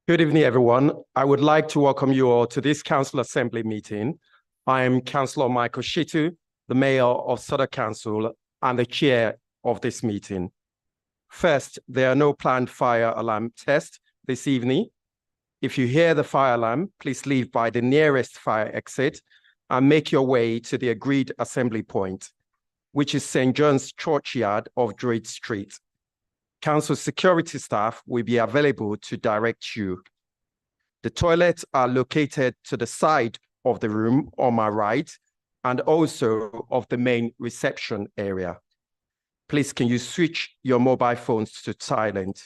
Good evening, everyone. I would like to welcome you all to this Council Assembly meeting. I am Councillor Michael Shitu, the Mayor of Southwark Council and the Chair of this meeting. First, there are no planned fire alarm tests this evening. If you hear the fire alarm, please leave by the nearest fire exit and make your way to the agreed assembly point, which is St. John's Churchyard of Druid Street. Council security staff will be available to direct you. The toilets are located to the side of the room on my right and also of the main reception area. Please, can you switch your mobile phones to silent?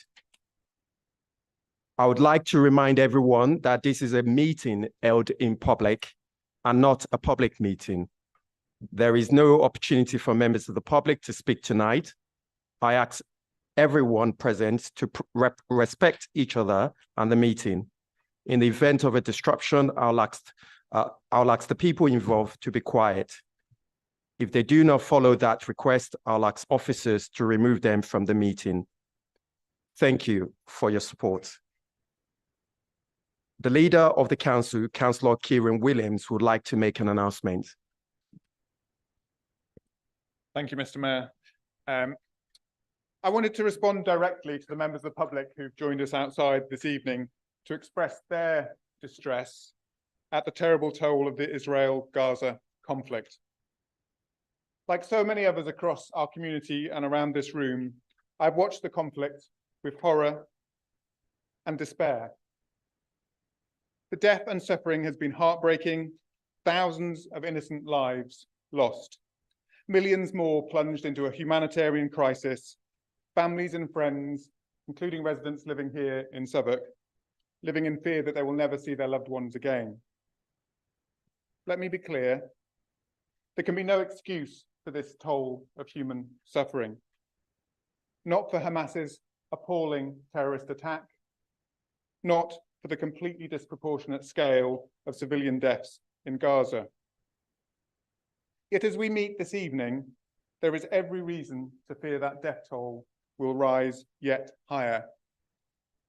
I would like to remind everyone that this is a meeting held in public and not a public meeting. There is no opportunity for members of the public to speak tonight. I ask everyone present to respect each other and the meeting. In the event of a disruption, I'll ask the people involved to be quiet. If they do not follow that request, I'll ask officers to remove them from the meeting. Thank you for your support. The leader of the council, Councillor Kieran Williams, would like to make an announcement. Thank you, Mr. Mayor. I wanted to respond directly to the members of the public who've joined us outside this evening to express their distress at the terrible toll of the Israel-Gaza conflict. Like so many others across our community and around this room, I've watched the conflict with horror and despair. The death and suffering has been heartbreaking, thousands of innocent lives lost, millions more plunged into a humanitarian crisis, families and friends, including residents living here in Southwark, living in fear that they will never see their loved ones again. Let me be clear, there can be no excuse for this toll of human suffering. Not for Hamas's appalling terrorist attack, not for the completely disproportionate scale of civilian deaths in Gaza. Yet as we meet this evening, there is every reason to fear that death toll will rise yet higher,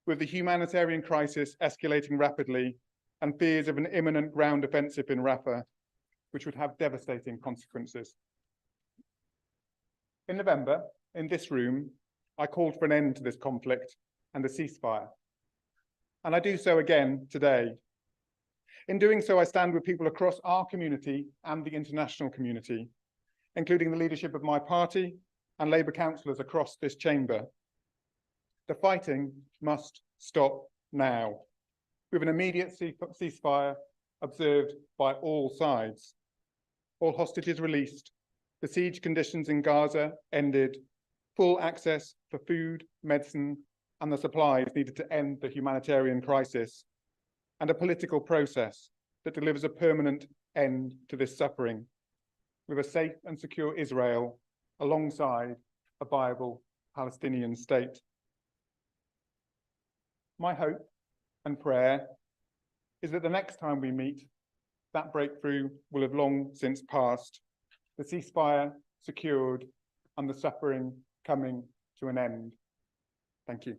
with the humanitarian crisis escalating rapidly and fears of an imminent ground offensive in Rafah, which would have devastating consequences. In November, in this room, I called for an end to this conflict and a ceasefire. And I do so again today. In doing so, I stand with people across our community and the international community, including the leadership of my party and Labour councillors across this chamber. The fighting must stop now, with an immediate ceasefire observed by all sides. All hostages released, the siege conditions in Gaza ended, full access for food, medicine, and the supplies needed to end the humanitarian crisis, and a political process that delivers a permanent end to this suffering, with a safe and secure Israel alongside a viable Palestinian state. My hope and prayer is that the next time we meet, that breakthrough will have long since passed, the ceasefire secured and the suffering coming to an end. Thank you.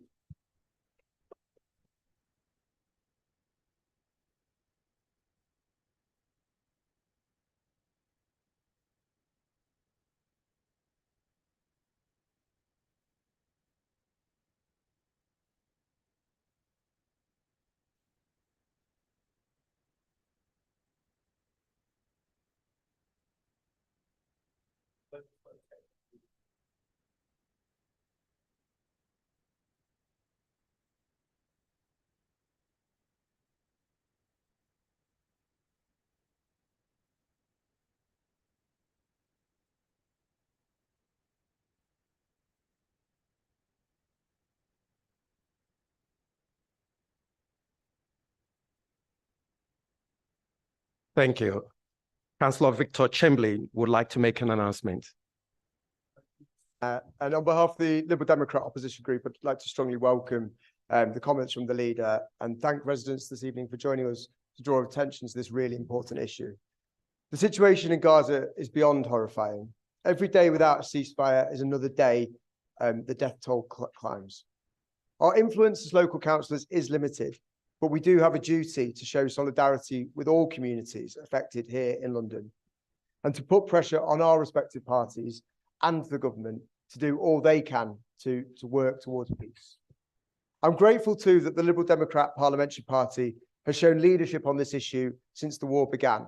Thank you. Councillor Victor Chamberlain would like to make an announcement. And on behalf of the Liberal Democrat Opposition Group, I'd like to strongly welcome the comments from the leader and thank residents this evening for joining us to draw attention to this really important issue. The situation in Gaza is beyond horrifying. Every day without a ceasefire is another day the death toll climbs. Our influence as local councillors is limited, but we do have a duty to show solidarity with all communities affected here in London and to put pressure on our respective parties and the government to do all they can to work towards peace. I'm grateful too that the Liberal Democrat Parliamentary Party has shown leadership on this issue since the war began.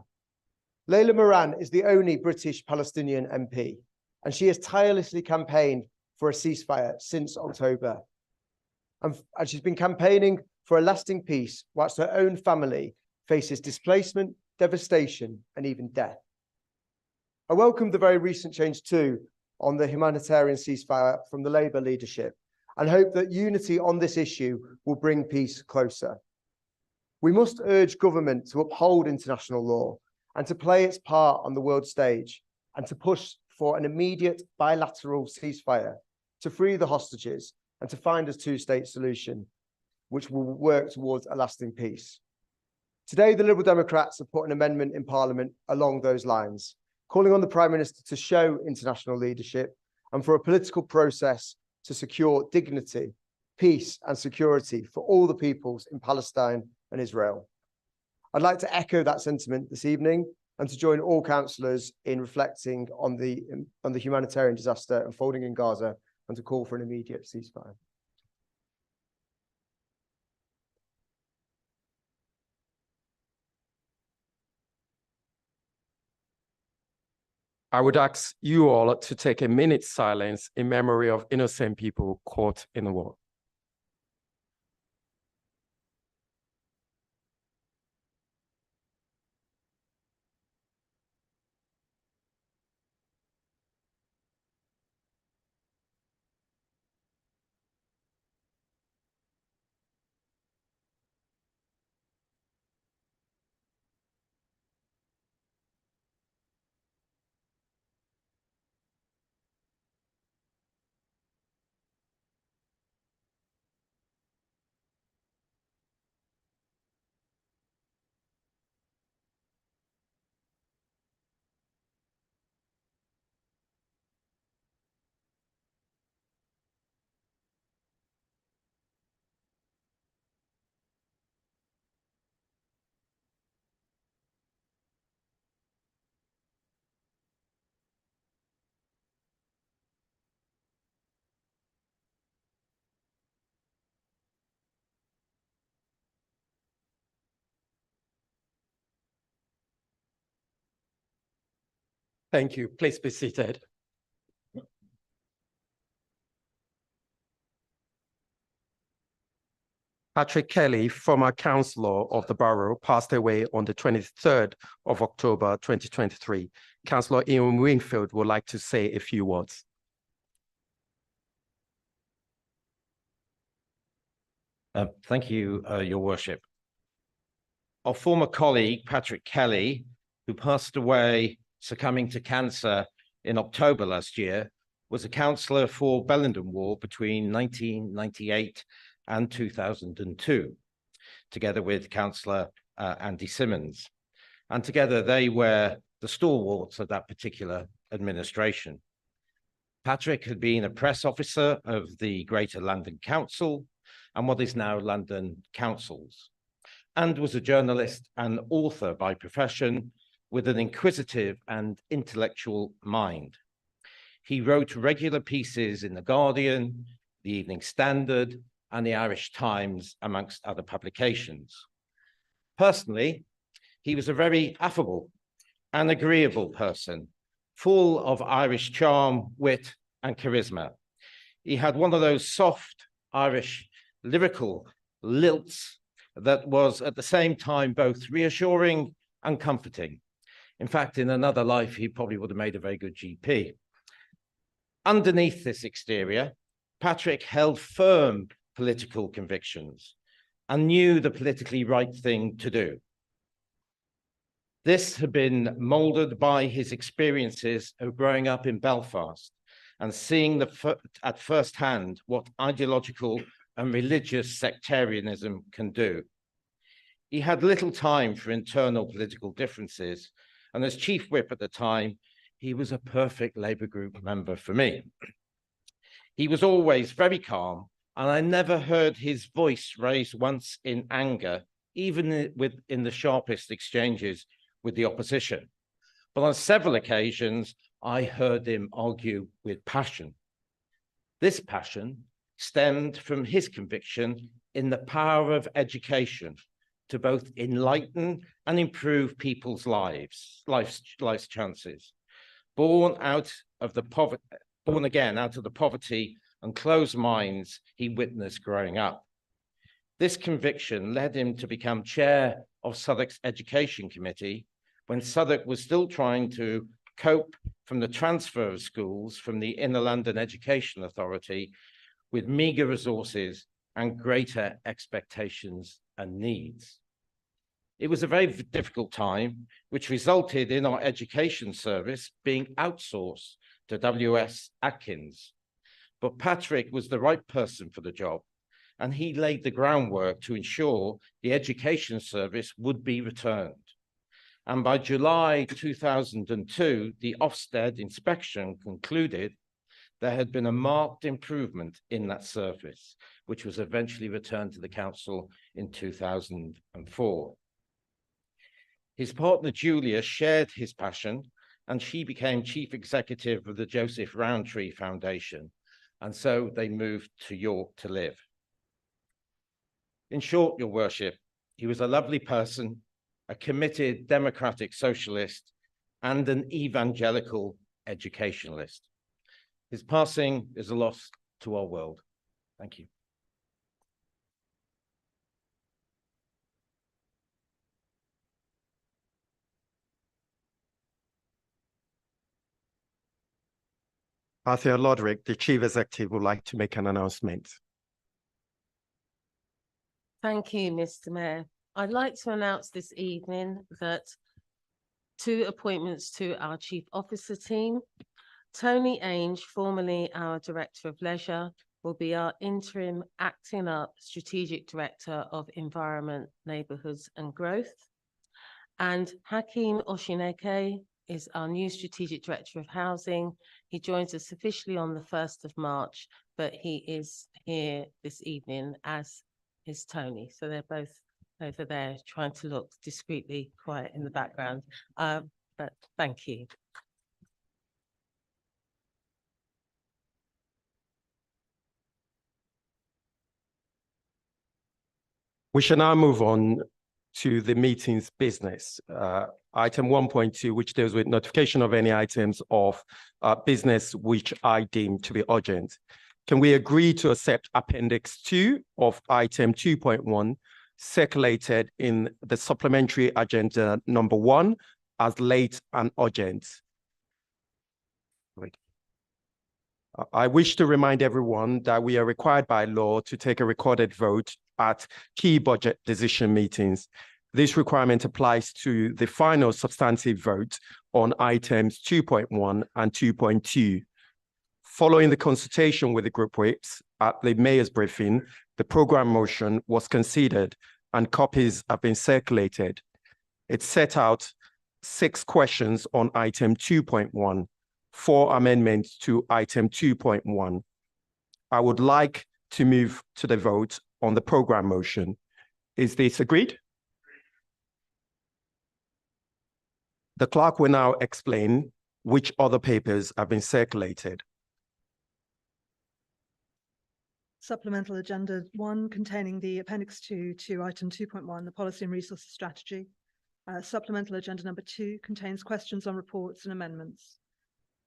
Layla Moran is the only British Palestinian MP, and she has tirelessly campaigned for a ceasefire since October. And she's been campaigning for a lasting peace whilst her own family faces displacement, devastation, and even death. I welcome the very recent change too on the humanitarian ceasefire from the Labour leadership and hope that unity on this issue will bring peace closer. We must urge government to uphold international law and to play its part on the world stage and to push for an immediate bilateral ceasefire to free the hostages and to find a two-state solution which will work towards a lasting peace. Today, the Liberal Democrats have put an amendment in Parliament along those lines, calling on the Prime Minister to show international leadership and for a political process to secure dignity, peace and security for all the peoples in Palestine and Israel. I'd like to echo that sentiment this evening and to join all councillors in reflecting on the humanitarian disaster unfolding in Gaza and to call for an immediate ceasefire. I would ask you all to take a minute's silence in memory of innocent people caught in the war. Thank you. Please be seated. Patrick Kelly, former councillor of the borough, passed away on the 23rd of October, 2023. Councillor Ian Wingfield would like to say a few words. Thank you, Your Worship. Our former colleague, Patrick Kelly, who passed away succumbing to cancer in October last year, was a councillor for Bellenden Ward between 1998 and 2002, together with Councillor Andy Simmons. And together they were the stalwarts of that particular administration. Patrick had been a press officer of the Greater London Council and what is now London Councils, and was a journalist and author by profession with an inquisitive and intellectual mind. He wrote regular pieces in The Guardian, The Evening Standard, and the Irish Times, amongst other publications. Personally, he was a very affable and agreeable person, full of Irish charm, wit, and charisma. He had one of those soft Irish lyrical lilts that was at the same time both reassuring and comforting. In fact, in another life, he probably would have made a very good GP. Underneath this exterior, Patrick held firm political convictions and knew the politically right thing to do. This had been molded by his experiences of growing up in Belfast and seeing at first hand what ideological and religious sectarianism can do. He had little time for internal political differences, and as chief whip at the time, he was a perfect Labour group member for me. He was always very calm and I never heard his voice raised once in anger, even in the sharpest exchanges with the opposition. But on several occasions, I heard him argue with passion. This passion stemmed from his conviction in the power of education to both enlighten and improve people's life's chances. Born again out of the poverty and closed minds he witnessed growing up. This conviction led him to become chair of Southwark's Education Committee when Southwark was still trying to cope from the transfer of schools from the Inner London Education Authority with meagre resources and greater expectations and needs. It was a very difficult time, which resulted in our education service being outsourced to W.S. Atkins. But Patrick was the right person for the job, and he laid the groundwork to ensure the education service would be returned. And by July 2002, the Ofsted inspection concluded there had been a marked improvement in that service, which was eventually returned to the council in 2004. His partner, Julia, shared his passion, and she became chief executive of the Joseph Rowntree Foundation. And so they moved to York to live. In short, your worship, he was a lovely person, a committed democratic socialist, and an evangelical educationalist. His passing is a loss to our world. Thank you. Arthur Lodrick, the Chief Executive, would like to make an announcement. Thank you, Mr. Mayor. I'd like to announce this evening that 2 appointments to our Chief Officer team. Tony Ainge, formerly our Director of Leisure, will be our interim acting up Strategic Director of Environment, Neighbourhoods and Growth. And Hakeem Oshineke is our new Strategic Director of Housing. He joins us officially on the 1st of March, but he is here this evening, as is Tony. So they're both over there trying to look discreetly quiet in the background. But thank you. We shall now move on to the meeting's business. Item 1.2, which deals with notification of any items of business which I deem to be urgent. Can we agree to accept Appendix 2 of item 2.1 circulated in the supplementary agenda number 1 as late and urgent? I wish to remind everyone that we are required by law to take a recorded vote at key budget decision meetings. This requirement applies to the final substantive vote on items 2.1 and 2.2. Following the consultation with the group whips at the mayor's briefing, the program motion was considered and copies have been circulated. It set out 6 questions on item 2.1, 4 amendments to item 2.1. I would like to move to the vote on the program motion. Is this agreed? The clerk will now explain which other papers have been circulated. Supplemental Agenda 1 containing the Appendix 2 to Item 2.1, the Policy and Resources Strategy. Supplemental Agenda number 2 contains questions on reports and amendments.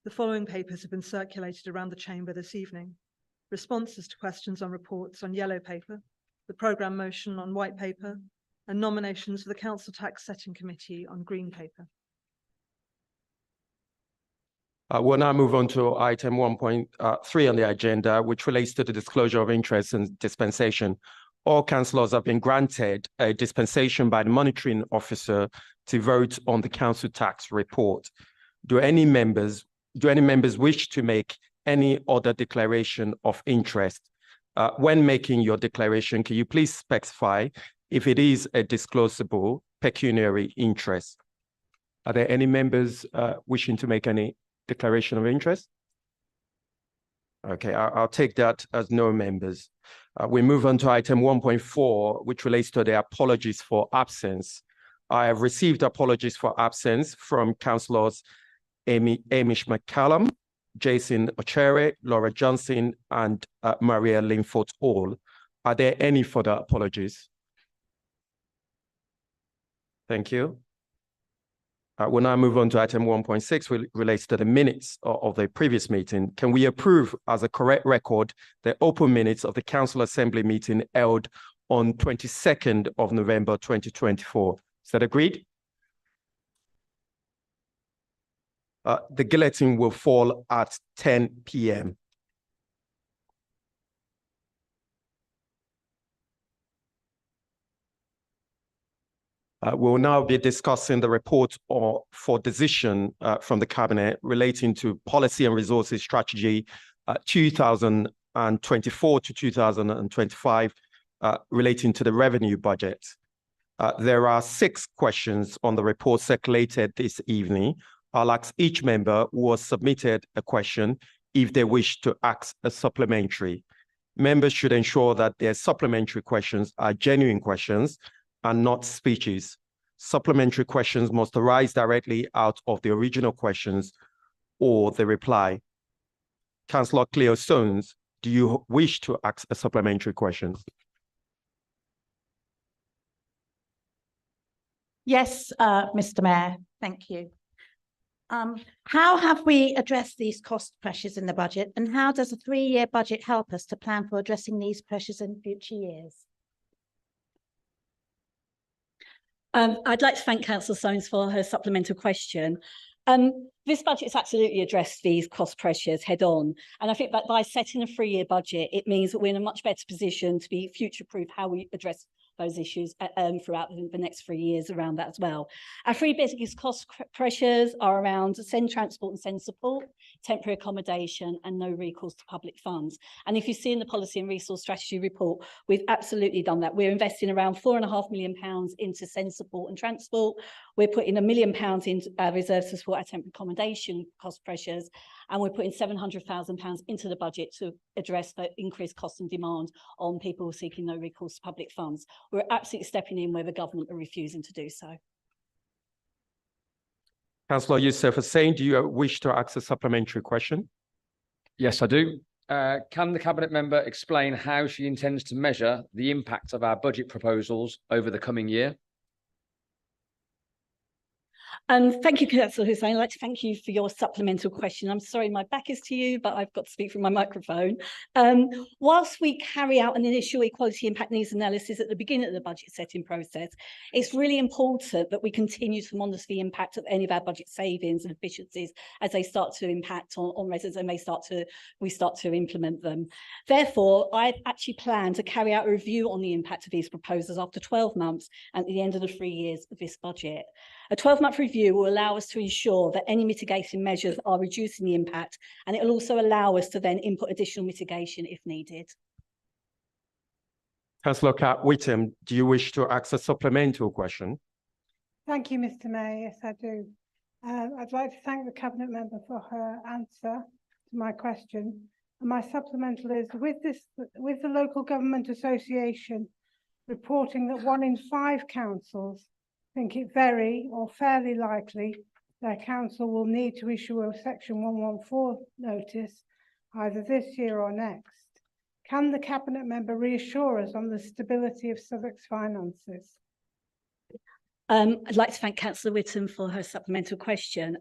The following papers have been circulated around the chamber this evening: responses to questions on reports on yellow paper, the programme motion on white paper, and nominations for the Council Tax Setting Committee on green paper. We'll now move on to item 1.3 on the agenda, which relates to the disclosure of interest and dispensation. All councillors have been granted a dispensation by the monitoring officer to vote on the council tax report. Do any members wish to make any other declaration of interest? When making your declaration, can you please specify if it is a disclosable pecuniary interest? Are there any members wishing to make any declaration of interest? Okay, I'll take that as no members. We move on to item 1.4, which relates to the apologies for absence. I have received apologies for absence from councillors Amish McCallum, Jason Ochere, Laura Johnson, and Maria Linford Hall. Are there any further apologies? Thank you. We'll now move on to item 1.6, which relates to the minutes of the previous meeting. Can we approve as a correct record the open minutes of the Council Assembly meeting held on 22nd of November 2024? Is that agreed? The guillotine will fall at 10 p.m. We'll now be discussing the report for decision from the Cabinet relating to Policy and Resources Strategy 2024 to 2025 relating to the revenue budget. There are 6 questions on the report circulated this evening. I'll ask each member who has submitted a question if they wish to ask a supplementary. Members should ensure that their supplementary questions are genuine questions and not speeches. Supplementary questions must arise directly out of the original questions or the reply. Councillor Cleo Stones, do you wish to ask a supplementary question? Yes, Mr. Mayor, thank you. How have we addressed these cost pressures in the budget, and how does a 3-year budget help us to plan for addressing these pressures in future years? I'd like to thank Councillor Stones for her supplemental question. This budget has absolutely addressed these cost pressures head on. And I think that by setting a 3-year budget, it means that we're in a much better position to be future-proof how we address those issues throughout the next 3 years around that as well. Our 3 biggest cost pressures are around send transport and send support, temporary accommodation, and no recourse to public funds. And if you see in the Policy and Resource Strategy report, we've absolutely done that. We're investing around £4.5 million into send support and transport. We're putting £1 million into our reserves to support our temporary accommodation cost pressures, and we're putting £700,000 into the budget to address the increased cost and demand on people seeking no recourse to public funds. We're absolutely stepping in where the government are refusing to do so. Councillor Youssef Hussain, do you wish to ask a supplementary question? Yes, I do. Can the Cabinet member explain how she intends to measure the impact of our budget proposals over the coming year? Thank you, Councillor Hussain. I'd like to thank you for your supplemental question. I'm sorry, my back is to you, but I've got to speak from my microphone. Whilst we carry out an initial equality impact needs analysis at the beginning of the budget setting process, it's really important that we continue to monitor the impact of any of our budget savings and efficiencies as they start to impact on residents and we start to implement them. Therefore, I actually plan to carry out a review on the impact of these proposals after 12 months and at the end of the 3 years of this budget. A 12-month review will allow us to ensure that any mitigating measures are reducing the impact, and it will also allow us to then input additional mitigation if needed. Councillor Kat Whittam, do you wish to ask a supplemental question? Thank you, Mr. Mayor. Yes, I do. I'd like to thank the Cabinet member for her answer to my question. And my supplemental is, with the Local Government Association reporting that 1 in 5 councils think it very or fairly likely their council will need to issue a Section 114 notice either this year or next. Can the Cabinet member reassure us on the stability of Southwark's finances? I'd like to thank Councillor Whittam for her supplemental question.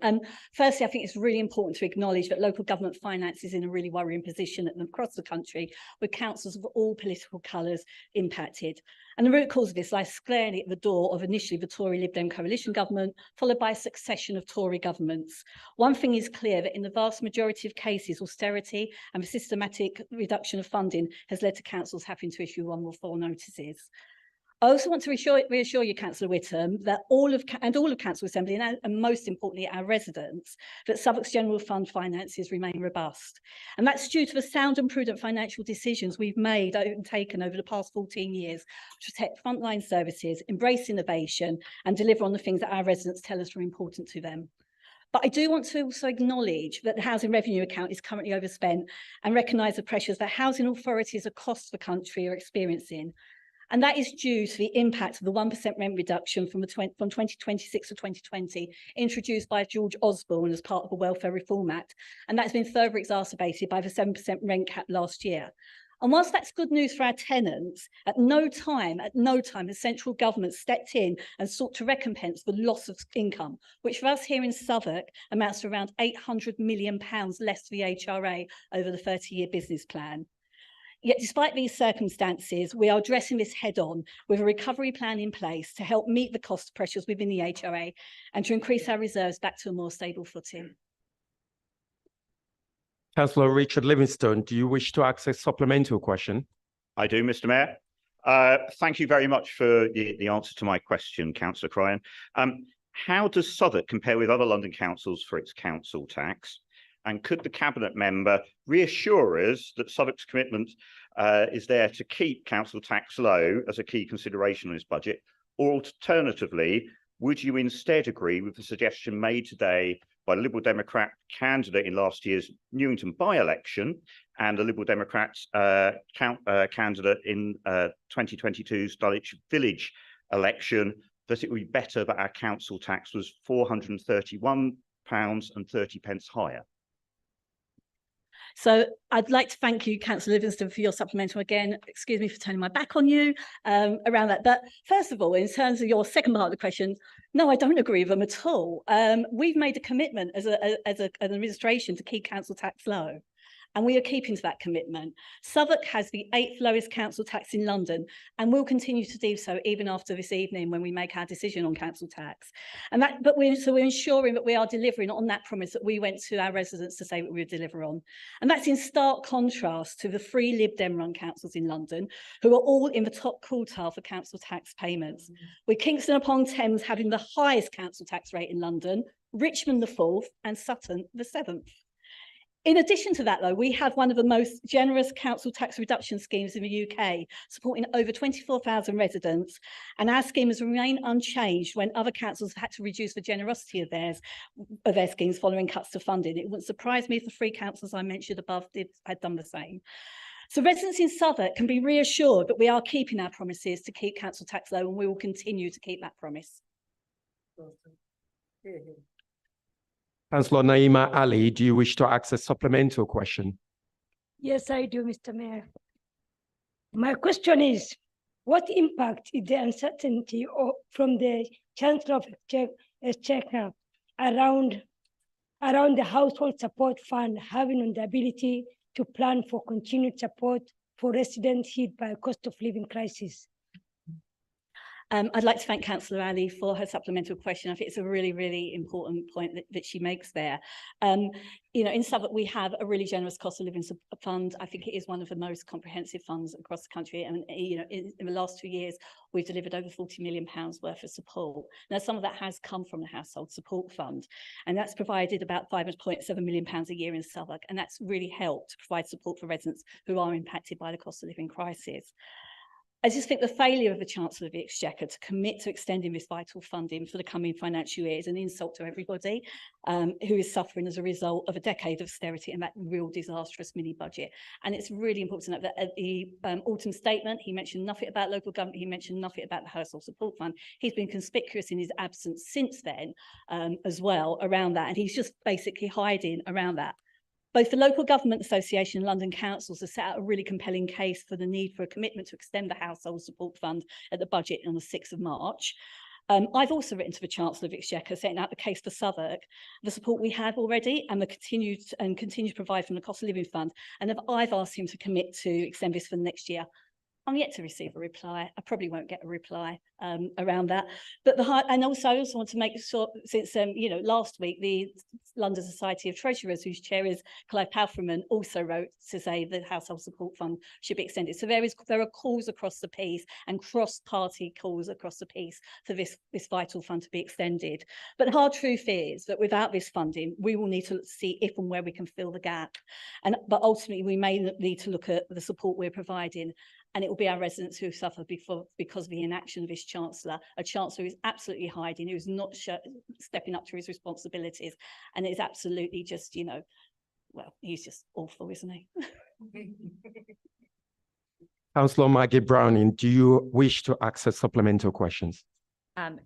Firstly, I think it's really important to acknowledge that local government finance is in a really worrying position across the country, with councils of all political colours impacted. And the root cause of this lies squarely at the door of initially the Tory Lib Dem coalition government, followed by a succession of Tory governments. One thing is clear, that in the vast majority of cases, austerity and the systematic reduction of funding has led to councils having to issue 114 notices. I also want to reassure you, Councillor Whittam, that all of Council Assembly and most importantly our residents, that Southwark's general fund finances remain robust. And that's due to the sound and prudent financial decisions we've made and taken over the past 14 years to protect frontline services, embrace innovation and deliver on the things that our residents tell us are important to them. But I do want to also acknowledge that the housing revenue account is currently overspent and recognise the pressures that housing authorities across the country are experiencing. And that is due to the impact of the 1% rent reduction from 2026 to 2020, introduced by George Osborne as part of the Welfare Reform Act. And that's been further exacerbated by the 7% rent cap last year. And whilst that's good news for our tenants, at no time has central government stepped in and sought to recompense the loss of income, which for us here in Southwark amounts to around £800 million less to the HRA over the 30-year business plan. Yet despite these circumstances, we are addressing this head on with a recovery plan in place to help meet the cost pressures within the HRA and to increase our reserves back to a more stable footing. Councillor Richard Livingstone, do you wish to ask a supplemental question? I do, Mr. Mayor. Thank you very much for the answer to my question, Councillor Cryan. How does Southwark compare with other London councils for its council tax? And could the Cabinet member reassure us that Southwark's commitment is there to keep council tax low as a key consideration in this budget? Or alternatively, would you instead agree with the suggestion made today by the Liberal Democrat candidate in last year's Newington by-election and the Liberal Democrats candidate in 2022's Dulwich Village election, that it would be better that our council tax was £431.30 higher? So I'd like to thank you, Councillor Livingstone, for your supplemental. Again, excuse me for turning my back on you around that. But first of all, in terms of your second part of the question, no, I don't agree with them at all. We've made a commitment as an administration to keep council tax low. And we are keeping to that commitment. Southwark has the 8th lowest council tax in London and will continue to do so even after this evening when we make our decision on council tax. And we're ensuring that we are delivering on that promise that we went to our residents to say that we would deliver on. And that's in stark contrast to the 3 Lib Dem run councils in London, who are all in the top quartile for council tax payments. With Kingston upon Thames having the highest council tax rate in London, Richmond the 4th and Sutton the 7th. In addition to that, though, we have one of the most generous council tax reduction schemes in the UK, supporting over 24,000 residents, and our scheme has remained unchanged when other councils have had to reduce the generosity of their schemes following cuts to funding. It wouldn't surprise me if the 3 councils I mentioned above had done the same. So residents in Southwark can be reassured that we are keeping our promises to keep council tax low, and we will continue to keep that promise. Councillor Naima Ali, do you wish to ask a supplemental question? Yes, I do, Mr. Mayor. My question is, what impact is the uncertainty from the Chancellor of Exchequer around the Household Support Fund having on the ability to plan for continued support for residents hit by a cost of living crisis? I'd like to thank Councillor Ali for her supplemental question. I think it's a really, really important point that she makes there. You know, in Southwark, we have a really generous cost of living fund. I think it is one of the most comprehensive funds across the country. And, you know, in the last 2 years, we've delivered over £40 million worth of support. Now, some of that has come from the Household Support Fund, and that's provided about £5.7 million a year in Southwark. And that's really helped to provide support for residents who are impacted by the cost of living crisis. I just think the failure of the Chancellor of the Exchequer to commit to extending this vital funding for the coming financial year is an insult to everybody who is suffering as a result of a decade of austerity and that real disastrous mini budget. And it's really important to note that at the autumn statement, he mentioned nothing about local government, he mentioned nothing about the Household Support Fund. He's been conspicuous in his absence since then as well around that, and he's just basically hiding around that. Both the Local Government Association and London Councils have set out a really compelling case for the need for a commitment to extend the Household Support Fund at the budget on the 6th of March. I've also written to the Chancellor of the Exchequer setting out the case for Southwark, the support we have already and continue to provide from the Cost of Living Fund, and I've asked him to commit to extend this for the next year. I'm yet to receive a reply. I probably won't get a reply around that. But I also want to make sure, since you know, last week the London Society of Treasurers, whose chair is Clive Palfreman, also wrote to say the Household Support Fund should be extended. So there are calls across the piece and cross-party calls across the piece for this vital fund to be extended. But the hard truth is that without this funding, we will need to see if and where we can fill the gap. But ultimately, we may need to look at the support we're providing. and it will be our residents who suffer because of the inaction of his Chancellor, a Chancellor who's absolutely hiding, who's not stepping up to his responsibilities, and it's absolutely just, you know, well, he's just awful, isn't he? Councillor Maggie Browning, do you wish to access supplemental questions?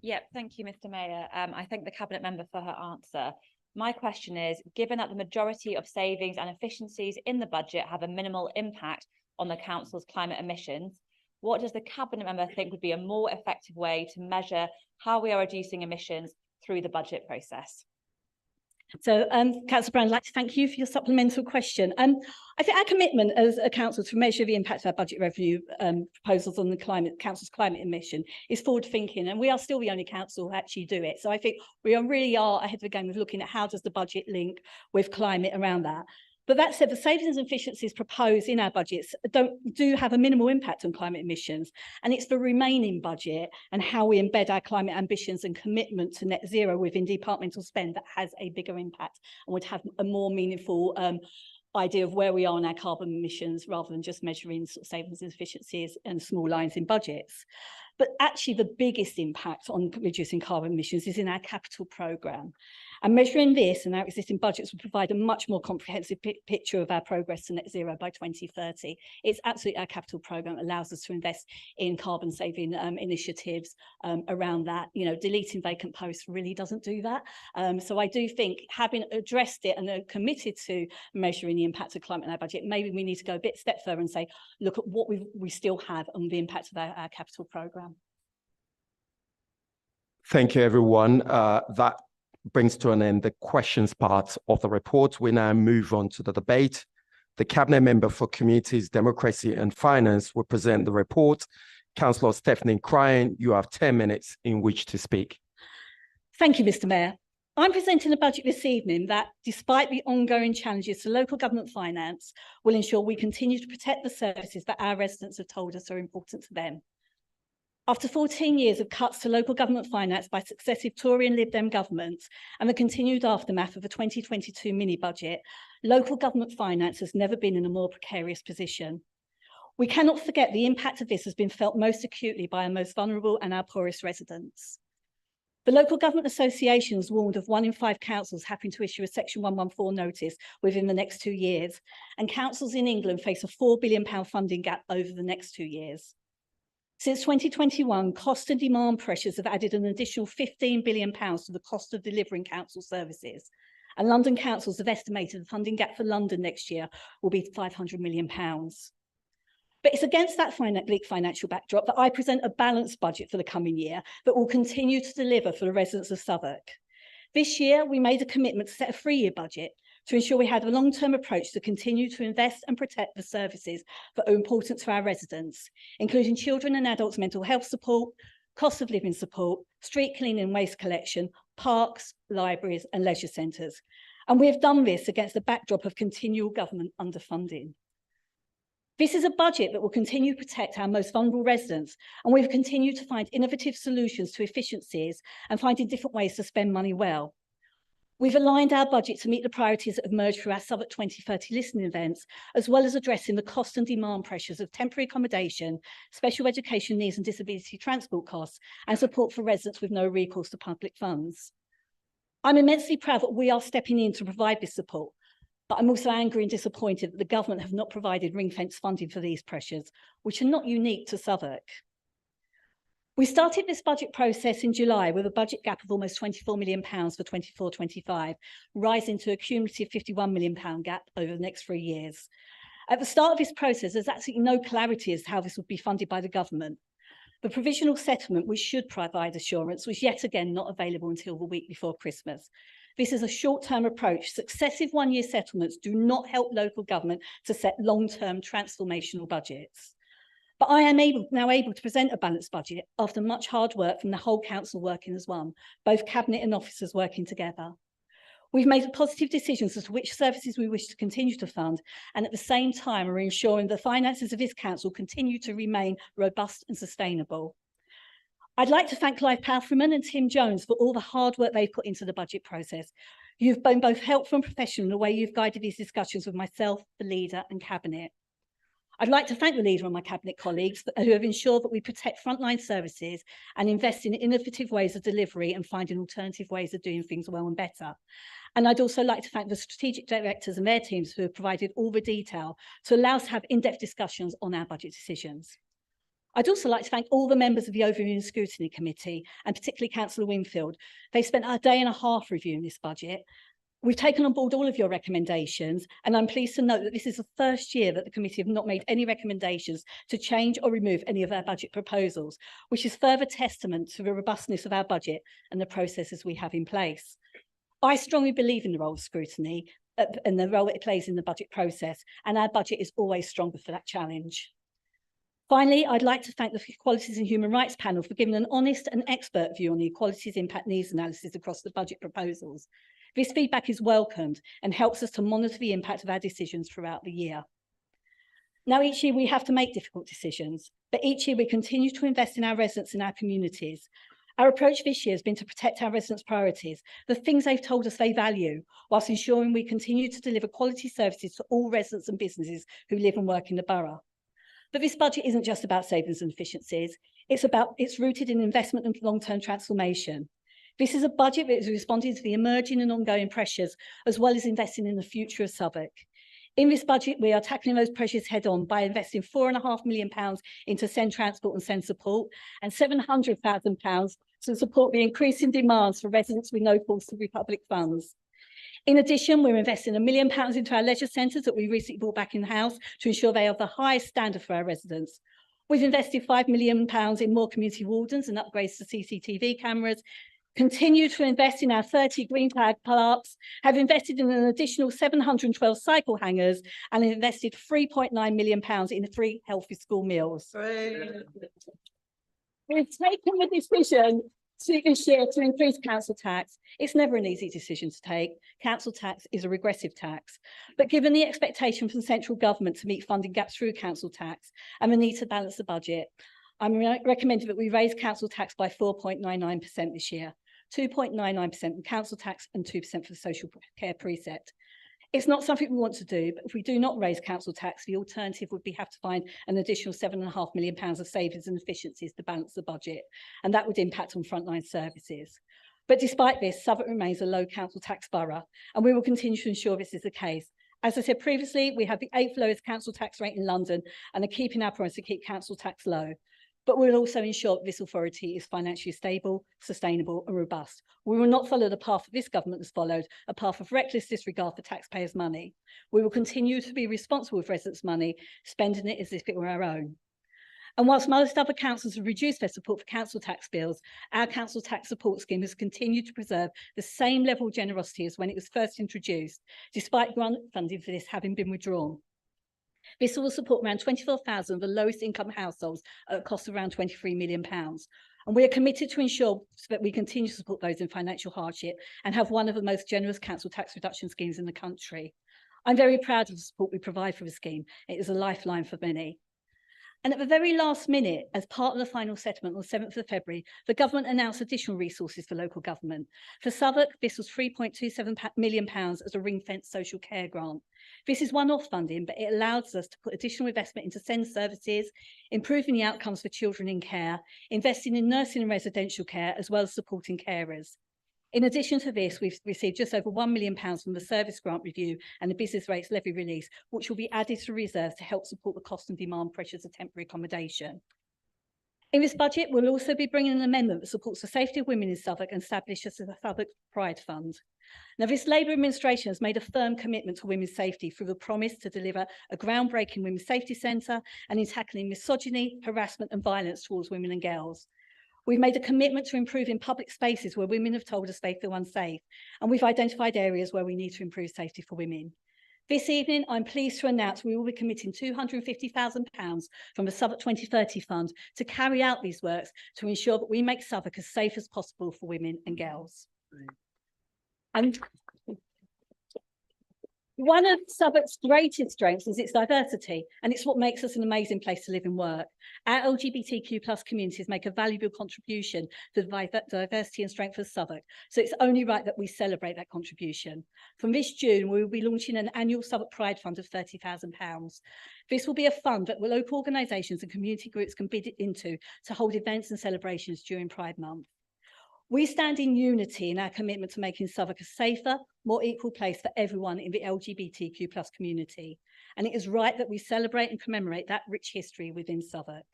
Yeah, thank you, Mr. Mayor. I thank the Cabinet member for her answer. My question is, given that the majority of savings and efficiencies in the budget have a minimal impact on the Council's climate emissions, what does the Cabinet member think would be a more effective way to measure how we are reducing emissions through the budget process? So, Councillor Brown, I'd like to thank you for your supplemental question. I think our commitment as a council to measure the impact of our budget revenue proposals on the council's climate emission is forward thinking, and we are still the only council who actually do it. So I think we really are ahead of the game with looking at how does the budget link with climate around that. But that said, the savings and efficiencies proposed in our budgets do have a minimal impact on climate emissions, and it's the remaining budget and how we embed our climate ambitions and commitment to net zero within departmental spend that has a bigger impact and would have a more meaningful idea of where we are on our carbon emissions rather than just measuring sort of savings and efficiencies and small lines in budgets. But actually the biggest impact on reducing carbon emissions is in our capital programme. And measuring this and our existing budgets will provide a much more comprehensive picture of our progress to net zero by 2030. It's absolutely our capital programme that allows us to invest in carbon saving initiatives around that. You know, deleting vacant posts really doesn't do that. So I do think having addressed it and committed to measuring the impact of climate in our budget, maybe we need to go a bit step further and say, look at what we still have on the impact of our capital programme. Thank you, everyone. That brings to an end the questions part of the report. We now move on to the debate. The Cabinet Member for Communities, Democracy and Finance will present the report. Councillor Stephanie Cryan, you have 10 minutes in which to speak. Thank you, Mr. Mayor. I'm presenting a budget this evening that, despite the ongoing challenges to local government finance, will ensure we continue to protect the services that our residents have told us are important to them. After 14 years of cuts to local government finance by successive Tory and Lib Dem governments and the continued aftermath of the 2022 mini-budget, local government finance has never been in a more precarious position. We cannot forget the impact of this has been felt most acutely by our most vulnerable and our poorest residents. The Local Government Association has warned of 1 in 5 councils having to issue a Section 114 notice within the next 2 years, and councils in England face a £4 billion funding gap over the next 2 years. Since 2021, cost and demand pressures have added an additional £15 billion to the cost of delivering council services. And London councils have estimated the funding gap for London next year will be £500 million. But it's against that bleak financial backdrop that I present a balanced budget for the coming year that will continue to deliver for the residents of Southwark. This year, we made a commitment to set a 3-year budget to ensure we had a long-term approach to continue to invest and protect the services that are important to our residents, including children and adults' mental health support, cost of living support, street cleaning and waste collection, parks, libraries and leisure centres. And we have done this against the backdrop of continual government underfunding. This is a budget that will continue to protect our most vulnerable residents, and we've continued to find innovative solutions to efficiencies and finding different ways to spend money well. We've aligned our budget to meet the priorities that have emerged through our Southwark 2030 listening events, as well as addressing the cost and demand pressures of temporary accommodation, special education needs and disability transport costs, and support for residents with no recourse to public funds. I'm immensely proud that we are stepping in to provide this support, but I'm also angry and disappointed that the government have not provided ring-fence funding for these pressures, which are not unique to Southwark. We started this budget process in July with a budget gap of almost £24 million for 24-25, rising to a cumulative £51 million gap over the next 3 years. At the start of this process, there's absolutely no clarity as to how this would be funded by the government. The provisional settlement, which should provide assurance, was yet again not available until the week before Christmas. This is a short-term approach. Successive one-year settlements do not help local government to set long-term transformational budgets. But I am now able to present a balanced budget after much hard work from the whole council working as one, both cabinet and officers working together. We've made positive decisions as to which services we wish to continue to fund, and at the same time are ensuring the finances of this council continue to remain robust and sustainable. I'd like to thank Clive Palfreyman and Tim Jones for all the hard work they've put into the budget process. You've been both helpful and professional in the way you've guided these discussions with myself, the leader and cabinet. I'd like to thank the leader and my cabinet colleagues who have ensured that we protect frontline services and invest in innovative ways of delivery and finding alternative ways of doing things well and better. And I'd also like to thank the strategic directors and their teams who have provided all the detail to allow us to have in-depth discussions on our budget decisions. I'd also like to thank all the members of the Overview and Scrutiny Committee, and particularly Councillor Winfield. They've spent a day and a half reviewing this budget. We've taken on board all of your recommendations, and I'm pleased to note that this is the first year that the committee have not made any recommendations to change or remove any of our budget proposals, which is further testament to the robustness of our budget and the processes we have in place. I strongly believe in the role of scrutiny and the role it plays in the budget process, and our budget is always stronger for that challenge. Finally, I'd like to thank the Equalities and Human Rights panel for giving an honest and expert view on the equalities impact needs analysis across the budget proposals. This feedback is welcomed and helps us to monitor the impact of our decisions throughout the year. Now, each year we have to make difficult decisions, but each year we continue to invest in our residents and our communities. Our approach this year has been to protect our residents' priorities, the things they've told us they value, whilst ensuring we continue to deliver quality services to all residents and businesses who live and work in the borough. But this budget isn't just about savings and efficiencies. It's rooted in investment and long-term transformation. This is a budget that is responding to the emerging and ongoing pressures, as well as investing in the future of Southwark. In this budget, we are tackling those pressures head on by investing £4.5 million into Send Transport and Send Support, and £700,000 to support the increasing demands for residents with no calls to public funds. In addition, we're investing £1 million into our leisure centres that we recently brought back in-house to ensure they have the highest standard for our residents. We've invested £5 million in more community wardens and upgrades to CCTV cameras, continue to invest in our 30 green flag parks, have invested in an additional 712 cycle hangers, and invested £3.9 million in free healthy school meals. We've taken the decision this year to increase council tax. It's never an easy decision to take. Council tax is a regressive tax. But given the expectation from central government to meet funding gaps through council tax and the need to balance the budget, I'm recommending that we raise council tax by 4.99% this year, 2.99% in council tax and 2% for the social care precept. It's not something we want to do, but if we do not raise council tax, the alternative would be have to find an additional £7.5 million of savings and efficiencies to balance the budget, and that would impact on frontline services. But despite this, Southwark remains a low council tax borough, and we will continue to ensure this is the case. As I said previously, we have the 8th lowest council tax rate in London and are keeping our promise to keep council tax low. But we'll also ensure that this authority is financially stable, sustainable and robust. We will not follow the path that this government has followed, a path of reckless disregard for taxpayers' money. We will continue to be responsible with residents' money, spending it as if it were our own. And whilst most other councils have reduced their support for council tax bills, our council tax support scheme has continued to preserve the same level of generosity as when it was first introduced, despite grant funding for this having been withdrawn. This will support around 24,000 of the lowest income households at a cost of around £23 million. And we are committed to ensure that we continue to support those in financial hardship and have one of the most generous council tax reduction schemes in the country. I'm very proud of the support we provide for the scheme. It is a lifeline for many. And at the very last minute, as part of the final settlement on the 7th of February, the government announced additional resources for local government. For Southwark, this was £3.27 million as a ring-fenced social care grant. This is one-off funding, but it allows us to put additional investment into SEND services, improving the outcomes for children in care, investing in nursing and residential care, as well as supporting carers. In addition to this, we've received just over £1 million from the service grant review and the business rates levy release, which will be added to reserves to help support the cost and demand pressures of temporary accommodation. In this budget, we'll also be bringing an amendment that supports the safety of women in Southwark and establishes the Southwark Pride Fund. Now, this Labour administration has made a firm commitment to women's safety through the promise to deliver a groundbreaking women's safety centre and in tackling misogyny, harassment and violence towards women and girls. We've made a commitment to improving public spaces where women have told us they feel unsafe, and we've identified areas where we need to improve safety for women. This evening, I'm pleased to announce we will be committing £250,000 from the Southwark 2030 Fund to carry out these works to ensure that we make Southwark as safe as possible for women and girls. And One of Southwark's greatest strengths is its diversity, and it's what makes us an amazing place to live and work. Our LGBTQ+ communities make a valuable contribution to the diversity and strength of Southwark, so it's only right that we celebrate that contribution. From this June, we will be launching an annual Southwark Pride Fund of £30,000. This will be a fund that local organisations and community groups can bid into to hold events and celebrations during Pride Month. We stand in unity in our commitment to making Southwark a safer, more equal place for everyone in the LGBTQ+ community. And it is right that we celebrate and commemorate that rich history within Southwark.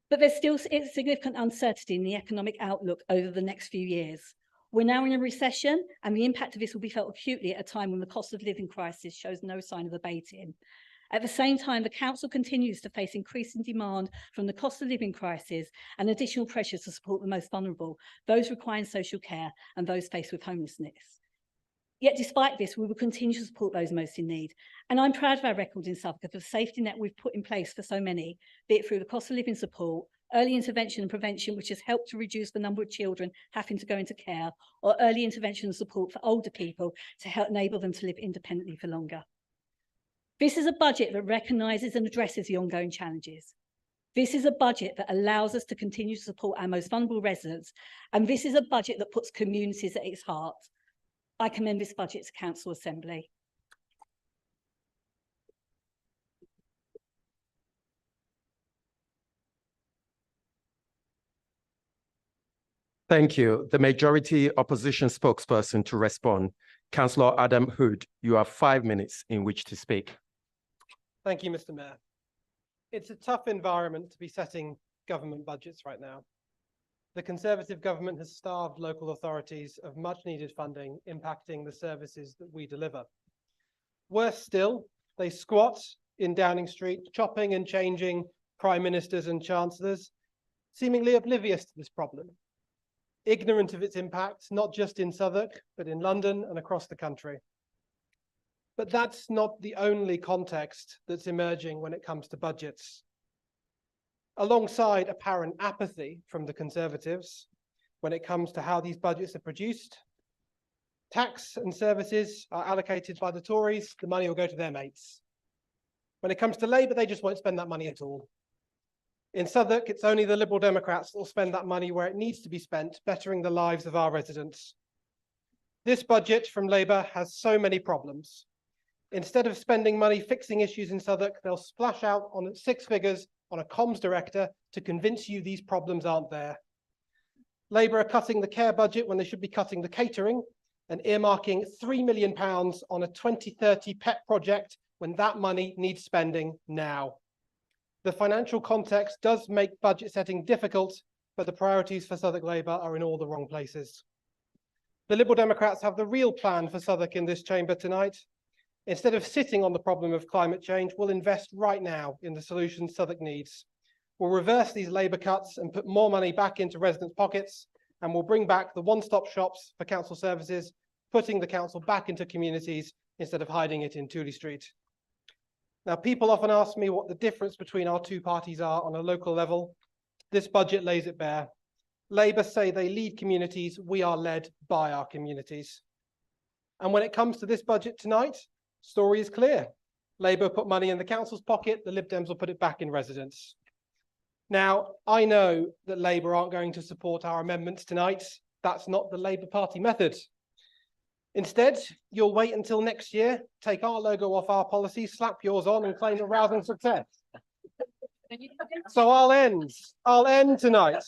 But there's still significant uncertainty in the economic outlook over the next few years. We're now in a recession, and the impact of this will be felt acutely at a time when the cost of living crisis shows no sign of abating. At the same time, the council continues to face increasing demand from the cost of living crisis and additional pressures to support the most vulnerable, those requiring social care and those faced with homelessness. Yet despite this, we will continue to support those most in need. And I'm proud of our record in Southwark, of the safety net we've put in place for so many, be it through the cost of living support, early intervention and prevention, which has helped to reduce the number of children having to go into care, or early intervention and support for older people to help enable them to live independently for longer. This is a budget that recognises and addresses the ongoing challenges. This is a budget that allows us to continue to support our most vulnerable residents, and this is a budget that puts communities at its heart. I commend this budget to Council Assembly. Thank you. The majority opposition spokesperson to respond, Councillor Adam Hood, you have 5 minutes in which to speak. Thank you, Mr. Mayor. It's a tough environment to be setting government budgets right now. The Conservative government has starved local authorities of much needed funding, impacting the services that we deliver. Worse still, they squat in Downing Street, chopping and changing prime ministers and chancellors, seemingly oblivious to this problem, ignorant of its impact, not just in Southwark, but in London and across the country. But that's not the only context that's emerging when it comes to budgets. Alongside apparent apathy from the Conservatives when it comes to how these budgets are produced, tax and services are allocated by the Tories, the money will go to their mates. When it comes to Labour, they just won't spend that money at all. In Southwark, it's only the Liberal Democrats that will spend that money where it needs to be spent, bettering the lives of our residents. This budget from Labour has so many problems. Instead of spending money fixing issues in Southwark, they'll splash out on 6 figures on a comms director to convince you these problems aren't there. Labour are cutting the care budget when they should be cutting the catering and earmarking £3 million on a 2030 pet project when that money needs spending now. The financial context does make budget setting difficult, but the priorities for Southwark Labour are in all the wrong places. The Liberal Democrats have the real plan for Southwark in this chamber tonight. Instead of sitting on the problem of climate change, we'll invest right now in the solutions Southwark needs. We'll reverse these Labour cuts and put more money back into residents' pockets, and we'll bring back the one-stop shops for council services, putting the council back into communities instead of hiding it in Tooley Street. Now, people often ask me what the difference between our two parties are on a local level. This budget lays it bare. Labour say they lead communities, we are led by our communities. And when it comes to this budget tonight, story is clear. Labour put money in the council's pocket, the Lib Dems will put it back in residents. Now, I know that Labour aren't going to support our amendments tonight. That's not the Labour Party method. Instead, you'll wait until next year, take our logo off our policy, slap yours on and claim a rousing success. So I'll end tonight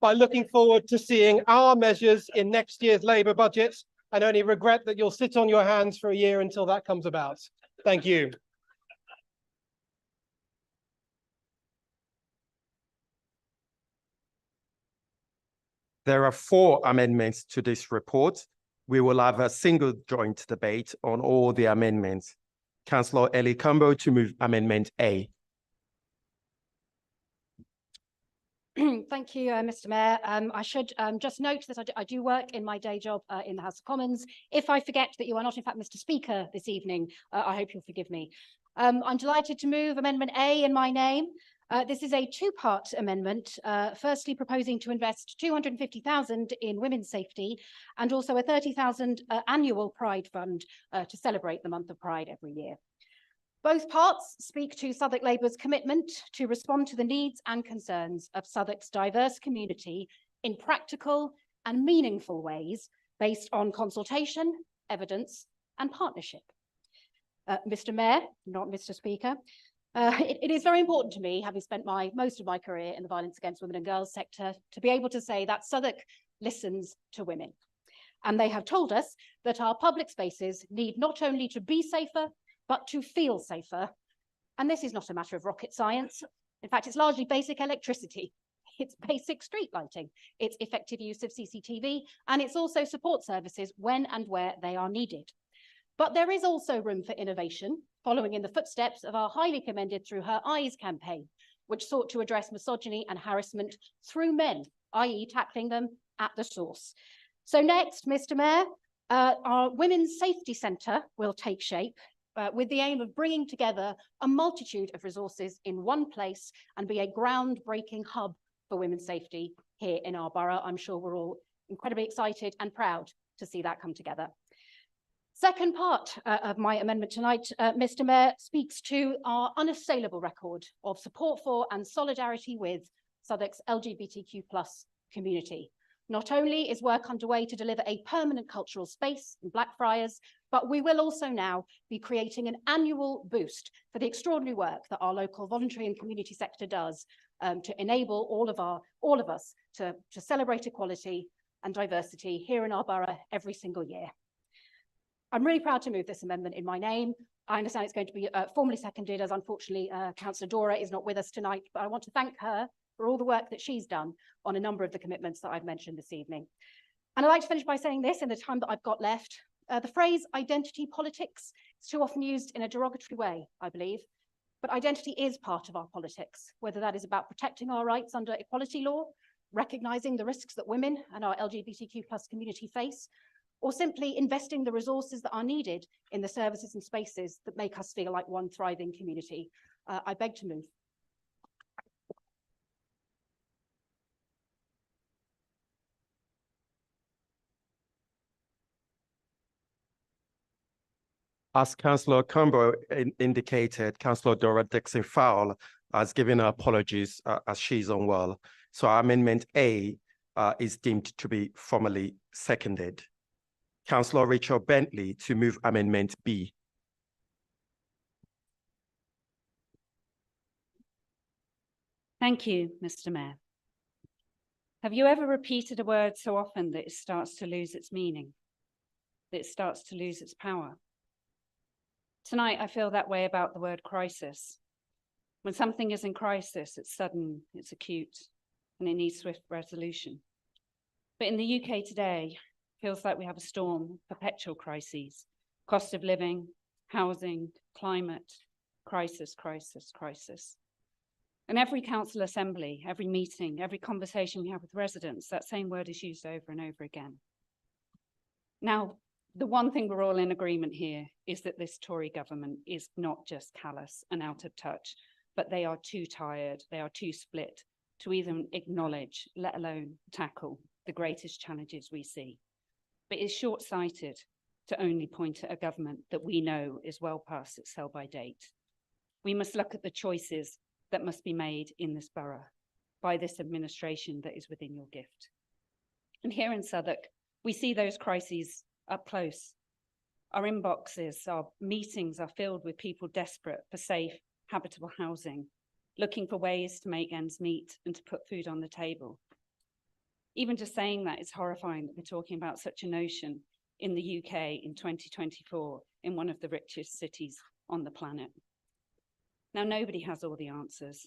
by looking forward to seeing our measures in next year's Labour budget, and only regret that you'll sit on your hands for a year until that comes about. Thank you. There are 4 amendments to this report. We will have a single joint debate on all the amendments. Councillor Ellie Cumbo to move Amendment A. Thank you, Mr. Mayor. I should just note that I do work in my day job in the House of Commons. If I forget that you are not, in fact, Mr. Speaker this evening, I hope you'll forgive me. I'm delighted to move Amendment A in my name. This is a two-part amendment, firstly proposing to invest 250,000 in women's safety and also a 30,000 annual Pride Fund to celebrate the month of Pride every year. Both parts speak to Southwark Labour's commitment to respond to the needs and concerns of Southwark's diverse community in practical and meaningful ways based on consultation, evidence and partnership. Mr. Mayor, not Mr. Speaker, it is very important to me, having spent most of my career in the violence against women and girls sector, to be able to say that Southwark listens to women. And they have told us that our public spaces need not only to be safer, but to feel safer. And this is not a matter of rocket science. In fact, it's largely basic electricity. It's basic street lighting. It's effective use of CCTV, and it's also support services when and where they are needed. But there is also room for innovation, following in the footsteps of our highly commended Through Her Eyes campaign, which sought to address misogyny and harassment through men, i.e. tackling them at the source. So next, Mr. Mayor, our Women's Safety Centre will take shape with the aim of bringing together a multitude of resources in one place and be a groundbreaking hub for women's safety here in our borough. I'm sure we're all incredibly excited and proud to see that come together. Second part of my amendment tonight, Mr. Mayor, speaks to our unassailable record of support for and solidarity with Southwark's LGBTQ+ community. Not only is work underway to deliver a permanent cultural space in Blackfriars, but we will also now be creating an annual boost for the extraordinary work that our local voluntary and community sector does to enable all of us to celebrate equality and diversity here in our borough every single year. I'm really proud to move this amendment in my name. I understand it's going to be formally seconded, as unfortunately Councillor Dora is not with us tonight, but I want to thank her for all the work that she's done on a number of the commitments that I've mentioned this evening. And I'd like to finish by saying this in the time that I've got left. The phrase identity politics is too often used in a derogatory way, I believe, but identity is part of our politics, whether that is about protecting our rights under equality law, recognising the risks that women and our LGBTQ+ community face, or simply investing the resources that are needed in the services and spaces that make us feel like one thriving community. I beg to move. As Councillor Combo indicated, Councillor Dora Dixon-Fowle has given her apologies as she's unwell. So Amendment A is deemed to be formally seconded. Councillor Rachel Bentley to move Amendment B. Thank you, Mr. Mayor. Have you ever repeated a word so often that it starts to lose its meaning, that it starts to lose its power? Tonight, I feel that way about the word crisis. When something is in crisis, it's sudden, it's acute, and it needs swift resolution. But in the UK today, it feels like we have a storm of perpetual crises: cost of living, housing, climate, crisis, crisis, crisis. And every council assembly, every meeting, every conversation we have with residents, that same word is used over and over again. Now, the one thing we're all in agreement here is that this Tory government is not just callous and out of touch, but they are too tired, they are too split to even acknowledge, let alone tackle, the greatest challenges we see. But it's short-sighted to only point at a government that we know is well past its sell-by date. We must look at the choices that must be made in this borough by this administration that is within your gift. And here in Southwark, we see those crises up close. Our inboxes, our meetings are filled with people desperate for safe, habitable housing, looking for ways to make ends meet and to put food on the table. Even just saying that, it's horrifying that we're talking about such a notion in the UK in 2024, in one of the richest cities on the planet. Now, nobody has all the answers,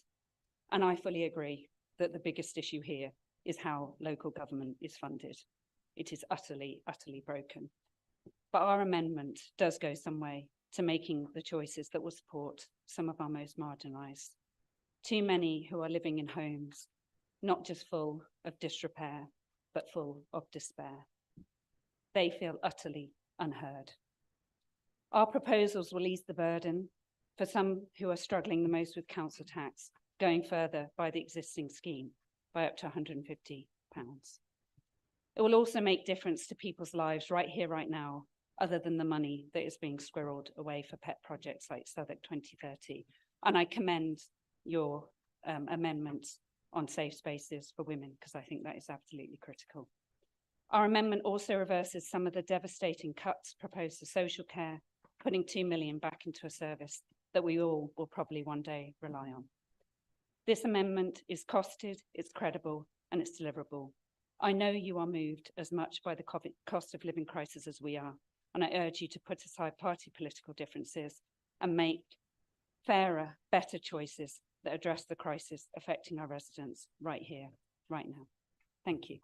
and I fully agree that the biggest issue here is how local government is funded. It is utterly, utterly broken. But our amendment does go some way to making the choices that will support some of our most marginalised. Too many who are living in homes, not just full of disrepair, but full of despair. They feel utterly unheard. Our proposals will ease the burden for some who are struggling the most with council tax going further by the existing scheme by up to £150. It will also make difference to people's lives right here, right now, other than the money that is being squirreled away for pet projects like Southwark 2030. And I commend your amendments on safe spaces for women, because I think that is absolutely critical. Our amendment also reverses some of the devastating cuts proposed to social care, putting £2 million back into a service that we all will probably one day rely on. This amendment is costed, it's credible, and it's deliverable. I know you are moved as much by the cost of living crisis as we are, and I urge you to put aside party political differences and make fairer, better choices that address the crisis affecting our residents right here, right now. Thank you.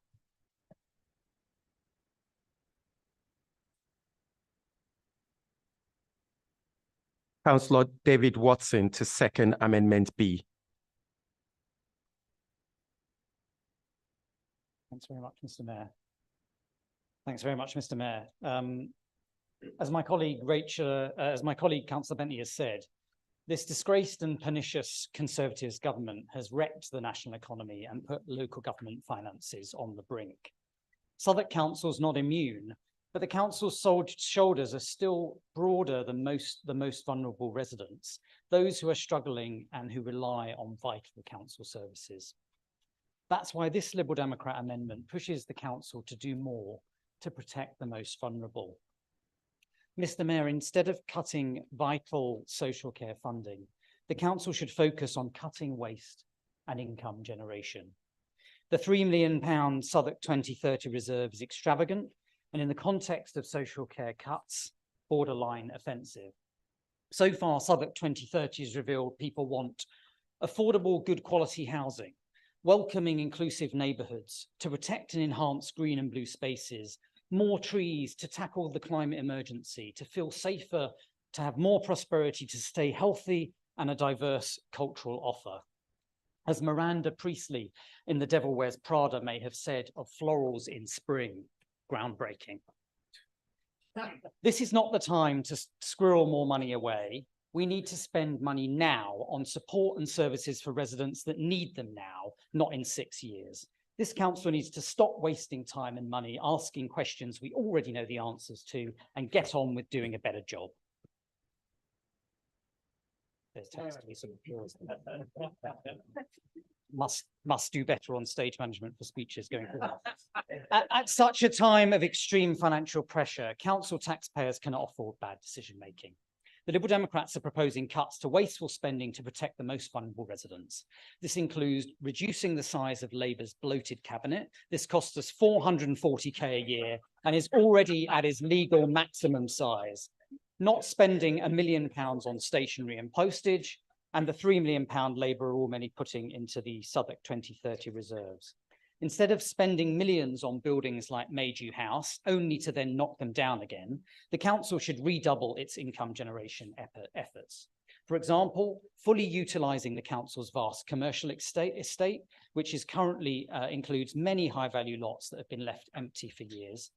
Councillor David Watson to second Amendment B. Thanks very much, Mr. Mayor. Thanks very much, Mr. Mayor. As my colleague Councillor Bentley has said, this disgraced and pernicious Conservative government has wrecked the national economy and put local government finances on the brink. Southwark Council's not immune, but the council's shoulders are still broader than the most vulnerable residents, those who are struggling and who rely on vital council services. That's why this Liberal Democrat amendment pushes the council to do more to protect the most vulnerable. Mr. Mayor, instead of cutting vital social care funding, the council should focus on cutting waste and income generation. The £3 million Southwark 2030 reserve is extravagant and in the context of social care cuts, borderline offensive. So far, Southwark 2030 has revealed people want affordable, good quality housing, welcoming, inclusive neighbourhoods to protect and enhance green and blue spaces, more trees to tackle the climate emergency, to feel safer, to have more prosperity, to stay healthy, and a diverse cultural offer. As Miranda Priestley in The Devil Wears Prada may have said of florals in spring, groundbreaking. This is not the time to squirrel more money away. We need to spend money now on support and services for residents that need them now, not in 6 years. This council needs to stop wasting time and money asking questions we already know the answers to and get on with doing a better job. There's text to be some applause. Must do better on stage management for speeches going forward. At such a time of extreme financial pressure, council taxpayers cannot afford bad decision making. The Liberal Democrats are proposing cuts to wasteful spending to protect the most vulnerable residents. This includes reducing the size of Labour's bloated cabinet. This costs us £440k a year and is already at its legal maximum size. Not spending £1 million on stationery and postage, and the £3 million Labour are already putting into the Southwark 2030 reserves. Instead of spending millions on buildings like Maydew House, only to then knock them down again, the council should redouble its income generation efforts. For example, fully utilising the council's vast commercial estate, which is currently includes many high-value lots that have been left empty for years,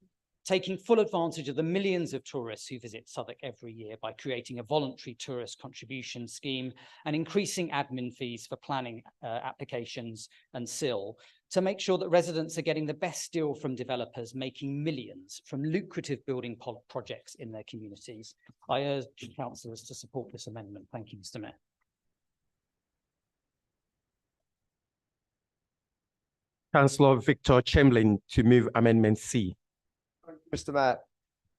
taking full advantage of the millions of tourists who visit Southwark every year by creating a voluntary tourist contribution scheme and increasing admin fees for planning applications and SIL, to make sure that residents are getting the best deal from developers making millions from lucrative building projects in their communities. I urge councillors to support this amendment. Thank you, Mr. Mayor. Councillor Victor Chamberlain to move Amendment C. Mr. Mayor,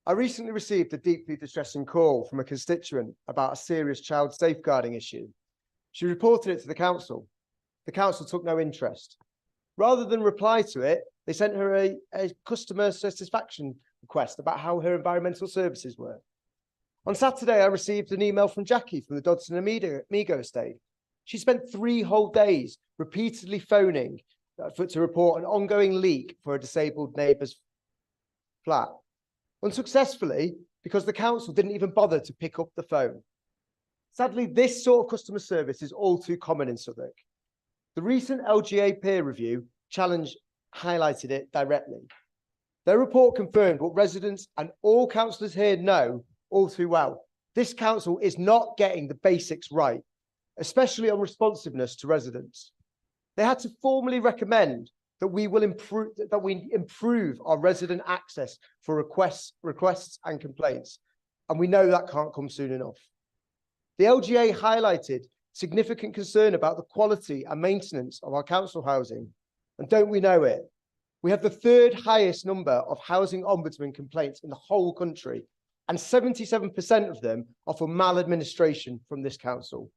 I recently received a deeply distressing call from a constituent about a serious child safeguarding issue. She reported it to the council. The council took no interest. Rather than reply to it, they sent her a customer satisfaction request about how her environmental services were. On Saturday, I received an email from Jackie from the Dodson Amigo estate. She spent 3 whole days repeatedly phoning to report an ongoing leak for a disabled neighbour's flat, unsuccessfully because the council didn't even bother to pick up the phone. Sadly, this sort of customer service is all too common in Southwark. The recent LGA peer review challenge highlighted it directly. Their report confirmed what residents and all councillors here know all too well. This council is not getting the basics right. especially on responsiveness to residents. They had to formally recommend that we improve our resident access for requests and complaints, and we know that can't come soon enough. The LGA highlighted significant concern about the quality and maintenance of our council housing, and don't we know it? We have the third highest number of housing ombudsman complaints in the whole country, and 77% of them are for maladministration from this council.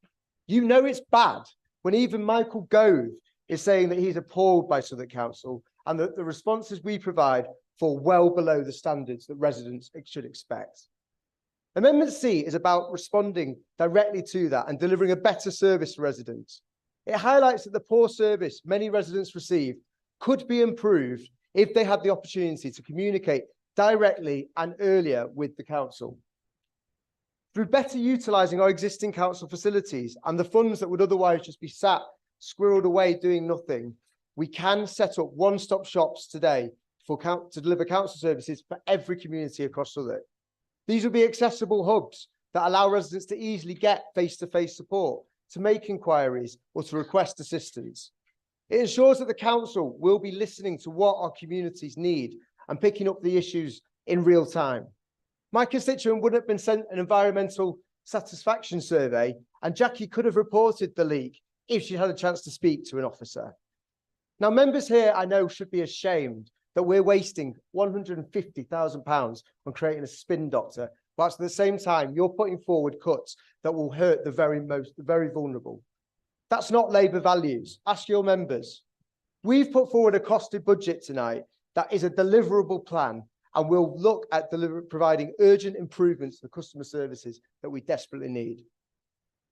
You know it's bad when even Michael Gove is saying that he's appalled by Southwark Council and that the responses we provide fall well below the standards that residents should expect. Amendment C is about responding directly to that and delivering a better service to residents. It highlights that the poor service many residents receive could be improved if they had the opportunity to communicate directly and earlier with the council. Through better utilising our existing council facilities and the funds that would otherwise just be sat squirreled away doing nothing, we can set up one-stop shops today to deliver council services for every community across Southwark. These will be accessible hubs that allow residents to easily get face-to-face support, to make inquiries or to request assistance. It ensures that the council will be listening to what our communities need and picking up the issues in real time. My constituent would have been sent an environmental satisfaction survey, and Jackie could have reported the leak if she had a chance to speak to an officer. Now, members here, I know, should be ashamed that we're wasting £150,000 on creating a spin doctor, whilst at the same time, you're putting forward cuts that will hurt the very vulnerable. That's not Labour values. Ask your members. We've put forward a costed budget tonight that is a deliverable plan, and we'll look at providing urgent improvements to the customer services that we desperately need.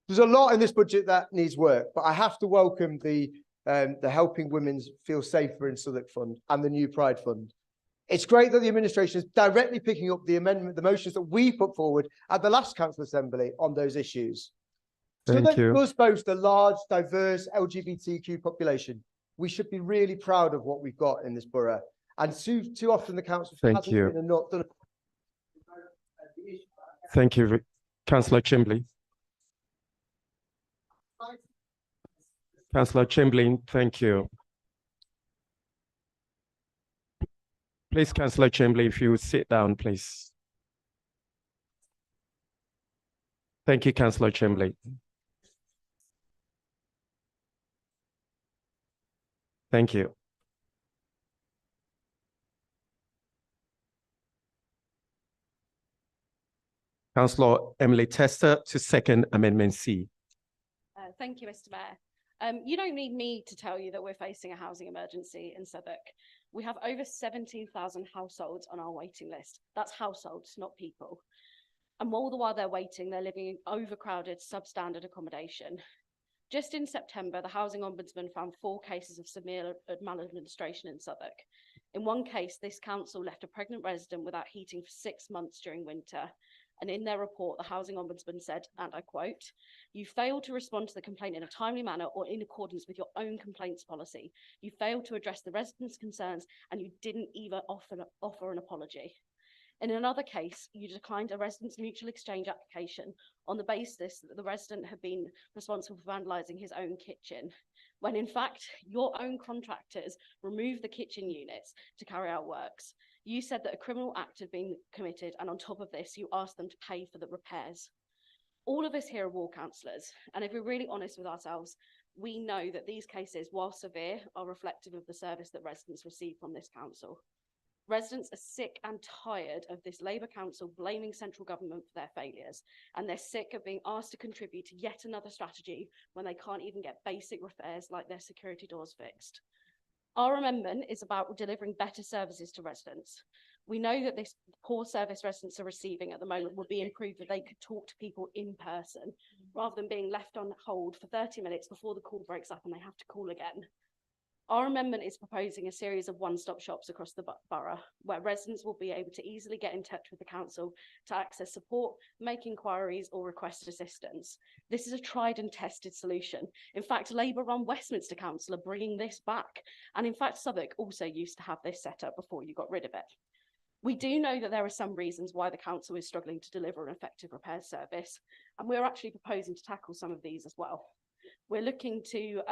There's a lot in this budget that needs work, but I have to welcome the Helping Women Feel Safer in Southwark Fund and the new Pride Fund. It's great that the administration is directly picking up the motions that we put forward at the last Council Assembly on those issues. Southwark does boast a large, diverse LGBTQ population. We should be really proud of what we've got in this borough. And too often the council hasn't been enough done. Thank you, Councillor Chimbley. Councillor Chimbley, thank you. Please, Councillor Chimbley, if you would sit down, please. Thank you, Councillor Chimbley. Thank you. Councillor Emily Tester to second Amendment C. Thank you, Mr. Mayor. You don't need me to tell you that we're facing a housing emergency in Southwark. We have over 17,000 households on our waiting list. That's households, not people. And all the while they're waiting, they're living in overcrowded, substandard accommodation. Just in September, the Housing Ombudsman found 4 cases of severe maladministration in Southwark. In one case, this council left a pregnant resident without heating for 6 months during winter. And in their report, the Housing Ombudsman said, and I quote, "You failed to respond to the complaint in a timely manner or in accordance with your own complaints policy. You failed to address the residents' concerns and you didn't even offer an apology." In another case, you declined a resident's mutual exchange application on the basis that the resident had been responsible for vandalising his own kitchen, when in fact, your own contractors removed the kitchen units to carry out works. You said that a criminal act had been committed, and on top of this, you asked them to pay for the repairs. All of us here are ward councillors, and if we're really honest with ourselves, we know that these cases, while severe, are reflective of the service that residents receive from this council. Residents are sick and tired of this Labour council blaming central government for their failures, and they're sick of being asked to contribute to yet another strategy when they can't even get basic repairs like their security doors fixed. Our amendment is about delivering better services to residents. We know that this poor service residents are receiving at the moment would be improved if they could talk to people in person, rather than being left on hold for 30 minutes before the call breaks up and they have to call again. Our amendment is proposing a series of one-stop shops across the borough, where residents will be able to easily get in touch with the council to access support, make inquiries or request assistance. This is a tried and tested solution. In fact, Labour-run Westminster Council are bringing this back. And in fact, Southwark also used to have this set up before you got rid of it. We do know that there are some reasons why the council is struggling to deliver an effective repairs service, and we're actually proposing to tackle some of these as well. We're looking to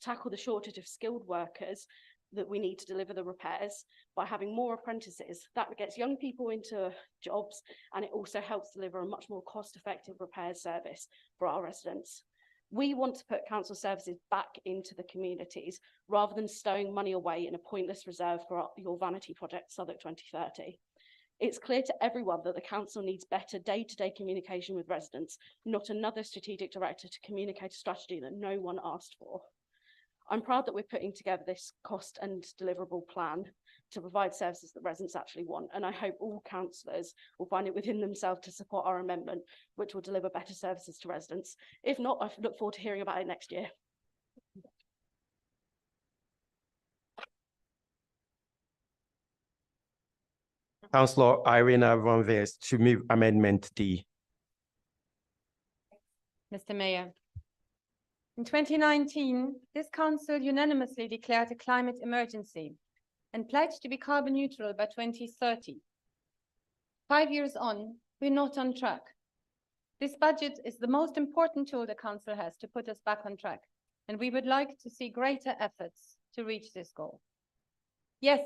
tackle the shortage of skilled workers that we need to deliver the repairs by having more apprentices. That gets young people into jobs, and it also helps deliver a much more cost-effective repairs service for our residents. We want to put council services back into the communities rather than stowing money away in a pointless reserve for your vanity project, Southwark 2030. It's clear to everyone that the council needs better day-to-day communication with residents, not another strategic director to communicate a strategy that no one asked for. I'm proud that we're putting together this cost and deliverable plan to provide services that residents actually want, and I hope all councillors will find it within themselves to support our amendment, which will deliver better services to residents. If not, I look forward to hearing about it next year. Councillor Irina Ronves to move Amendment D. Mr. Mayor. In 2019, this council unanimously declared a climate emergency and pledged to be carbon neutral by 2030. 5 years on, we're not on track. This budget is the most important tool the council has to put us back on track, and we would like to see greater efforts to reach this goal. Yes,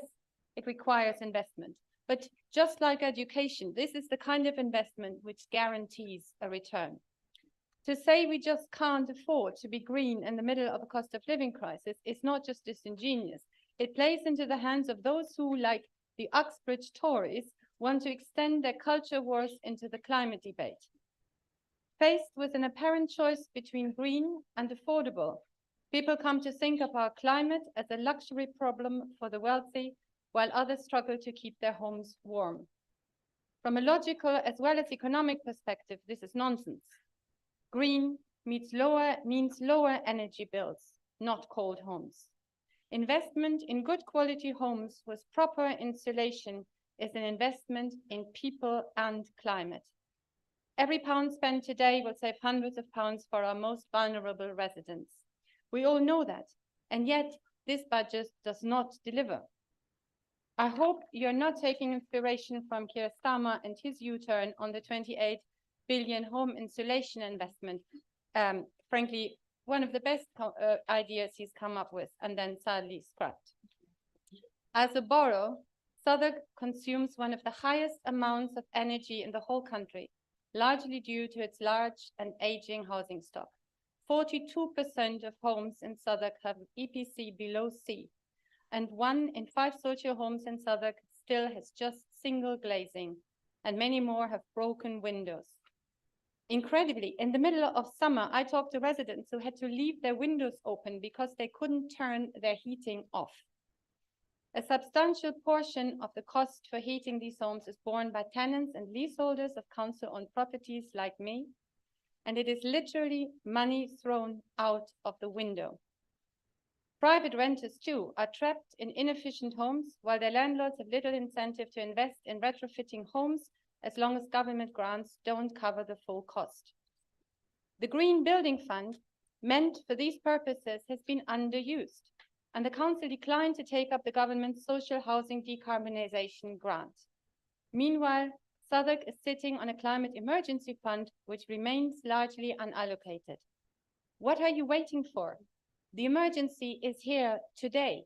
it requires investment, but just like education, this is the kind of investment which guarantees a return. To say we just can't afford to be green in the middle of a cost of living crisis is not just disingenuous. It plays into the hands of those who, like the Uxbridge Tories, want to extend their culture wars into the climate debate. Faced with an apparent choice between green and affordable, people come to think of our climate as a luxury problem for the wealthy, while others struggle to keep their homes warm. From a logical as well as economic perspective, this is nonsense. Green means lower energy bills, not cold homes. Investment in good quality homes with proper insulation is an investment in people and climate. Every pound spent today will save hundreds of pounds for our most vulnerable residents. We all know that, and yet this budget does not deliver. I hope you're not taking inspiration from Keir Starmer and his U-turn on the 28 billion home insulation investment. Frankly, one of the best ideas he's come up with, and then sadly scrapped. As a borough, Southwark consumes one of the highest amounts of energy in the whole country, largely due to its large and aging housing stock. 42% of homes in Southwark have EPC below C, and 1 in 5 social homes in Southwark still has just single glazing, and many more have broken windows. Incredibly, in the middle of summer, I talked to residents who had to leave their windows open because they couldn't turn their heating off. A substantial portion of the cost for heating these homes is borne by tenants and leaseholders of council-owned properties like me, and it is literally money thrown out of the window. Private renters, too, are trapped in inefficient homes, while their landlords have little incentive to invest in retrofitting homes as long as government grants don't cover the full cost. The Green Building Fund, meant for these purposes, has been underused, and the council declined to take up the government's social housing decarbonisation grant. Meanwhile, Southwark is sitting on a climate emergency fund, which remains largely unallocated. What are you waiting for? The emergency is here today.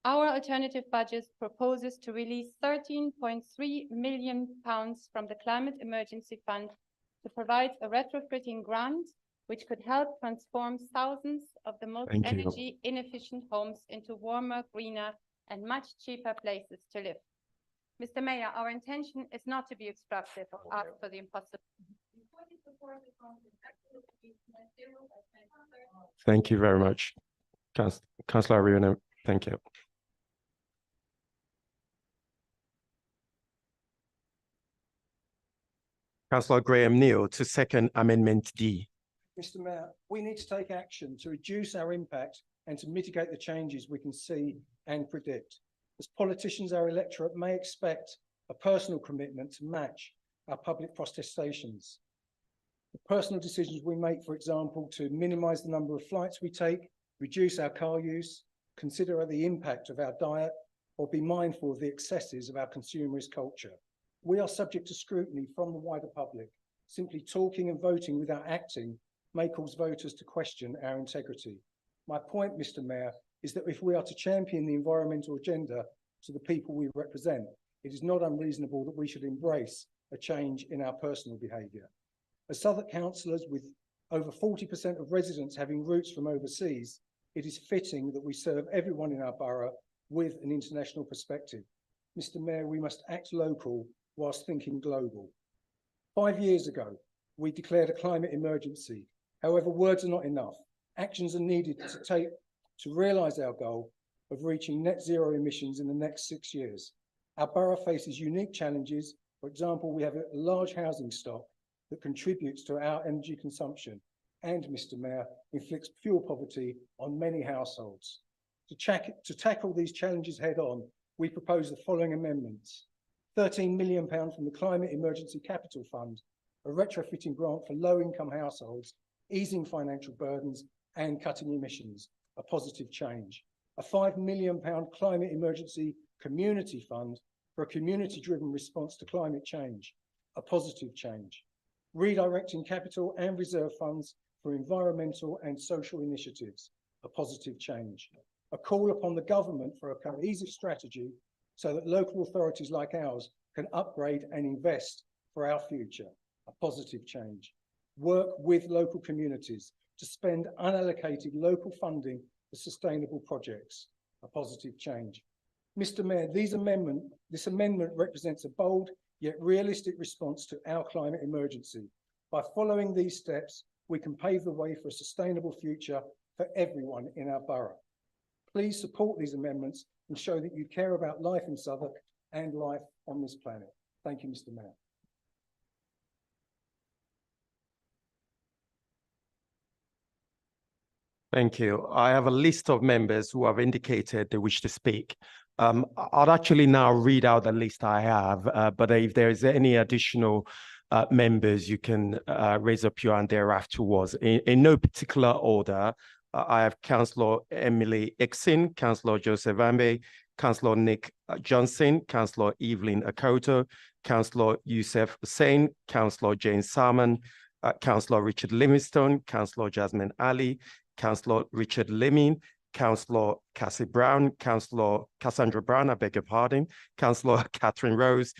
Our alternative budget proposes to release £13.3 million from the Climate Emergency Fund to provide a retrofitting grant, which could help transform thousands of the most energy inefficient homes into warmer, greener, and much cheaper places to live. Mr. Mayor, our intention is not to be obstructive or ask for the impossible. Thank you very much, Councillor Aruna. Thank you. Councillor Graham Neal to second Amendment D. Mr. Mayor, we need to take action to reduce our impact and to mitigate the changes we can see and predict. As politicians, our electorate may expect a personal commitment to match our public protestations. The personal decisions we make, for example, to minimise the number of flights we take, reduce our car use, consider the impact of our diet, or be mindful of the excesses of our consumerist culture. We are subject to scrutiny from the wider public. Simply talking and voting without acting may cause voters to question our integrity. My point, Mr. Mayor, is that if we are to champion the environmental agenda to the people we represent, it is not unreasonable that we should embrace a change in our personal behaviour. As Southwark councillors with over 40% of residents having roots from overseas, it is fitting that we serve everyone in our borough with an international perspective. Mr. Mayor, we must act local whilst thinking global. 5 years ago, we declared a climate emergency. However, words are not enough. Actions are needed to realise our goal of reaching net zero emissions in the next 6 years. Our borough faces unique challenges. For example, we have a large housing stock that contributes to our energy consumption and, Mr. Mayor, inflicts fuel poverty on many households. To tackle these challenges head on, we propose the following amendments. £13 million from the Climate Emergency Capital Fund, a retrofitting grant for low-income households, easing financial burdens and cutting emissions, a positive change. A £5 million Climate Emergency Community Fund for a community-driven response to climate change, a positive change. Redirecting capital and reserve funds for environmental and social initiatives, a positive change. A call upon the government for a cohesive strategy so that local authorities like ours can upgrade and invest for our future, a positive change. Work with local communities to spend unallocated local funding for sustainable projects, a positive change. Mr. Mayor, this amendment represents a bold yet realistic response to our climate emergency. By following these steps, we can pave the way for a sustainable future for everyone in our borough. Please support these amendments and show that you care about life in Southwark and life on this planet. Thank you, Mr. Mayor. Thank you. I have a list of members who have indicated they wish to speak. I'll actually now read out the list I have, but if there is any additional members, you can raise up your hand there afterwards. In no particular order, I have Councillor Emily Exin, Councillor Joseph Ambe, Councillor Nick Johnson, Councillor Evelyn Akoto, Councillor Youssef Hussain, Councillor Jane Salmon, Councillor Richard Livingstone, Councillor Jasmine Ali, Councillor Richard Leming, Councillor Cassie Brown, Councillor Cassandra Brown, I beg your pardon, Councillor Catherine Rose,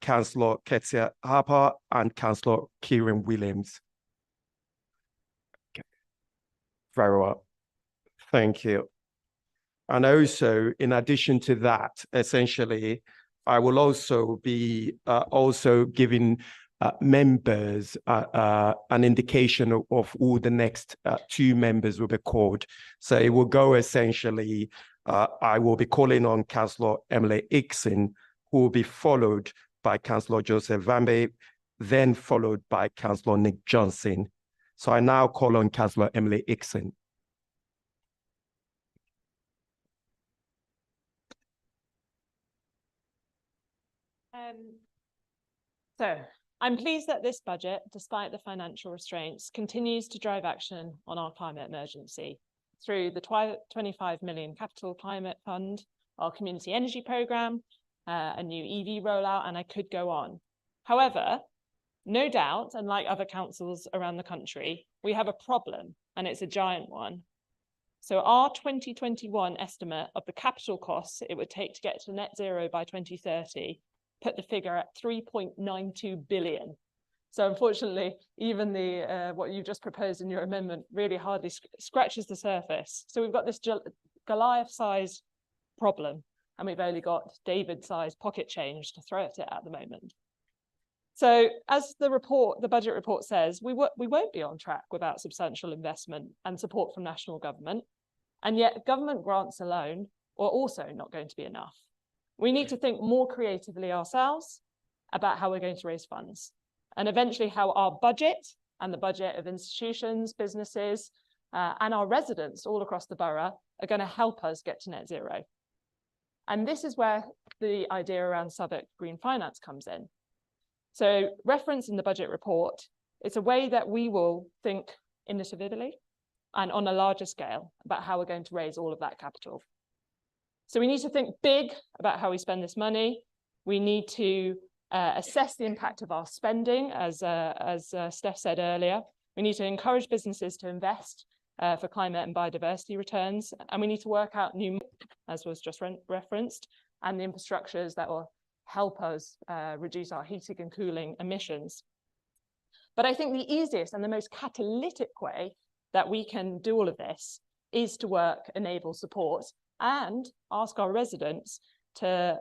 Councillor Ketia Harper, and Councillor Kieran Williams. Okay. Very well. Thank you. And also, in addition to that, essentially, I will also be giving members an indication of who the next 2 members will be called. So it will go essentially, I will be calling on Councillor Emily Ixon, who will be followed by Councillor Joseph Vambe, then followed by Councillor Nick Johnson. So I now call on Councillor Emily Ixon. So I'm pleased that this budget, despite the financial restraints, continues to drive action on our climate emergency through the 25 million Capital Climate Fund, our community energy programme, a new EV rollout, and I could go on. However, no doubt, and like other councils around the country, we have a problem, and it's a giant one. So our 2021 estimate of the capital costs it would take to get to net zero by 2030 put the figure at 3.92 billion. So unfortunately, even the what you just proposed in your amendment really hardly scratches the surface. So we've got this Goliath-sized problem, and we've only got David-sized pocket change to throw at it at the moment. So as the budget report says, we won't be on track without substantial investment and support from national government. And yet government grants alone are also not going to be enough. We need to think more creatively ourselves about how we're going to raise funds, and eventually how our budget and the budget of institutions, businesses, and our residents all across the borough are going to help us get to net zero. And this is where the idea around Southwark Green Finance comes in. So reference in the budget report, it's a way that we will think innovatively and on a larger scale about how we're going to raise all of that capital. So we need to think big about how we spend this money. We need to assess the impact of our spending, as Steph said earlier. We need to encourage businesses to invest for climate and biodiversity returns, and we need to work out new, as was just referenced, and the infrastructures that will help us reduce our heating and cooling emissions. But I think the easiest and the most catalytic way that we can do all of this is to work, enable, support, and ask our residents to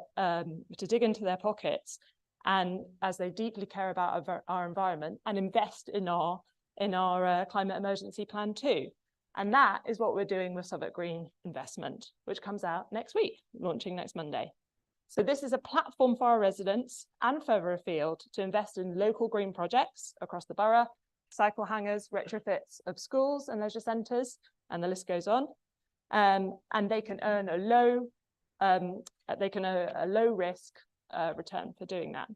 dig into their pockets, and as they deeply care about our environment, and invest in our climate emergency plan too. And that is what we're doing with Southwark Green Investment, which comes out next week, launching next Monday. So this is a platform for our residents and further afield to invest in local green projects across the borough, cycle hangers, retrofits of schools and leisure centres, and the list goes on. And they can earn a low risk return for doing that.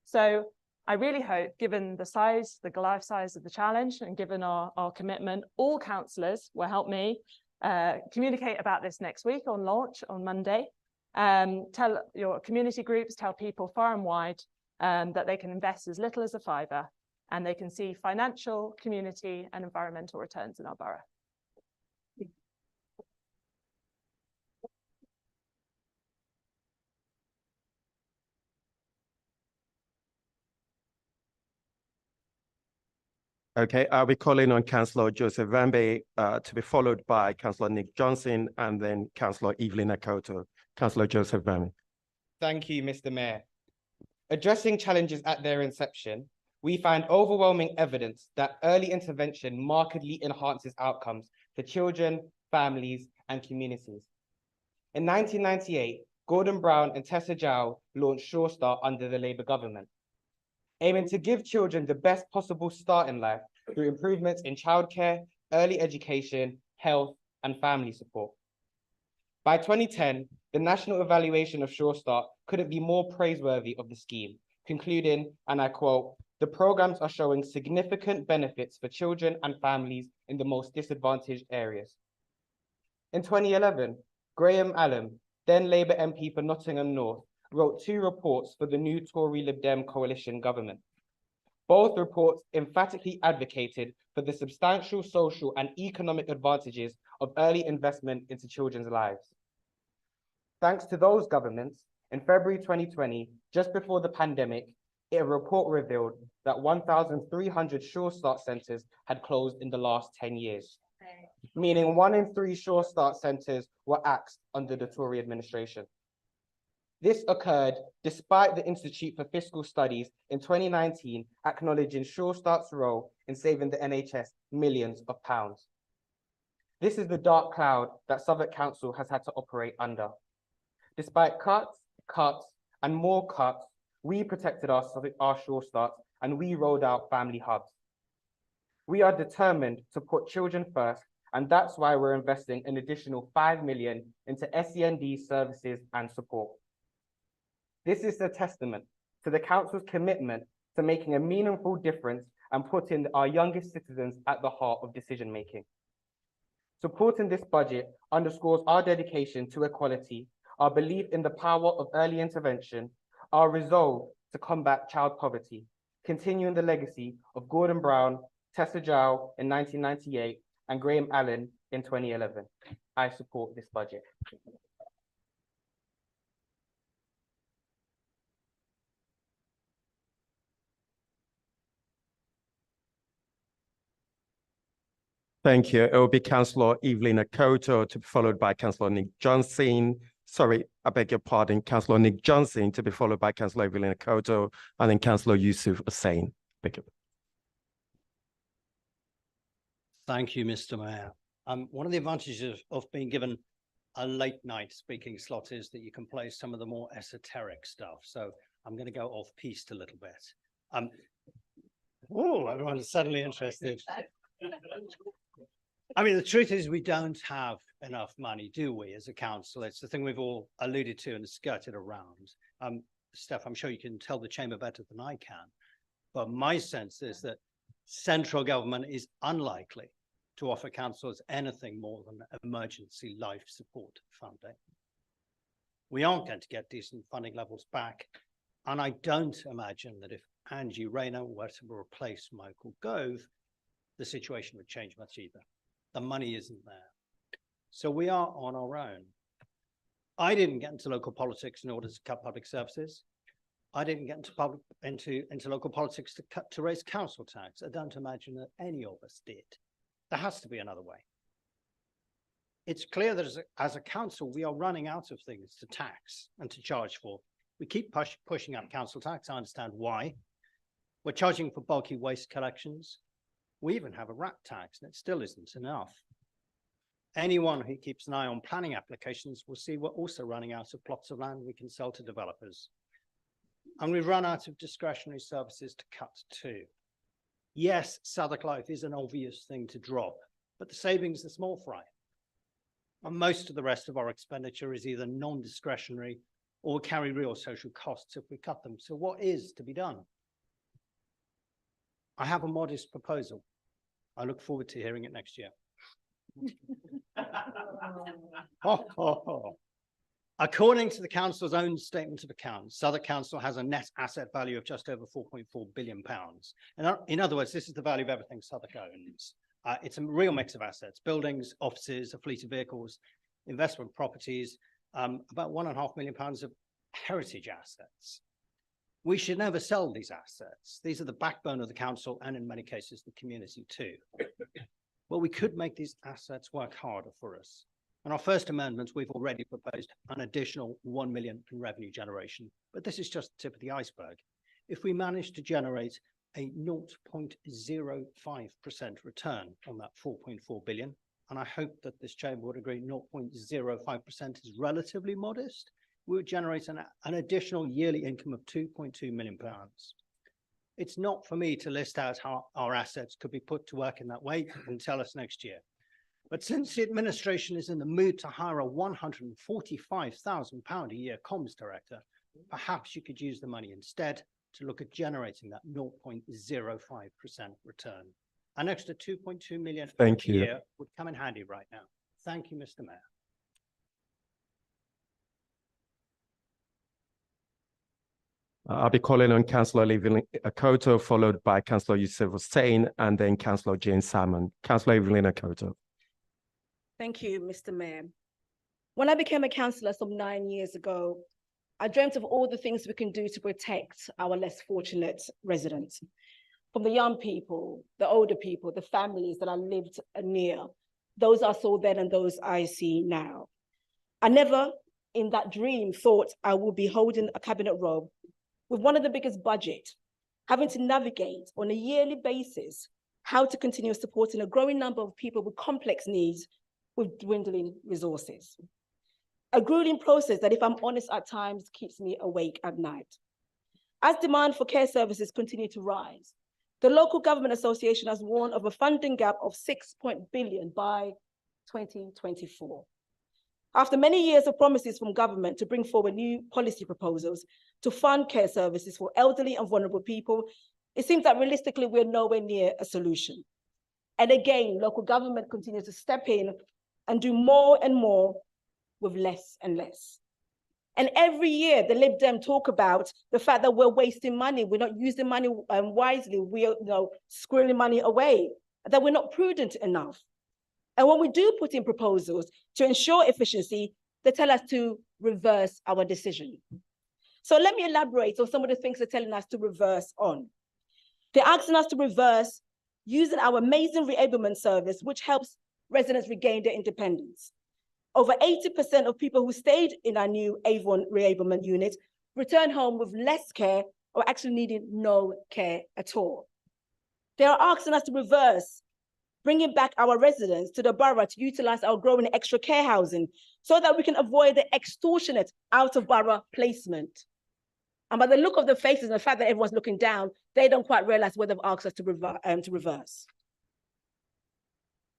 So I really hope, given the Goliath size of the challenge, and given our commitment, all councillors will help me communicate about this next week on launch on Monday. Tell your community groups, tell people far and wide that they can invest as little as a £5, and they can see financial, community and environmental returns in our borough. Okay, I'll be calling on Councillor Joseph Vambe to be followed by Councillor Nick Johnson and then Councillor Evelyn Akoto. Councillor Joseph Vambe. Thank you, Mr. Mayor. Addressing challenges at their inception, we find overwhelming evidence that early intervention markedly enhances outcomes for children, families, and communities. In 1998, Gordon Brown and Tessa Jow launched Sure Start under the Labour government, aiming to give children the best possible start in life through improvements in childcare, early education, health, and family support. By 2010, the national evaluation of Sure Start couldn't be more praiseworthy of the scheme, concluding, and I quote, "The programs are showing significant benefits for children and families in the most disadvantaged areas." In 2011, Graham Allen, then Labour MP for Nottingham North, wrote 2 reports for the new Tory Lib Dem coalition government. Both reports emphatically advocated for the substantial social and economic advantages of early investment into children's lives. Thanks to those governments, in February 2020, just before the pandemic, a report revealed that 1,300 Sure Start centres had closed in the last 10 years, meaning 1 in 3 Sure Start centres were axed under the Tory administration. This occurred despite the Institute for Fiscal Studies in 2019 acknowledging Sure Start's role in saving the NHS millions of pounds. This is the dark cloud that Southwark Council has had to operate under. Despite cuts, and more cuts, we protected our Sure Start and we rolled out family hubs. We are determined to put children first, and that's why we're investing an additional £5 million into SEND services and support. This is a testament to the Council's commitment to making a meaningful difference and putting our youngest citizens at the heart of decision-making. Supporting this budget underscores our dedication to equality, our belief in the power of early intervention, our resolve to combat child poverty, continuing the legacy of Gordon Brown, Tessa Jow in 1998, and Graham Allen in 2011. I support this budget. Thank you. It will be Councillor Evelyn Akoto to be followed by Councillor Nick Johnson. Sorry, I beg your pardon. Councillor Nick Johnson to be followed by Councillor Evelyn Akoto and then Councillor Yusuf Hussain. Thank you. Thank you, Mr. Mayor. One of the advantages of being given a late night speaking slot is that you can play some of the more esoteric stuff. So I'm going to go off piste a little bit. Oh, everyone's suddenly interested. I mean, the truth is we don't have enough money, do we, as a council? It's the thing we've all alluded to and skirted around. Steph, I'm sure you can tell the chamber better than I can, but my sense is that central government is unlikely to offer councils anything more than emergency life support funding. We aren't going to get decent funding levels back. And I don't imagine that if Angie Rayner were to replace Michael Gove, the situation would change much either. The money isn't there. So we are on our own. I didn't get into local politics in order to cut public services. I didn't get into local politics to raise council tax. I don't imagine that any of us did. There has to be another way. It's clear that as a council, we are running out of things to tax and to charge for. We keep pushing up council tax. I understand why. We're charging for bulky waste collections. We even have a rat tax, and it still isn't enough. Anyone who keeps an eye on planning applications will see we're also running out of plots of land we can sell to developers. And we've run out of discretionary services to cut too. Yes, Southwark Life is an obvious thing to drop, but the savings are small fry. And most of the rest of our expenditure is either non-discretionary or will carry real social costs if we cut them. So what is to be done? I have a modest proposal. I look forward to hearing it next year. According to the council's own statement of accounts, Southwark Council has a net asset value of just over £4.4 billion. And in other words, this is the value of everything Southwark owns. It's a real mix of assets: buildings, offices, a fleet of vehicles, investment properties, about £1.5 million of heritage assets. We should never sell these assets. These are the backbone of the council and in many cases the community too. Well, we could make these assets work harder for us. In our first amendment, we've already proposed an additional 1 million in revenue generation, but this is just the tip of the iceberg. If we manage to generate a 0.05% return on that 4.4 billion, and I hope that this chamber would agree 0.05% is relatively modest, we would generate an additional yearly income of £2.2 million. It's not for me to list out how our assets could be put to work in that way and tell us next year. But since the administration is in the mood to hire a £145,000 a year comms director, perhaps you could use the money instead to look at generating that 0.05% return. An extra 2.2 million a year would come in handy right now. Thank you, Mr. Mayor. I'll be calling on Councillor Evelyn Akoto, followed by Councillor Yusuf Hussain, and then Councillor Jane Salmon. Councillor Evelyn Akoto. Thank you, Mr. Mayor. When I became a councillor some 9 years ago, I dreamt of all the things we can do to protect our less fortunate residents. From the young people, the older people, the families that I lived near, those I saw then and those I see now. I never in that dream thought I would be holding a cabinet role with one of the biggest budget, having to navigate on a yearly basis how to continue supporting a growing number of people with complex needs with dwindling resources. A grueling process that, if I'm honest, at times keeps me awake at night. As demand for care services continue to rise, the Local Government Association has warned of a funding gap of £6 billion by 2024. After many years of promises from government to bring forward new policy proposals to fund care services for elderly and vulnerable people, it seems that realistically we're nowhere near a solution. And again, local government continues to step in and do more and more with less and less. And every year, the Lib Dem talk about the fact that we're wasting money, we're not using money wisely, we're squirreling money away, that we're not prudent enough. And when we do put in proposals to ensure efficiency, they tell us to reverse our decision. So let me elaborate on some of the things they're telling us to reverse on. They're asking us to reverse using our amazing reablement service, which helps residents regain their independence. Over 80% of people who stayed in our new Avon reablement unit return home with less care or actually needing no care at all. They are asking us to reverse, bringing back our residents to the borough to utilize our growing extra care housing so that we can avoid the extortionate out-of-borough placement. And by the look of the faces and the fact that everyone's looking down, they don't quite realize what they've asked us to reverse.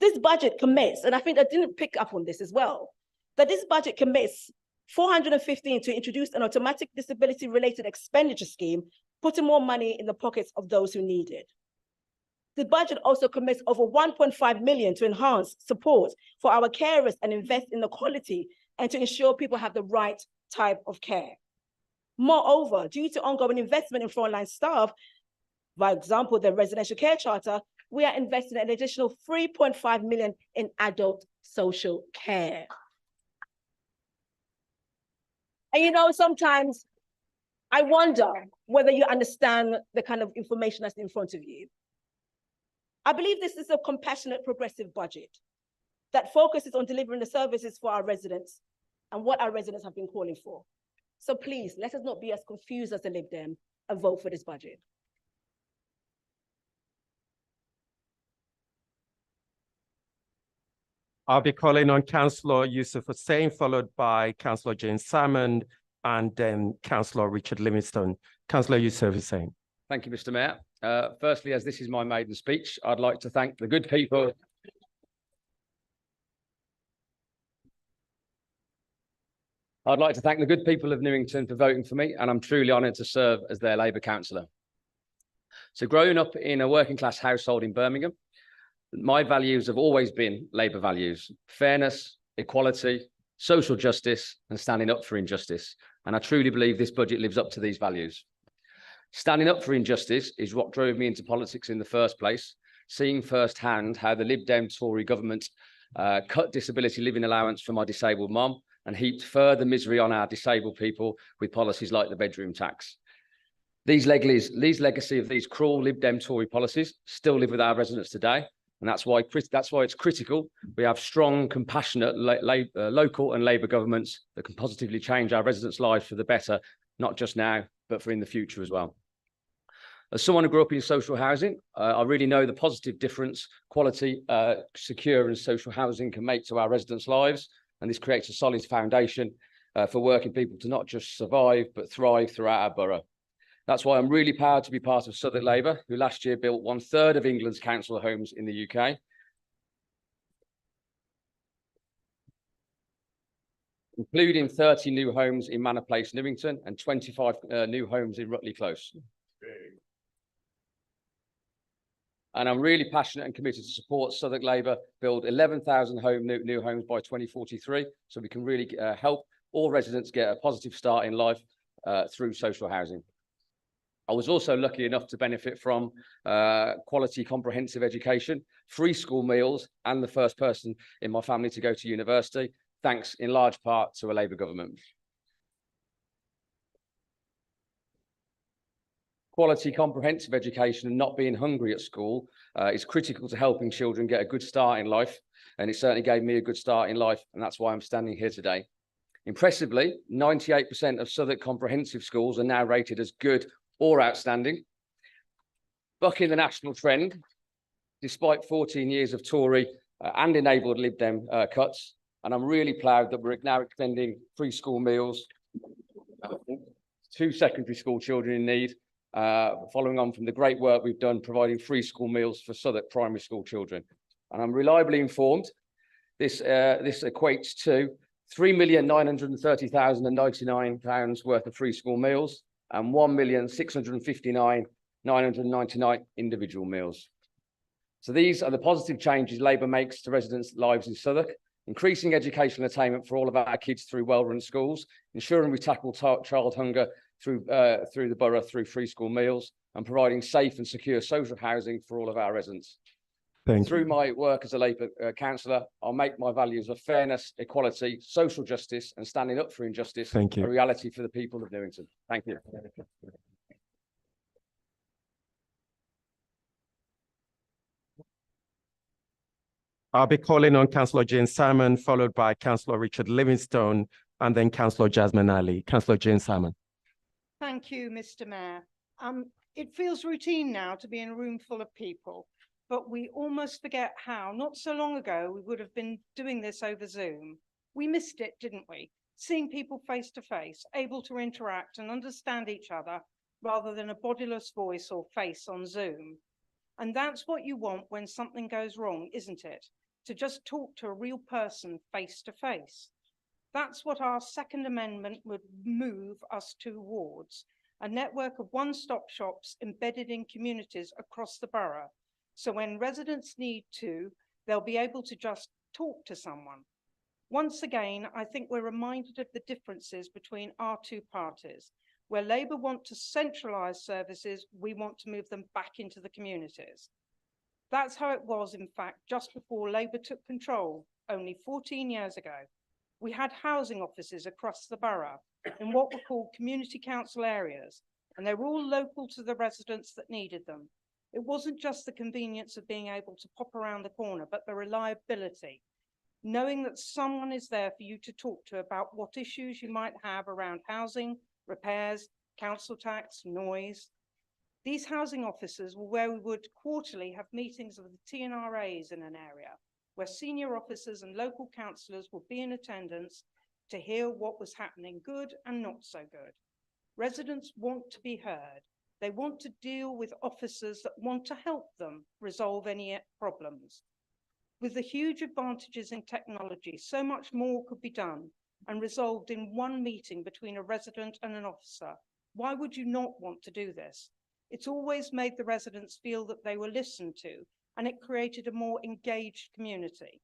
This budget commits, and I think I didn't pick up on this as well, that this budget commits 415 to introduce an automatic disability-related expenditure scheme, putting more money in the pockets of those who need it. The budget also commits over 1.5 million to enhance support for our carers and invest in the quality and to ensure people have the right type of care. Moreover, due to ongoing investment in frontline staff, for example, the residential care charter, we are investing an additional 3.5 million in adult social care. And you know, sometimes I wonder whether you understand the kind of information that's in front of you. I believe this is a compassionate, progressive budget that focuses on delivering the services for our residents and what our residents have been calling for. So please, let us not be as confused as the Lib Dem and vote for this budget. I'll be calling on Councillor Yusuf Hussain, followed by Councillor Jane Salmond, and then Councillor Richard Livingstone. Councillor Yusuf Hussain. Thank you, Mr. Mayor. Firstly, as this is my maiden speech, I'd like to thank the good people. I'd like to thank the good people of Newington for voting for me, and I'm truly honoured to serve as their Labour councillor. So growing up in a working class household in Birmingham, my values have always been Labour values: fairness, equality, social justice, and standing up for injustice. And I truly believe this budget lives up to these values. Standing up for injustice is what drove me into politics in the first place, seeing firsthand how the Lib Dem Tory government cut disability living allowance for my disabled mum and heaped further misery on our disabled people with policies like the bedroom tax. These legacy of these cruel Lib Dem Tory policies still live with our residents today, and that's why it's critical we have strong, compassionate local and Labour governments that can positively change our residents' lives for the better, not just now, but for in the future as well. As someone who grew up in social housing, I really know the positive difference quality, secure and social housing can make to our residents' lives, and this creates a solid foundation for working people to not just survive, but thrive throughout our borough. That's why I'm really proud to be part of Southwark Labour, who last year built 1/3 of England's council homes in the UK. Including 30 new homes in Manor Place, Newington, and 25 new homes in Rutley Close. And I'm really passionate and committed to support Southwark Labour build 11,000 new homes by 2043, so we can really help all residents get a positive start in life through social housing. I was also lucky enough to benefit from quality comprehensive education, free school meals, and the first person in my family to go to university, thanks in large part to a Labour government. Quality comprehensive education and not being hungry at school is critical to helping children get a good start in life, and it certainly gave me a good start in life, and that's why I'm standing here today. Impressively, 98% of Southwark comprehensive schools are now rated as good or outstanding, bucking the national trend, despite 14 years of Tory and enabled Lib Dem cuts. And I'm really proud that we're now extending free school meals to secondary school children in need, following on from the great work we've done providing free school meals for Southwark primary school children. And I'm reliably informed this equates to £3,930,099 worth of free school meals and £1,659,999 individual meals. So these are the positive changes Labour makes to residents' lives in Southwark, increasing educational attainment for all of our kids through well-run schools, ensuring we tackle child hunger through the borough through free school meals, and providing safe and secure social housing for all of our residents. Through my work as a Labour councillor, I'll make my values of fairness, equality, social justice, and standing up for injustice a reality for the people of Newington. Thank you. I'll be calling on Councillor Jane Salmond, followed by Councillor Richard Livingstone, and then Councillor Jasmine Ali. Councillor Jane Salmond. Thank you, Mr. Mayor. It feels routine now to be in a room full of people, but we almost forget how, not so long ago, we would have been doing this over Zoom. We missed it, didn't we? Seeing people face to face, able to interact and understand each other rather than a bodiless voice or face on Zoom. And that's what you want when something goes wrong, isn't it? To just talk to a real person face to face. That's what our Second Amendment would move us towards, a network of one-stop shops embedded in communities across the borough. So when residents need to, they'll be able to just talk to someone. Once again, I think we're reminded of the differences between our two parties. Where Labour want to centralise services, we want to move them back into the communities. That's how it was, in fact, just before Labour took control, only 14 years ago. We had housing offices across the borough in what were called community council areas, and they were all local to the residents that needed them. It wasn't just the convenience of being able to pop around the corner, but the reliability, knowing that someone is there for you to talk to about what issues you might have around housing, repairs, council tax, noise. These housing officers were where we would quarterly have meetings of the TNRAs in an area, where senior officers and local councillors would be in attendance to hear what was happening, good and not so good. Residents want to be heard. They want to deal with officers that want to help them resolve any problems. With the huge advantages in technology, so much more could be done and resolved in one meeting between a resident and an officer. Why would you not want to do this? It's always made the residents feel that they were listened to, and it created a more engaged community.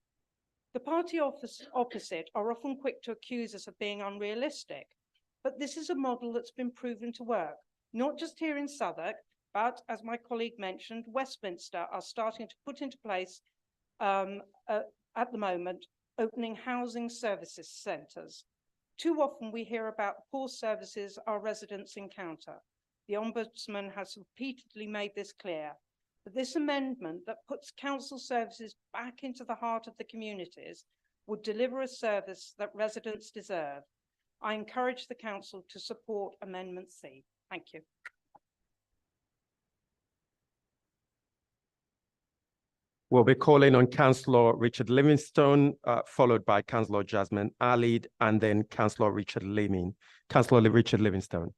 The party opposite are often quick to accuse us of being unrealistic, but this is a model that's been proven to work, not just here in Southwark, but as my colleague mentioned, Westminster are starting to put into place at the moment, opening housing services centres. Too often we hear about poor services our residents encounter. The Ombudsman has repeatedly made this clear. But this amendment that puts council services back into the heart of the communities would deliver a service that residents deserve. I encourage the council to support Amendment C. Thank you. We'll be calling on Councillor Richard Livingstone, followed by Councillor Jasmine Alid, and then Councillor Richard Leeming. Councillor Richard Livingstone.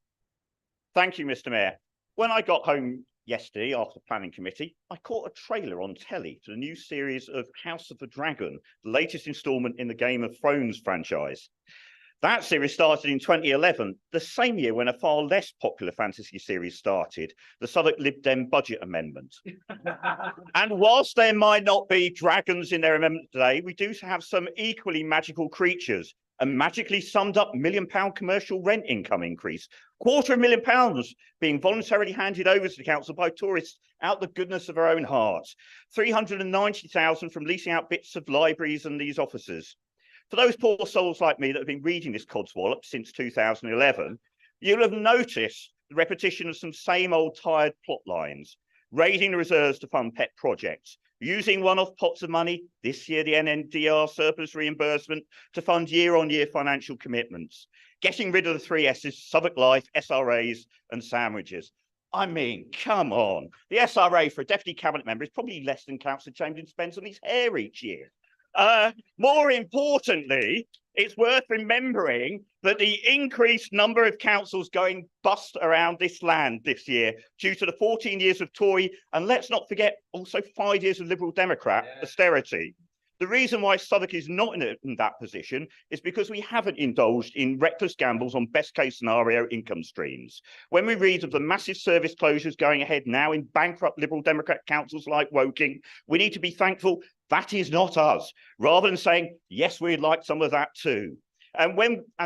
Thank you, Mr. Mayor. When I got home yesterday after planning committee, I caught a trailer on telly to the new series of House of the Dragon, the latest instalment in the Game of Thrones franchise. That series started in 2011, the same year when a far less popular fantasy series started, the Southwark Lib Dem budget amendment. And whilst there might not be dragons in their amendment today, we do have some equally magical creatures. A magically summed up £1 million commercial rent income increase, £250,000 being voluntarily handed over to the council by tourists out the goodness of their own hearts, £390,000 from leasing out bits of libraries and these offices. For those poor souls like me that have been reading this codswallop since 2011, you'll have noticed the repetition of some same old tired plot lines, raiding the reserves to fund pet projects, using one-off pots of money, this year the NNDR surplus reimbursement, to fund year-on-year financial commitments, getting rid of the 3 S's, Southwark Life, SRAs and sandwiches. I mean, come on. The SRA for a deputy cabinet member is probably less than Councillor Chamberlain spends on his hair each year. More importantly, it's worth remembering that the increased number of councils going bust around this land this year due to the 14 years of Tory and let's not forget also 5 years of Liberal Democrat austerity. The reason why Southwark is not in that position is because we haven't indulged in reckless gambles on best case scenario income streams. When we read of the massive service closures going ahead now in bankrupt Liberal Democrat councils like Woking, we need to be thankful that is not us, rather than saying, yes, we'd like some of that too. And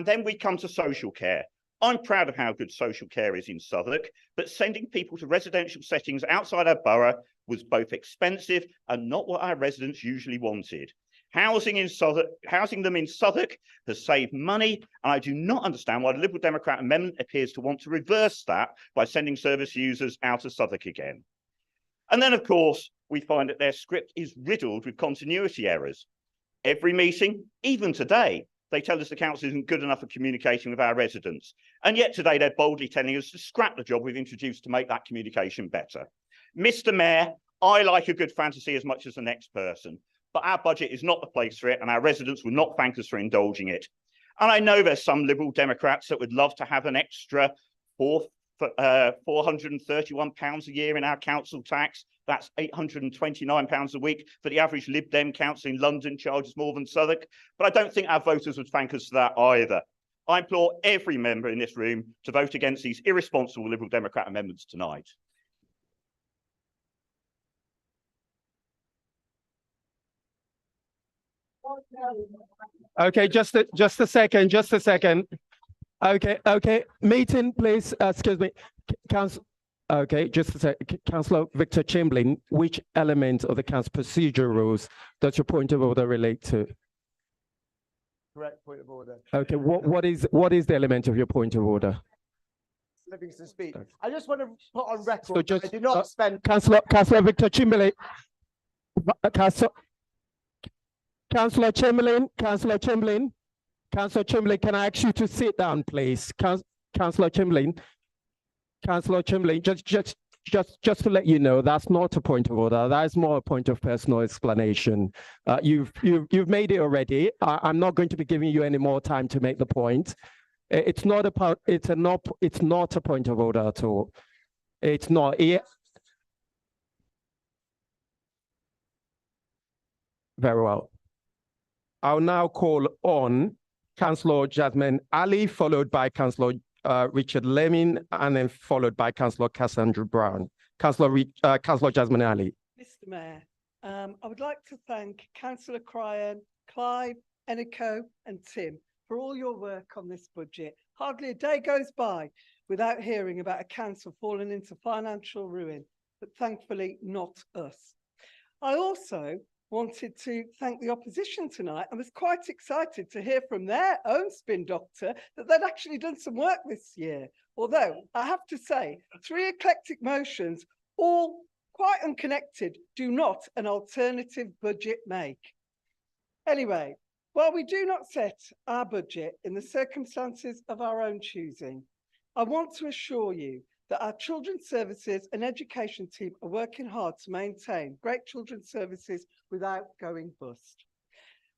then we come to social care. I'm proud of how good social care is in Southwark, but sending people to residential settings outside our borough was both expensive and not what our residents usually wanted. Housing them in Southwark has saved money, and I do not understand why the Liberal Democrat amendment appears to want to reverse that by sending service users out of Southwark again. And then, of course, we find that their script is riddled with continuity errors. Every meeting, even today, they tell us the council isn't good enough at communicating with our residents. And yet today they're boldly telling us to scrap the job we've introduced to make that communication better. Mr. Mayor, I like a good fantasy as much as the next person, but our budget is not the place for it and our residents will not thank us for indulging it. And I know there's some Liberal Democrats that would love to have an extra £431 a year in our council tax. That's £829 a week for the average Lib Dem council in London charges more than Southwark. But I don't think our voters would thank us for that either. I implore every member in this room to vote against these irresponsible Liberal Democrat amendments tonight. Okay, just a second. Okay, meeting, please, excuse me, Council. Okay, just a sec, Councillor Victor Chamberlain, which element of the council procedure rules does your point of order relate to? Correct point of order. Okay, what is the element of your point of order? Livingston speak. I just want to put on record, So just, I did not spend. Councillor Victor Chamberlain, Councillor Chamberlain, can I ask you to sit down, please? Councillor Chamberlain, just to let you know, that's not a point of order. That is more a point of personal explanation. You've made it already. I'm not going to be giving you any more time to make the point. It's not a point of order at all. It's not. Very well. I'll now call on Councillor Jasmine Ali, followed by Councillor Richard Leming, and then followed by Councillor Cassandra Brown. Councillor Jasmine Ali. Mr. Mayor, I would like to thank Councillor Cryan, Clive, Enrico, and Tim for all your work on this budget. Hardly a day goes by without hearing about a council falling into financial ruin, but thankfully not us. I also wanted to thank the opposition tonight and was quite excited to hear from their own spin doctor that they'd actually done some work this year. Although I have to say, 3 eclectic motions, all quite unconnected, do not an alternative budget make. Anyway, while we do not set our budget in the circumstances of our own choosing, I want to assure you that our children's services and education team are working hard to maintain great children's services without going bust.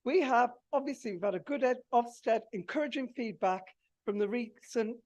We've had a good Ofsted encouraging feedback from the recent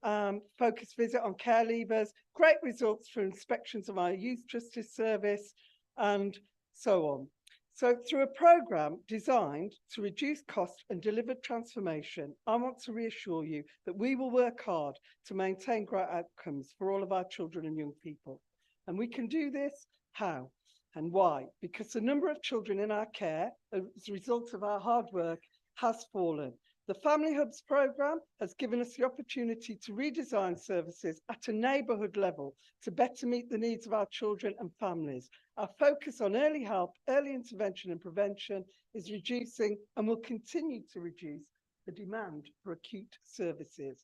focus visit on care leavers, great results for inspections of our youth justice service, and so on. So through a programme designed to reduce cost and deliver transformation, I want to reassure you that we will work hard to maintain great outcomes for all of our children and young people. And we can do this how and why? Because the number of children in our care as a result of our hard work has fallen. The Family Hubs programme has given us the opportunity to redesign services at a neighbourhood level to better meet the needs of our children and families. Our focus on early help, early intervention and prevention is reducing and will continue to reduce the demand for acute services.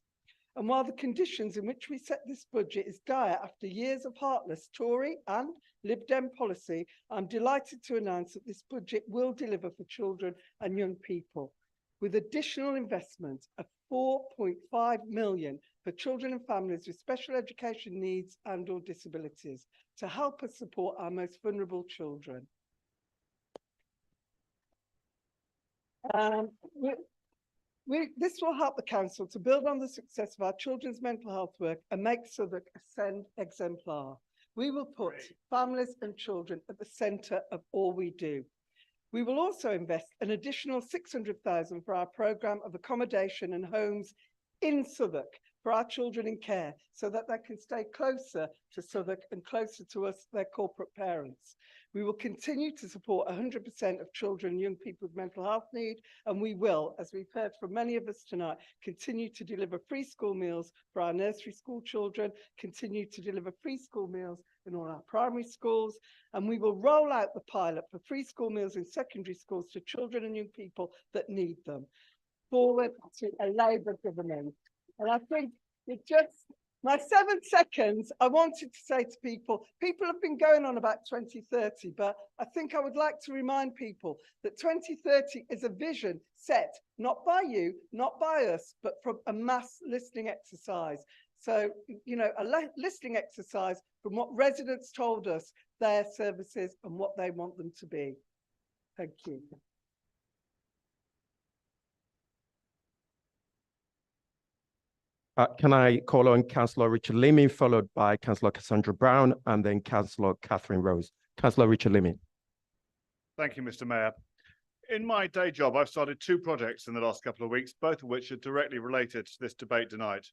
And while the conditions in which we set this budget is dire after years of heartless Tory and Lib Dem policy, I'm delighted to announce that this budget will deliver for children and young people, with additional investment of 4.5 million for children and families with special education needs and or disabilities to help us support our most vulnerable children. This will help the council to build on the success of our children's mental health work and make Southwark a exemplar. We will put families and children at the centre of all we do. We will also invest an additional 600,000 for our programme of accommodation and homes in Southwark for our children in care, so that they can stay closer to Southwark and closer to us, their corporate parents. We will continue to support 100% of children and young people with mental health need, and we will, as we've heard from many of us tonight, continue to deliver free school meals for our nursery school children, continue to deliver free school meals in all our primary schools, and we will roll out the pilot for free school meals in secondary schools to children and young people that need them. Forward to a Labour government. And I think it just, my 7 seconds, I wanted to say to people have been going on about 2030, but I think I would like to remind people that 2030 is a vision set, not by you, not by us, but from a mass listening exercise. So, you know, a listening exercise from what residents told us, their services and what they want them to be. Thank you. Can I call on Councillor Richard Leming, followed by Councillor Cassandra Brown, and then Councillor Catherine Rose. Councillor Richard Leming. Thank you, Mr. Mayor. In my day job, I've started 2 projects in the last couple of weeks, both of which are directly related to this debate tonight.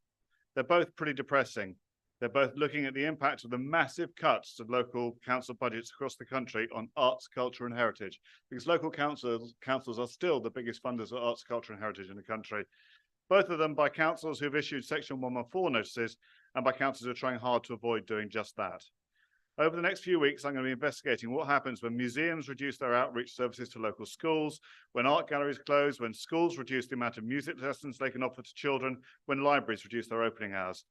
They're both pretty depressing. They're both looking at the impact of the massive cuts to local council budgets across the country on arts, culture and heritage, because local councils are still the biggest funders of arts, culture and heritage in the country. Both of them by councils who've issued Section 114 notices and by councils who are trying hard to avoid doing just that. Over the next few weeks, I'm going to be investigating what happens when museums reduce their outreach services to local schools, when art galleries close, when schools reduce the amount of music lessons they can offer to children, when libraries reduce their opening hours.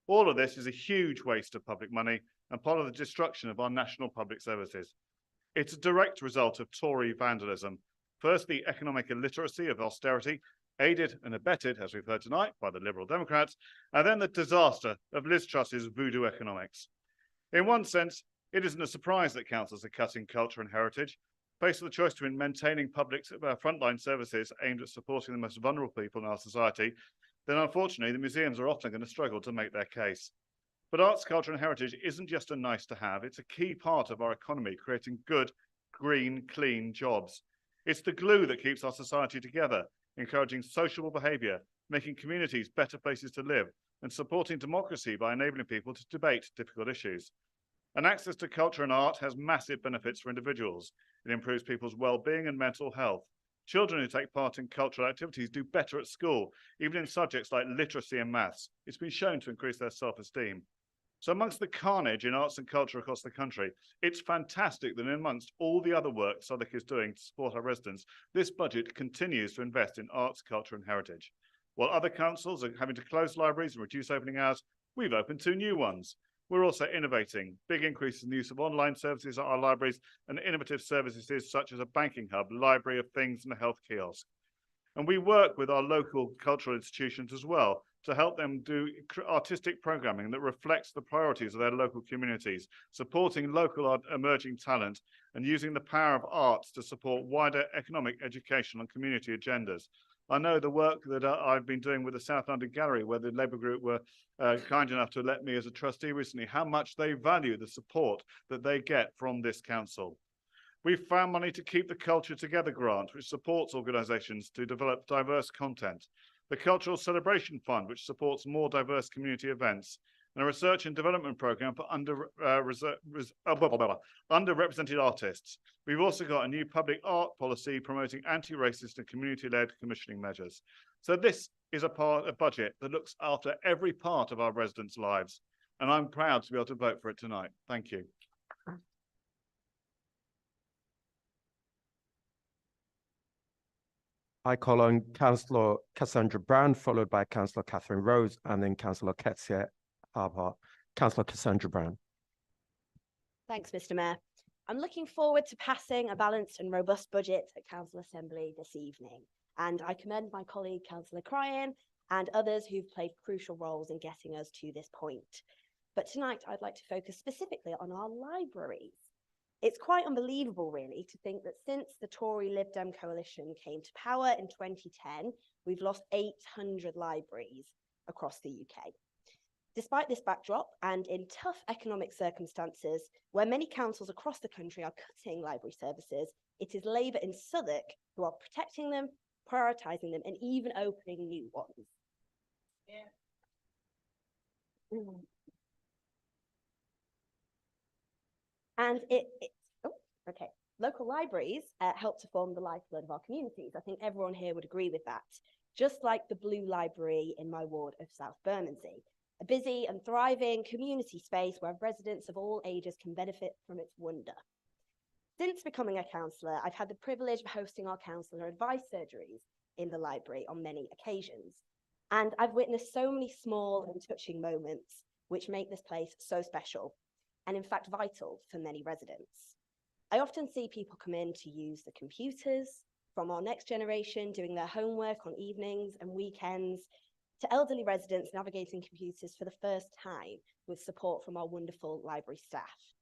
All of this is a huge waste of public money and part of the destruction of our national public services. It's a direct result of Tory vandalism. First, the economic illiteracy of austerity, aided and abetted, as we've heard tonight, by the Liberal Democrats, and then the disaster of Liz Truss's voodoo economics. In one sense, it isn't a surprise that councils are cutting culture and heritage. Faced with the choice between maintaining public frontline services aimed at supporting the most vulnerable people in our society, then unfortunately the museums are often going to struggle to make their case. But arts, culture and heritage isn't just a nice to have, it's a key part of our economy, creating good, green, clean jobs. It's the glue that keeps our society together, encouraging sociable behaviour, making communities better places to live, and supporting democracy by enabling people to debate difficult issues. And access to culture and art has massive benefits for individuals. It improves people's well-being and mental health. Children who take part in cultural activities do better at school, even in subjects like literacy and maths. It's been shown to increase their self-esteem. So amongst the carnage in arts and culture across the country, it's fantastic that amongst all the other work Southwark is doing to support our residents, this budget continues to invest in arts, culture and heritage. While other councils are having to close libraries and reduce opening hours, we've opened 2 new ones. We're also innovating, big increases in the use of online services at our libraries and innovative services such as a banking hub, library of things and a health kiosk. And we work with our local cultural institutions as well to help them do artistic programming that reflects the priorities of their local communities, supporting local emerging talent and using the power of arts to support wider economic, educational and community agendas. I know the work that I've been doing with the South London Gallery, where the Labour group were kind enough to let me as a trustee recently, how much they value the support that they get from this council. We've found money to Keep the Culture Together grant, which supports organisations to develop diverse content, the Cultural Celebration Fund, which supports more diverse community events, and a research and development programme for underrepresented artists. We've also got a new public art policy promoting anti-racist and community-led commissioning measures. So this is a budget that looks after every part of our residents' lives, and I'm proud to be able to vote for it tonight. Thank you. I call on Councillor Cassandra Brown, followed by Councillor Catherine Rose, and then Councillor Ketsia Harper. Councillor Cassandra Brown. Thanks, Mr. Mayor. I'm looking forward to passing a balanced and robust budget at Council Assembly this evening. And I commend my colleague, Councillor Cryan, and others who've played crucial roles in getting us to this point. But tonight, I'd like to focus specifically on our libraries. It's quite unbelievable, really, to think that since the Tory Lib Dem coalition came to power in 2010, we've lost 800 libraries across the UK. Despite this backdrop, and in tough economic circumstances where many councils across the country are cutting library services, it is Labour in Southwark who are protecting them, prioritising them, and even opening new ones. Yeah. And local libraries help to form the lifeblood of our communities. I think everyone here would agree with that. Just like the Blue Library in my ward of South Bermondsey, a busy and thriving community space where residents of all ages can benefit from its wonder. Since becoming a councillor, I've had the privilege of hosting our councillor advice surgeries in the library on many occasions. And I've witnessed so many small and touching moments which make this place so special, and in fact vital for many residents. I often see people come in to use the computers, from our next generation doing their homework on evenings and weekends, to elderly residents navigating computers for the first time with support from our wonderful library staff.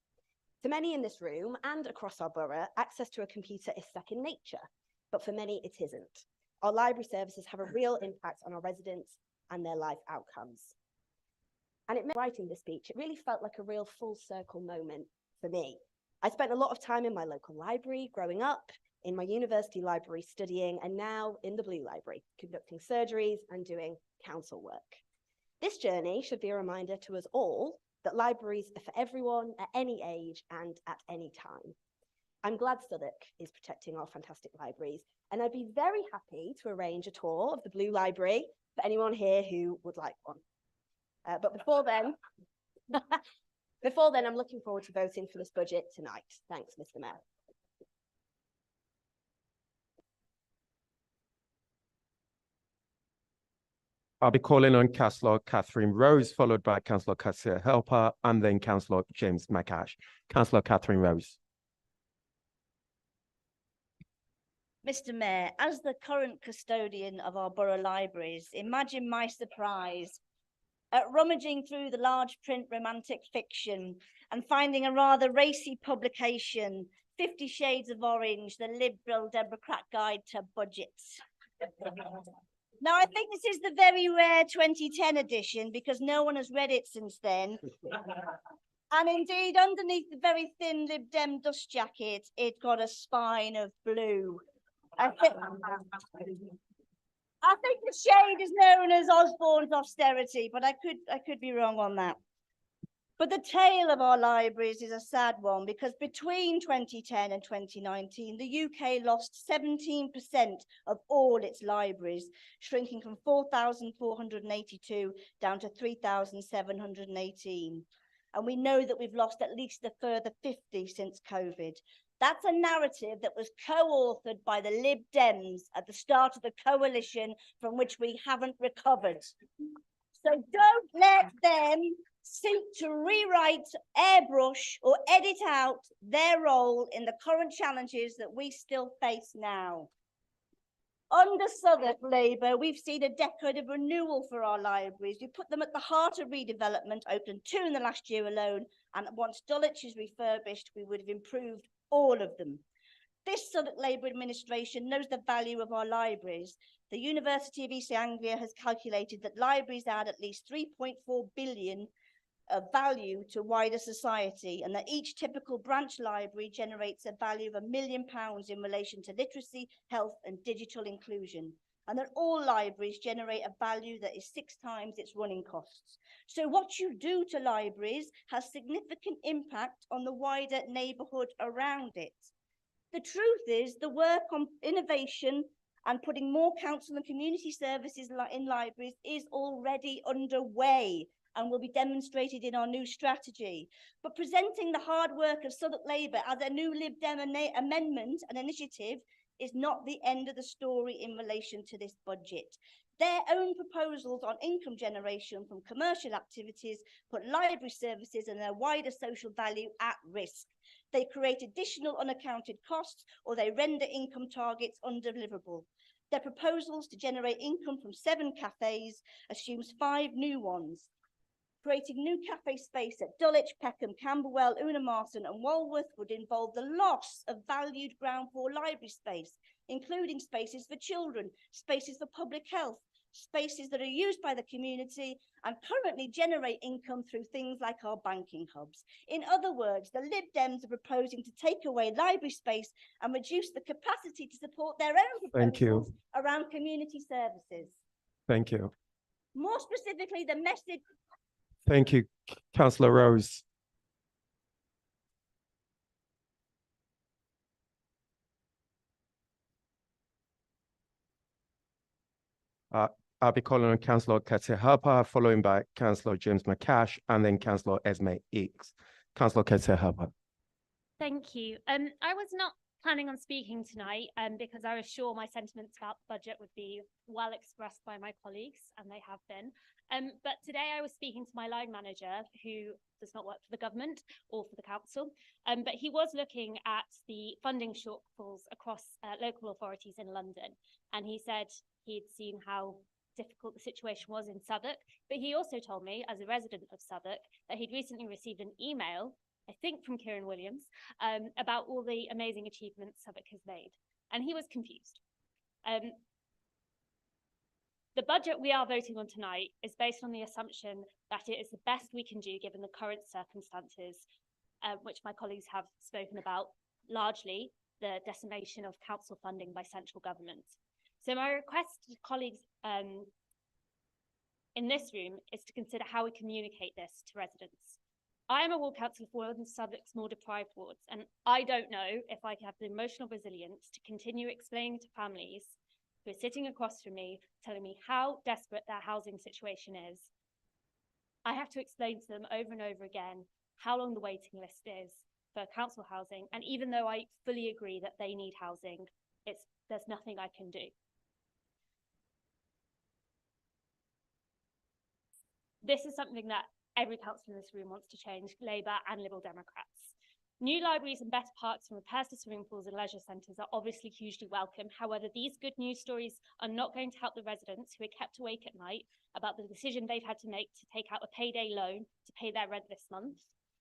To many in this room and across our borough, access to a computer is second nature, but for many it isn't. Our library services have a real impact on our residents and their life outcomes. And it meant writing this speech, it really felt like a real full circle moment for me. I spent a lot of time in my local library growing up, in my university library studying, and now in the Blue Library, conducting surgeries and doing council work. This journey should be a reminder to us all that libraries are for everyone at any age and at any time. I'm glad Southwark is protecting our fantastic libraries, and I'd be very happy to arrange a tour of the Blue Library for anyone here who would like one. But before then, I'm looking forward to voting for this budget tonight. Thanks, Mr. Mayor. I'll be calling on Councillor Catherine Rose, followed by Councillor Katia Helper, and then Councillor James McCash. Councillor Catherine Rose. Mr. Mayor, as the current custodian of our borough libraries, imagine my surprise at rummaging through the large print romantic fiction and finding a rather racy publication, 50 Shades of Orange, the Liberal Democrat Guide to Budgets. Now, I think this is the very rare 2010 edition because no one has read it since then. And indeed, underneath the very thin Lib Dem dust jacket, it got a spine of blue. I think the shade is known as Osborne's austerity, but I could be wrong on that. But the tale of our libraries is a sad one because between 2010 and 2019, the UK lost 17% of all its libraries, shrinking from 4,482 down to 3,718. And we know that we've lost at least a further 50 since COVID. That's a narrative that was co-authored by the Lib Dems at the start of the coalition from which we haven't recovered. So don't let them seek to rewrite, airbrush, or edit out their role in the current challenges that we still face now. Under Southwark Labour, we've seen a decade of renewal for our libraries. We put them at the heart of redevelopment, opened 2 in the last year alone, and once Dulwich is refurbished, we would have improved all of them. This Southwark Labour administration knows the value of our libraries. The University of East Anglia has calculated that libraries add at least 3.4 billion of value to wider society, and that each typical branch library generates a value of £1 million in relation to literacy, health and digital inclusion, and that all libraries generate a value that is 6 times its running costs. So what you do to libraries has significant impact on the wider neighbourhood around it. The truth is the work on innovation and putting more council and community services in libraries is already underway and will be demonstrated in our new strategy. But presenting the hard work of Southwark Labour as a new Lib Dem amendment and initiative is not the end of the story in relation to this budget. Their own proposals on income generation from commercial activities put library services and their wider social value at risk. They create additional unaccounted costs, or they render income targets undeliverable. Their proposals to generate income from 7 cafes assumes 5 new ones. Creating new cafe space at Dulwich, Peckham, Camberwell, Una Marston and Walworth would involve the loss of valued ground floor library space, including spaces for children, spaces for public health, spaces that are used by the community and currently generate income through things like our banking hubs. In other words, the Lib Dems are proposing to take away library space and reduce the capacity to support their own proposals around community services. Thank you. More specifically, the message... Thank you, Councillor Rose. I'll be calling on Councillor Katia Helper, following by Councillor James McCash, and then Councillor Esme Eakes. Councillor Katia Helper. Thank you. I was not planning on speaking tonight because I was sure my sentiments about the budget would be well expressed by my colleagues, and they have been. But today I was speaking to my line manager, who does not work for the government or for the council, but he was looking at the funding shortfalls across local authorities in London, and he said he'd seen how difficult the situation was in Southwark, but he also told me, as a resident of Southwark, that he'd recently received an email, I think from Kieran Williams, about all the amazing achievements Southwark has made, and he was confused. The budget we are voting on tonight is based on the assumption that it is the best we can do given the current circumstances, which my colleagues have spoken about, largely the decimation of council funding by central government. So my request to colleagues in this room is to consider how we communicate this to residents. I am a ward councillor for one of Southwark's more deprived wards, and I don't know if I have the emotional resilience to continue explaining to families who are sitting across from me, telling me how desperate their housing situation is. I have to explain to them over and over again how long the waiting list is for council housing, and even though I fully agree that they need housing, there's nothing I can do. This is something that every councillor in this room wants to change, Labour and Liberal Democrats. New libraries and better parks and repairs to swimming pools and leisure centres are obviously hugely welcome. However, these good news stories are not going to help the residents who are kept awake at night about the decision they've had to make to take out a payday loan to pay their rent this month.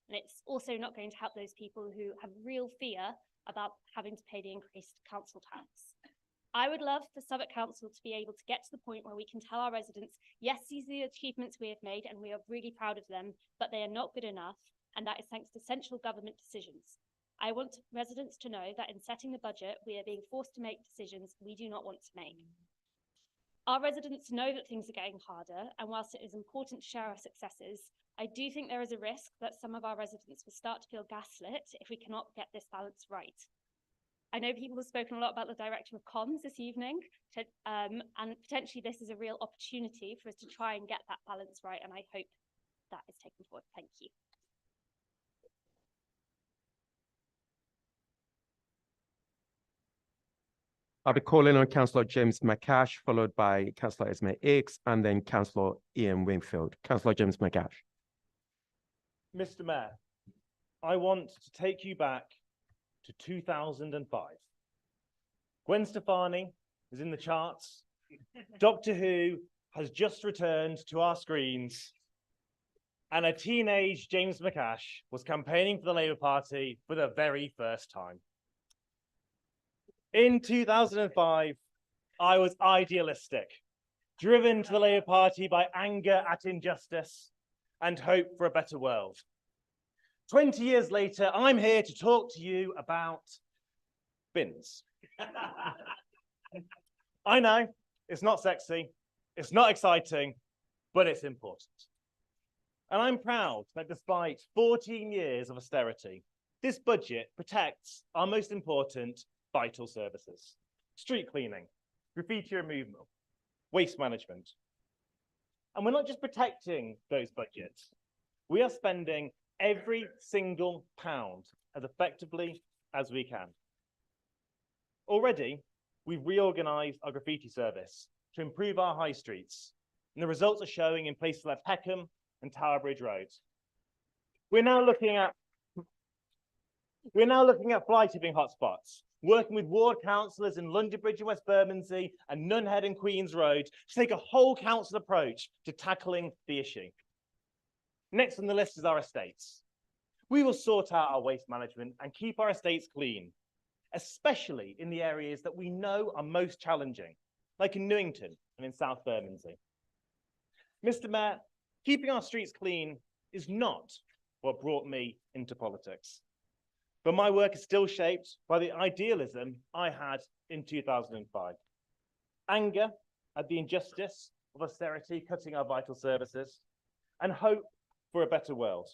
And it's also not going to help those people who have real fear about having to pay the increased council tax. I would love for Southwark Council to be able to get to the point where we can tell our residents, yes, these are the achievements we have made and we are really proud of them, but they are not good enough, and that is thanks to central government decisions. I want residents to know that in setting the budget, we are being forced to make decisions we do not want to make. Our residents know that things are getting harder, and whilst it is important to share our successes, I do think there is a risk that some of our residents will start to feel gaslit if we cannot get this balance right. I know people have spoken a lot about the Director of Comms this evening, and potentially this is a real opportunity for us to try and get that balance right, and I hope that is taken forward. Thank you. I'll be calling on Councillor James McCash, followed by Councillor Esme Hicks, and then Councillor Ian Wingfield. Councillor James McCash. Mr. Mayor, I want to take you back to 2005. Gwen Stefani is in the charts. Doctor Who has just returned to our screens. And a teenage James McCash was campaigning for the Labour Party for the very first time. In 2005, I was idealistic, driven to the Labour Party by anger at injustice and hope for a better world. 20 years later, I'm here to talk to you about bins. I know, it's not sexy, it's not exciting, but it's important. And I'm proud that despite 14 years of austerity, this budget protects our most important vital services: street cleaning, graffiti removal, waste management. And we're not just protecting those budgets, we are spending every single pound as effectively as we can. Already, we've reorganised our graffiti service to improve our high streets, and the results are showing in places like Peckham and Tower Bridge Road. We're now looking at fly tipping hotspots, working with ward councillors in London Bridge and West Bermondsey and Nunhead and Queen's Road to take a whole council approach to tackling the issue. Next on the list is our estates. We will sort out our waste management and keep our estates clean, especially in the areas that we know are most challenging, like in Newington and in South Bermondsey. Mr. Mayor, keeping our streets clean is not what brought me into politics, but my work is still shaped by the idealism I had in 2005. Anger at the injustice of austerity cutting our vital services, and hope for a better world.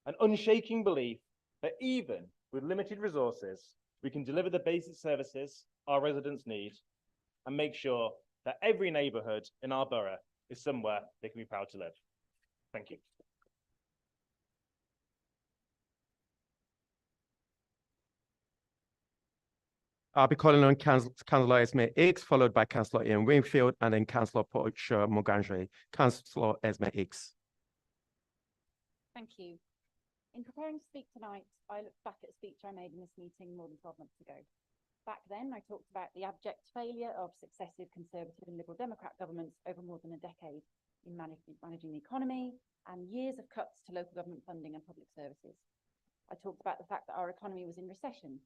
An unshaking belief that even with limited resources, we can deliver the basic services our residents need and make sure that every neighbourhood in our borough is somewhere they can be proud to live. Thank you. I'll be calling on Councillor Esme Hicks, followed by Councillor Ian Wingfield, and then Councillor Portia Mogandre. Councillor Esme Hicks. Thank you. In preparing to speak tonight, I looked back at a speech I made in this meeting more than 12 months ago. Back then, I talked about the abject failure of successive Conservative and Liberal Democrat governments over more than a decade in managing the economy and years of cuts to local government funding and public services. I talked about the fact that our economy was in recession,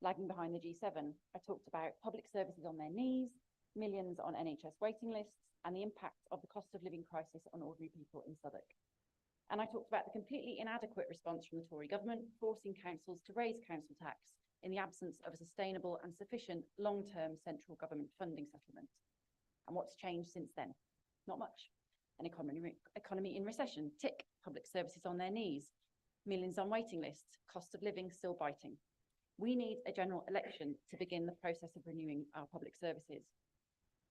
lagging behind the G7. I talked about public services on their knees, millions on NHS waiting lists, and the impact of the cost of living crisis on ordinary people in Southwark. And I talked about the completely inadequate response from the Tory government, forcing councils to raise council tax in the absence of a sustainable and sufficient long-term central government funding settlement. And what's changed since then? Not much. An economy in recession, tick, public services on their knees, millions on waiting lists, cost of living still biting. We need a general election to begin the process of renewing our public services.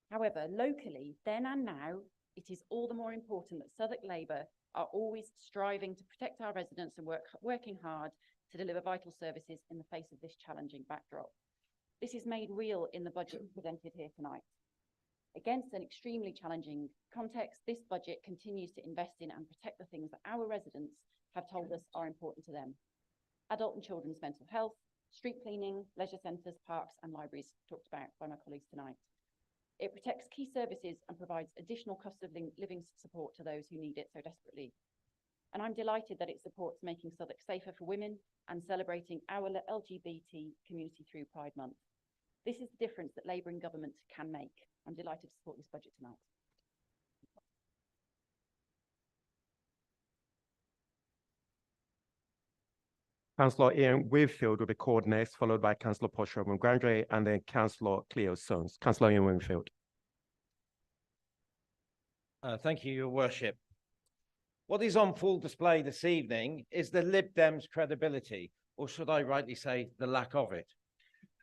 However, locally, then and now, it is all the more important that Southwark Labour are always striving to protect our residents and working hard to deliver vital services in the face of this challenging backdrop. This is made real in the budget presented here tonight. Against an extremely challenging context, this budget continues to invest in and protect the things that our residents have told us are important to them. Adult and children's mental health, street cleaning, leisure centres, parks and libraries, talked about by my colleagues tonight. It protects key services and provides additional cost of living support to those who need it so desperately. And I'm delighted that it supports making Southwark safer for women and celebrating our LGBT community through Pride Month. This is the difference that Labour in government can make. I'm delighted to support this budget tonight. Councillor Ian Wingfield will be called next, followed by Councillor Portia Mugandre and then Councillor Cleo Sons. Councillor Ian Wingfield. Thank you, Your Worship. What is on full display this evening is the Lib Dems' credibility, or should I rightly say, the lack of it.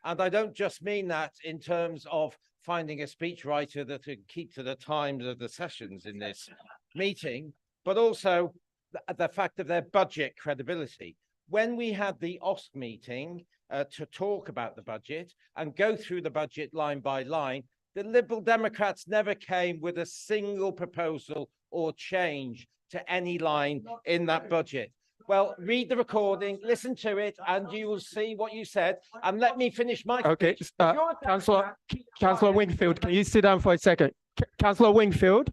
And I don't just mean that in terms of finding a speechwriter that can keep to the times of the sessions in this meeting, but also the fact of their budget credibility. When we had the OSC meeting to talk about the budget and go through the budget line by line, the Liberal Democrats never came with a single proposal or change to any line in that budget. Well, read the recording, listen to it, and you will see what you said. And let me finish my Okay, speech. Councillor Wingfield, can you sit down for a second? Councillor Wingfield,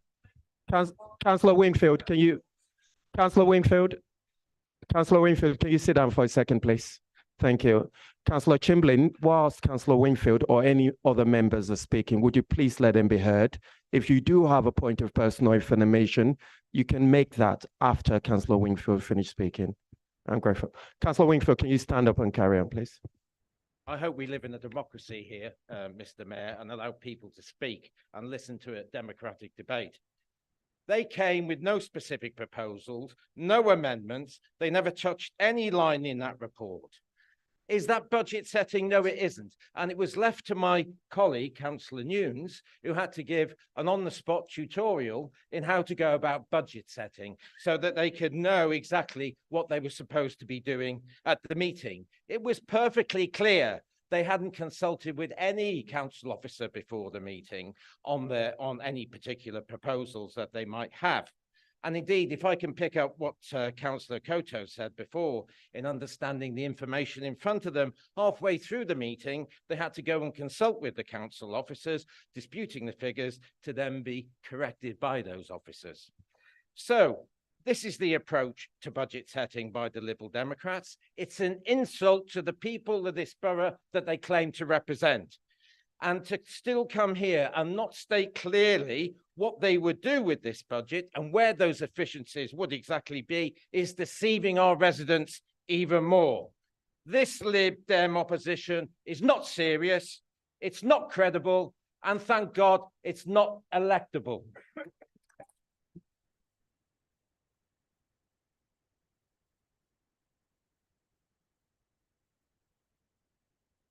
Councillor Wingfield, can you sit down for a second, please? Thank you. Councillor Chamberlain, whilst Councillor Wingfield or any other members are speaking, would you please let them be heard? If you do have a point of personal information, you can make that after Councillor Wingfield finished speaking. I'm grateful. Councillor Wingfield, can you stand up and carry on, please? I hope we live in a democracy here, Mr. Mayor, and allow people to speak and listen to a democratic debate. They came with no specific proposals, no amendments. They never touched any line in that report. Is that budget setting? No, it isn't. And it was left to my colleague, Councillor Nunes, who had to give an on-the-spot tutorial in how to go about budget setting so that they could know exactly what they were supposed to be doing at the meeting. It was perfectly clear they hadn't consulted with any council officer before the meeting on any particular proposals that they might have. And indeed, if I can pick up what Councillor Koto said before, in understanding the information in front of them, halfway through the meeting, they had to go and consult with the council officers, disputing the figures to then be corrected by those officers. So this is the approach to budget setting by the Liberal Democrats. It's an insult to the people of this borough that they claim to represent. And to still come here and not state clearly what they would do with this budget and where those efficiencies would exactly be is deceiving our residents even more. This Lib Dem opposition is not serious, it's not credible, and thank God it's not electable.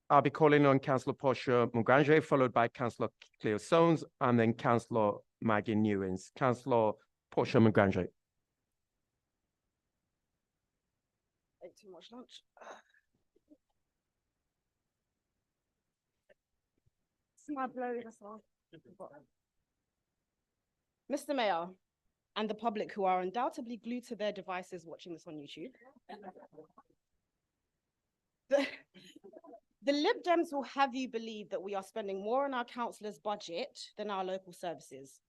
I'll be calling on Councillor Portia Mugandre, followed by Councillor Cleo Sons, and then Councillor Maggie Newins. Councillor Portia Mugandre. Ate too much lunch. It's my blow, that's all. Mr. Mayor, and the public who are undoubtedly glued to their devices watching this on YouTube. The Lib Dems will have you believe that we are spending more on our councillors' budget than our local services.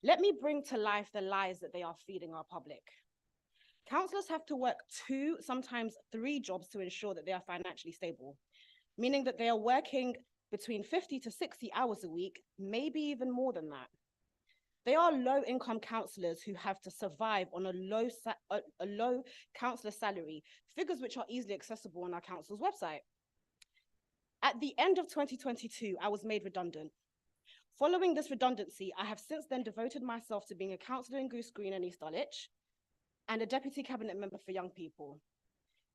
Let me bring to life the lies that they are feeding our public. Councillors have to work 2, sometimes 3 jobs to ensure that they are financially stable, meaning that they are working between 50 to 60 hours a week, maybe even more than that. They are low-income councillors who have to survive on a low councillor salary, figures which are easily accessible on our council's website. At the end of 2022, I was made redundant. Following this redundancy, I have since then devoted myself to being a councillor in Goose Green and East Dulwich and a deputy cabinet member for young people.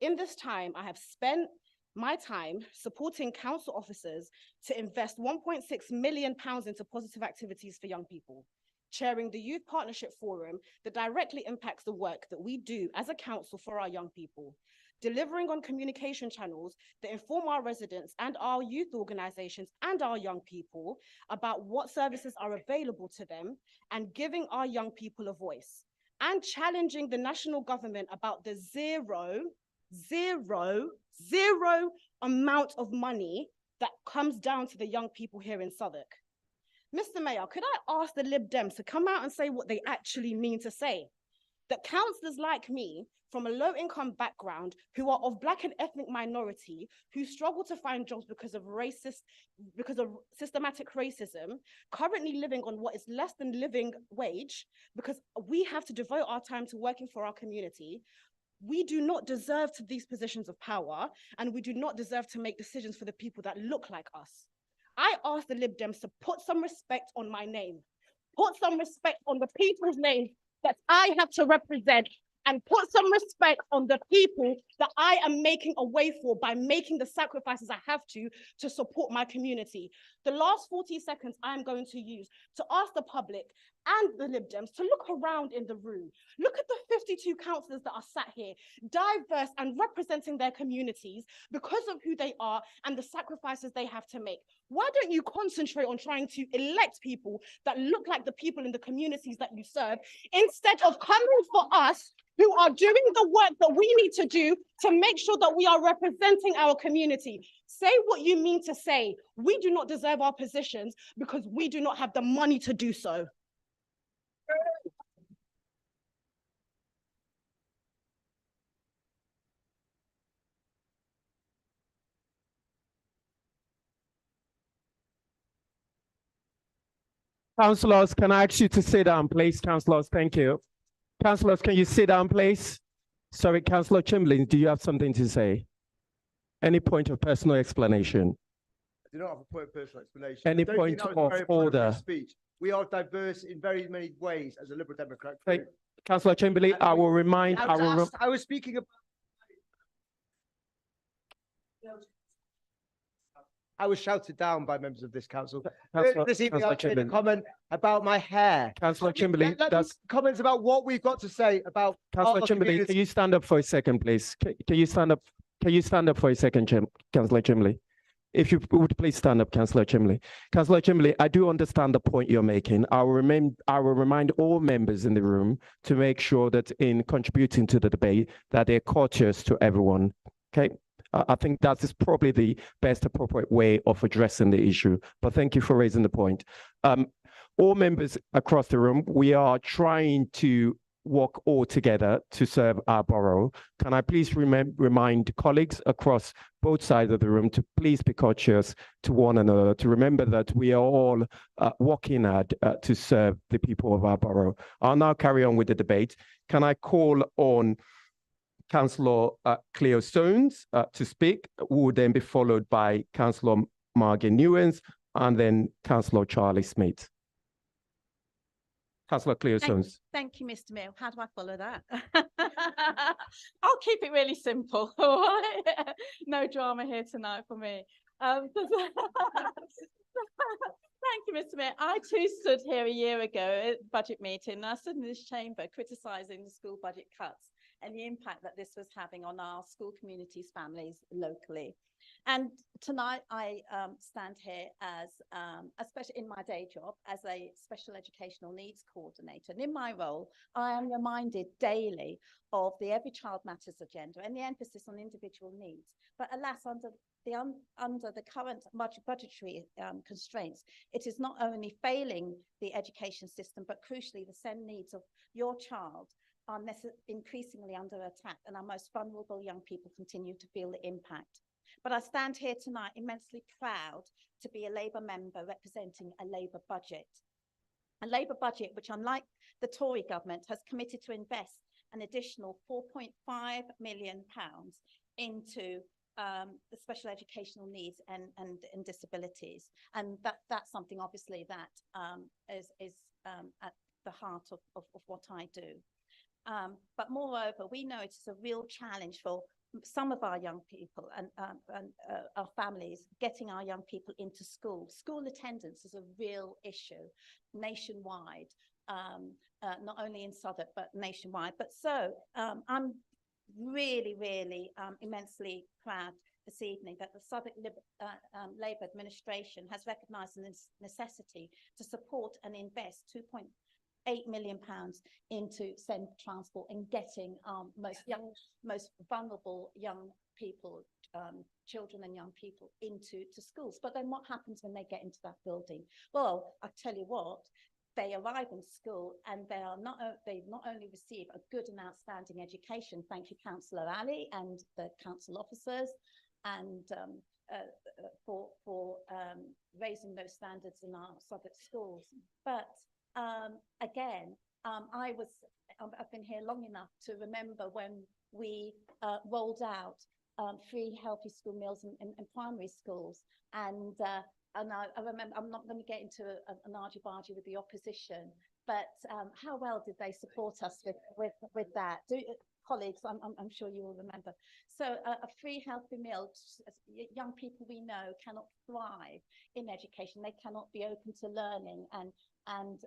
In this time, I have spent my time supporting council officers to invest £1.6 million into positive activities for young people, chairing the Youth Partnership Forum that directly impacts the work that we do as a council for our young people, delivering on communication channels that inform our residents and our youth organisations and our young people about what services are available to them, and giving our young people a voice, and challenging the national government about the zero amount of money that comes down to the young people here in Southwark. Mr. Mayor, could I ask the Lib Dems to come out and say what they actually mean to say? That councillors like me from a low-income background who are of Black and ethnic minority, who struggle to find jobs because of systematic racism, currently living on what is less than living wage, because we have to devote our time to working for our community. We do not deserve to these positions of power, and we do not deserve to make decisions for the people that look like us. I ask the Lib Dems to put some respect on my name, put some respect on the people's names that I have to represent, and put some respect on the people that I am making a way for by making the sacrifices I have to support my community. The last 40 seconds I'm going to use to ask the public and the Lib Dems to look around in the room. Look at the 52 councillors that are sat here, diverse and representing their communities because of who they are and the sacrifices they have to make. Why don't you concentrate on trying to elect people that look like the people in the communities that you serve, instead of coming for us who are doing the work that we need to do to make sure that we are representing our community? Say what you mean to say. We do not deserve our positions because we do not have the money to do so. Councillors, can I ask you to sit down, please? Councillors, thank you. Councillors, can you sit down, please? Sorry, Councillor Chamberlain, do you have something to say? Any point of personal explanation? I do not have a point of personal explanation. Any point of order? Speech. We are diverse in very many ways as a Liberal Democrat. Councillor Chamberlain, I will remind. I was speaking about. I was shouted down by members of this council. This evening, I made a comment about my hair. Councillor Chamberlain, that's comments about what we've got to say about. Councillor Chamberlain, can you stand up for a second, please? Can you stand up? Can you stand up for a second, Councillor Chamberlain? If you would please stand up, Councillor Chamberlain. Councillor Chamberlain, I do understand the point you're making. I will remind all members in the room to make sure that in contributing to the debate that they're courteous to everyone. Okay. I think that is probably the best appropriate way of addressing the issue. But thank you for raising the point. All members across the room, we are trying to work all together to serve our borough. Can I please remind colleagues across both sides of the room to please be courteous to one another, to remember that we are all working hard to serve the people of our borough. I'll now carry on with the debate. Can I call on Councillor Cleo Stones to speak, who will then be followed by Councillor Margaret Newens and then Councillor Charlie Smith. Councillor Cleo Stones. Thank you, Mr. Mayor. How do I follow that? I'll keep it really simple. All right? No drama here tonight for me. Thank you, Mr. Mayor. I too stood here a year ago at the budget meeting, and I stood in this chamber criticising the school budget cuts and the impact that this was having on our school communities, families locally. And tonight I stand here as, especially in my day job, as a special educational needs coordinator. And in my role, I am reminded daily of the Every Child Matters agenda and the emphasis on individual needs. But alas, under the current budgetary constraints, it is not only failing the education system, but crucially the SEND needs of your child are increasingly under attack, and our most vulnerable young people continue to feel the impact. But I stand here tonight immensely proud to be a Labour member representing a Labour budget. A Labour budget which, unlike the Tory government, has committed to invest an additional £4.5 million into the special educational needs and disabilities. And that's something obviously that is at the heart of what I do. But moreover, we know it's a real challenge for some of our young people and our families getting our young people into school. School attendance is a real issue nationwide, not only in Southwark, but nationwide. But so I'm really, really immensely proud this evening that the Southwark Labour administration has recognised the necessity to support and invest £2.8 million into SEND transport and getting most vulnerable young people, children and young people into schools. But then what happens when they get into that building? Well, I tell you what, they arrive in school and they not only receive a good and outstanding education. Thank you, Councillor Ali and the council officers, and for raising those standards in our Southwark schools. But again, I've been here long enough to remember when we rolled out free healthy school meals in primary schools, and I remember, I'm not going to get into an argy-bargy with the opposition, but how well did they support us with that? Colleagues, I'm sure you will remember. So a free healthy meal, young people we know cannot thrive in education. They cannot be open to learning and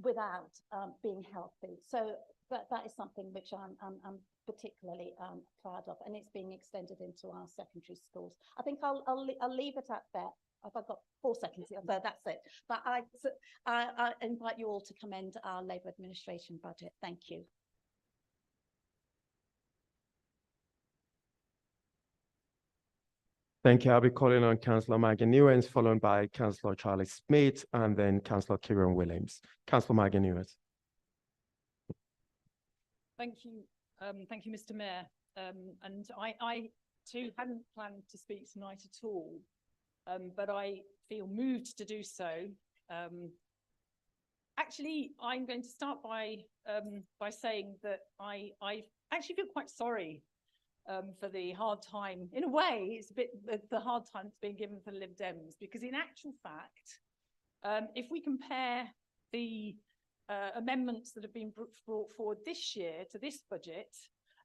without being healthy. So that is something which I'm particularly proud of, and it's being extended into our secondary schools. I think I'll leave it at that. I've got 4 seconds, so that's it. But I invite you all to commend our Labour administration budget. Thank you. Thank you. I'll be calling on Councillor Maggie Newens, followed by Councillor Charlie Smith, and then Councillor Kieran Williams. Councillor Maggie Newens. Thank you, Mr. Mayor. And I too hadn't planned to speak tonight at all, but I feel moved to do so. Actually, I'm going to start by saying that I actually feel quite sorry for the hard time. In a way, it's a bit the hard time that's being given for the Lib Dems, because in actual fact, if we compare the amendments that have been brought forward this year to this budget,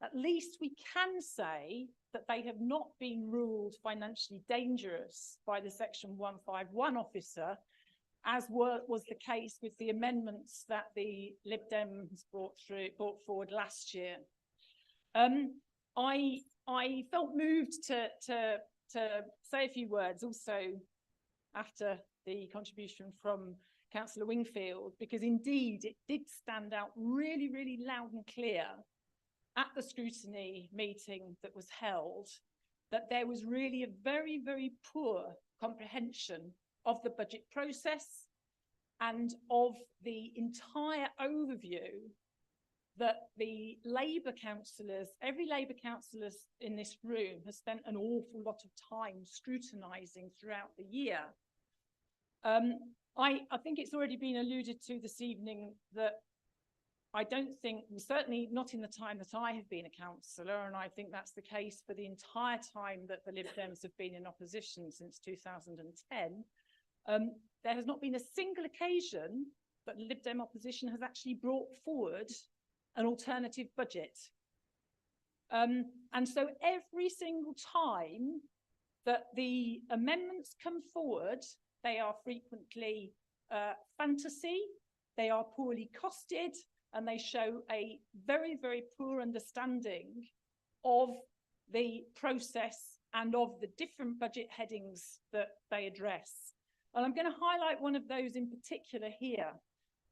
at least we can say that they have not been ruled financially dangerous by the Section 151 officer, as was the case with the amendments that the Lib Dems brought forward last year. I felt moved to say a few words also after the contribution from Councillor Wingfield, because indeed it did stand out really, really loud and clear at the scrutiny meeting that was held that there was really a very, very poor comprehension of the budget process and of the entire overview that the Labour councillors, every Labour councillor in this room has spent an awful lot of time scrutinising throughout the year. I think it's already been alluded to this evening that I don't think, certainly not in the time that I have been a councillor, and I think that's the case for the entire time that the Lib Dems have been in opposition since 2010, there has not been a single occasion that Lib Dem opposition has actually brought forward an alternative budget. And so every single time that the amendments come forward, they are frequently fantasy, they are poorly costed, and they show a very, very poor understanding of the process and of the different budget headings that they address. And I'm going to highlight one of those in particular here.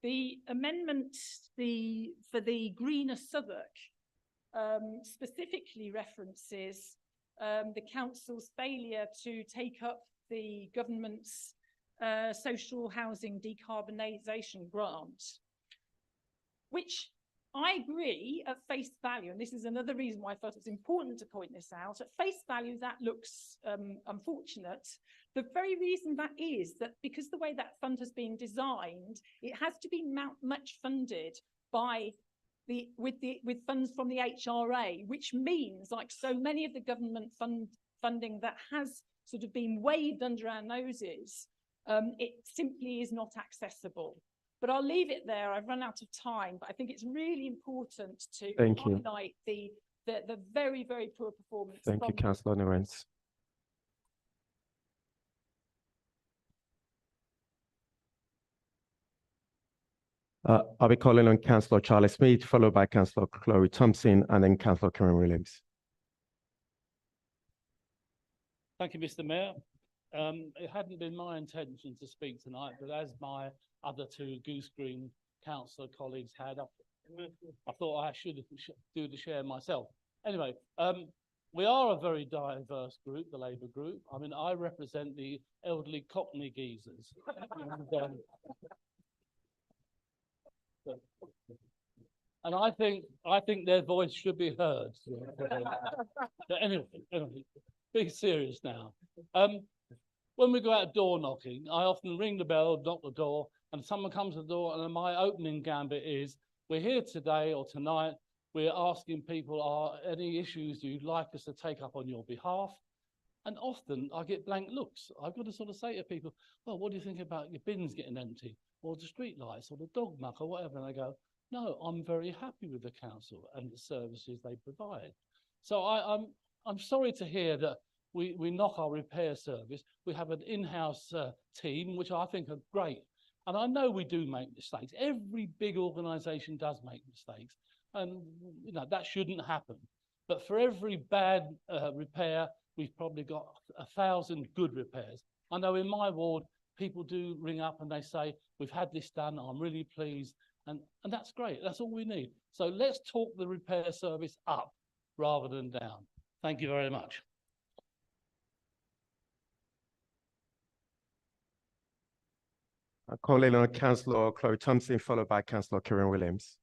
The amendment for the greener Southwark specifically references the council's failure to take up the government's social housing decarbonisation grant, which I agree at face value, and this is another reason why I felt it's important to point this out. At face value, that looks unfortunate. The very reason that is that because the way that fund has been designed, it has to be much funded by with funds from the HRA, which means, like so many of the government funding that has sort of been waved under our noses, it simply is not accessible. But I'll leave it there. I've run out of time, but I think it's really important to highlight the very, very poor performance. Thank you, Councillor Nurens. I'll be calling on Councillor Charlie Smith, followed by Councillor Chloe Thompson, and then Councillor Karen Williams. Thank you, Mr. Mayor. It hadn't been my intention to speak tonight, but as my other two Goose Green councillor colleagues had, I thought I should do the share myself. Anyway, we are a very diverse group, the Labour group. I mean, I represent the elderly Cockney geezers. And I think their voice should be heard. But anyway, be serious now. When we go out door knocking, I often ring the bell, knock the door, and someone comes to the door, and my opening gambit is, we're here today or tonight, we're asking people, are any issues you'd like us to take up on your behalf? And often I get blank looks. I've got to sort of say to people, well, what do you think about your bins getting empty, or the street lights, or the dog muck, or whatever? And they go, no, I'm very happy with the council and the services they provide. So I'm sorry to hear that we knock our repair service. We have an in-house team, which I think are great. And I know we do make mistakes. Every big organisation does make mistakes. And you know that shouldn't happen. But for every bad repair, we've probably got 1,000 good repairs. I know in my ward, people do ring up and they say, we've had this done, I'm really pleased. And that's great, that's all we need. So let's talk the repair service up rather than down. Thank you very much. I'll call in on Councillor Chloe Thompson, followed by Councillor Karen Williams.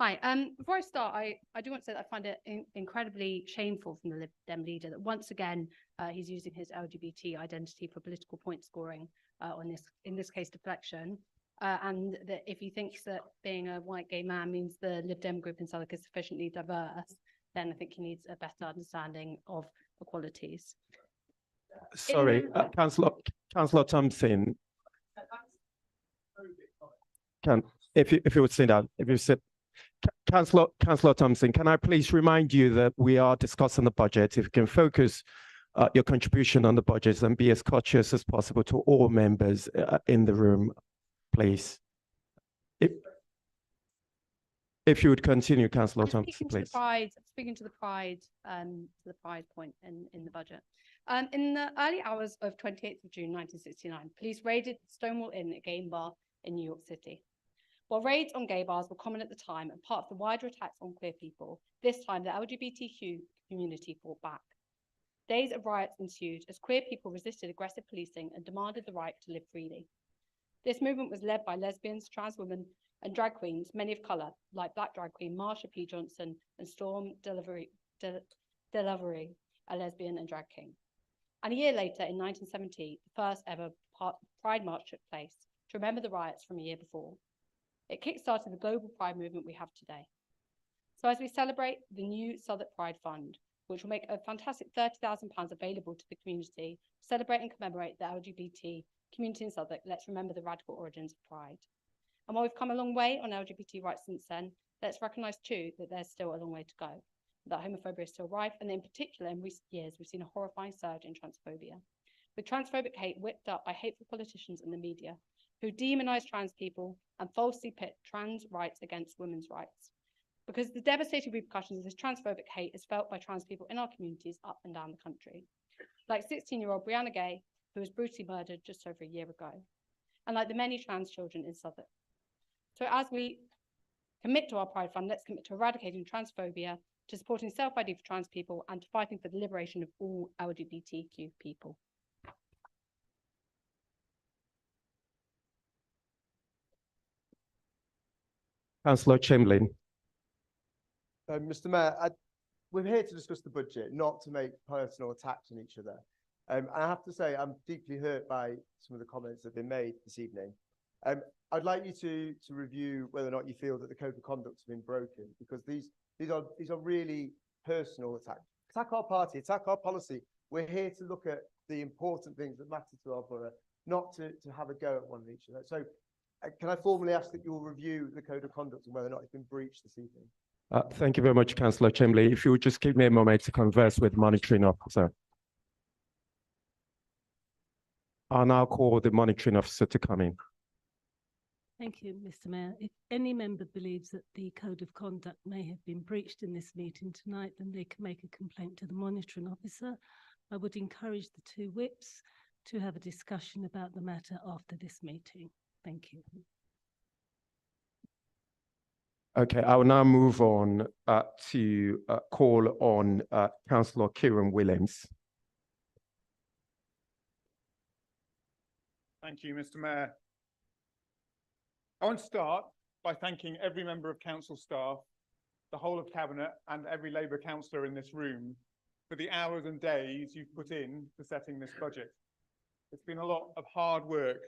Hi, before I start, I do want to say that I find it incredibly shameful from the Lib Dem leader that once again he's using his LGBT identity for political point scoring in this case deflection, and that if he thinks that being a white gay man means the Lib Dem group in Southwark is sufficiently diverse, then I think he needs a better understanding of equalities. Sorry, Councillor Thompson. If you would sit down, if you sit. Councillor Thompson, can I please remind you that we are discussing the budget? If you can focus your contribution on the budget and be as courteous as possible to all members in the room, please. If you would continue, Councillor Thompson, please. Speaking to the pride point in the budget. In the early hours of 28th of June 1969, police raided Stonewall Inn, a game bar in New York City. While raids on gay bars were common at the time and part of the wider attacks on queer people, this time the LGBTQ community fought back. Days of riots ensued as queer people resisted aggressive policing and demanded the right to live freely. This movement was led by lesbians, trans women, and drag queens, many of colour, like Black drag queen Marsha P. Johnson and Storm Delivery, a lesbian and drag king. And a year later, in 1970, the first ever Pride March took place to remember the riots from a year before. It kickstarted the global Pride movement we have today. So as we celebrate the new Southwark Pride Fund, which will make a fantastic £30,000 available to the community, to celebrate and commemorate the LGBT community in Southwark, let's remember the radical origins of Pride. And while we've come a long way on LGBT rights since then, let's recognise too that there's still a long way to go, that homophobia is still rife, and in particular in recent years, we've seen a horrifying surge in transphobia, with transphobic hate whipped up by hateful politicians and the media, who demonise trans people and falsely pit trans rights against women's rights. Because the devastating repercussions of this transphobic hate is felt by trans people in our communities up and down the country. Like 16-year-old Brianna Gay, who was brutally murdered just over a year ago, and like the many trans children in Southwark. So as we commit to our Pride Fund, let's commit to eradicating transphobia, to supporting self-ID for trans people, and to fighting for the liberation of all LGBTQ people. Councillor Chamberlain. Mr. Mayor, we're here to discuss the budget, not to make personal attacks on each other. I have to say, I'm deeply hurt by some of the comments that have been made this evening. I'd like you to review whether or not you feel that the code of conduct has been broken, because these are really personal attacks. Attack our party, attack our policy. We're here to look at the important things that matter to our borough, not to have a go at one of each other. So can I formally ask that you'll review the code of conduct and whether or not it's been breached this evening? Thank you very much, Councillor Chemley. If you would just give me a moment to converse with the monitoring officer. I'll now call the monitoring officer to come in. Thank you, Mr. Mayor. If any member believes that the code of conduct may have been breached in this meeting tonight, then they can make a complaint to the monitoring officer. I would encourage the two whips to have a discussion about the matter after this meeting. Thank you. Okay, I will now move on to call on Councillor Kieran Williams. Thank you, Mr. Mayor. I want to start by thanking every member of council staff, the whole of cabinet and every Labour councillor in this room for the hours and days you've put in to setting this budget. It's been a lot of hard work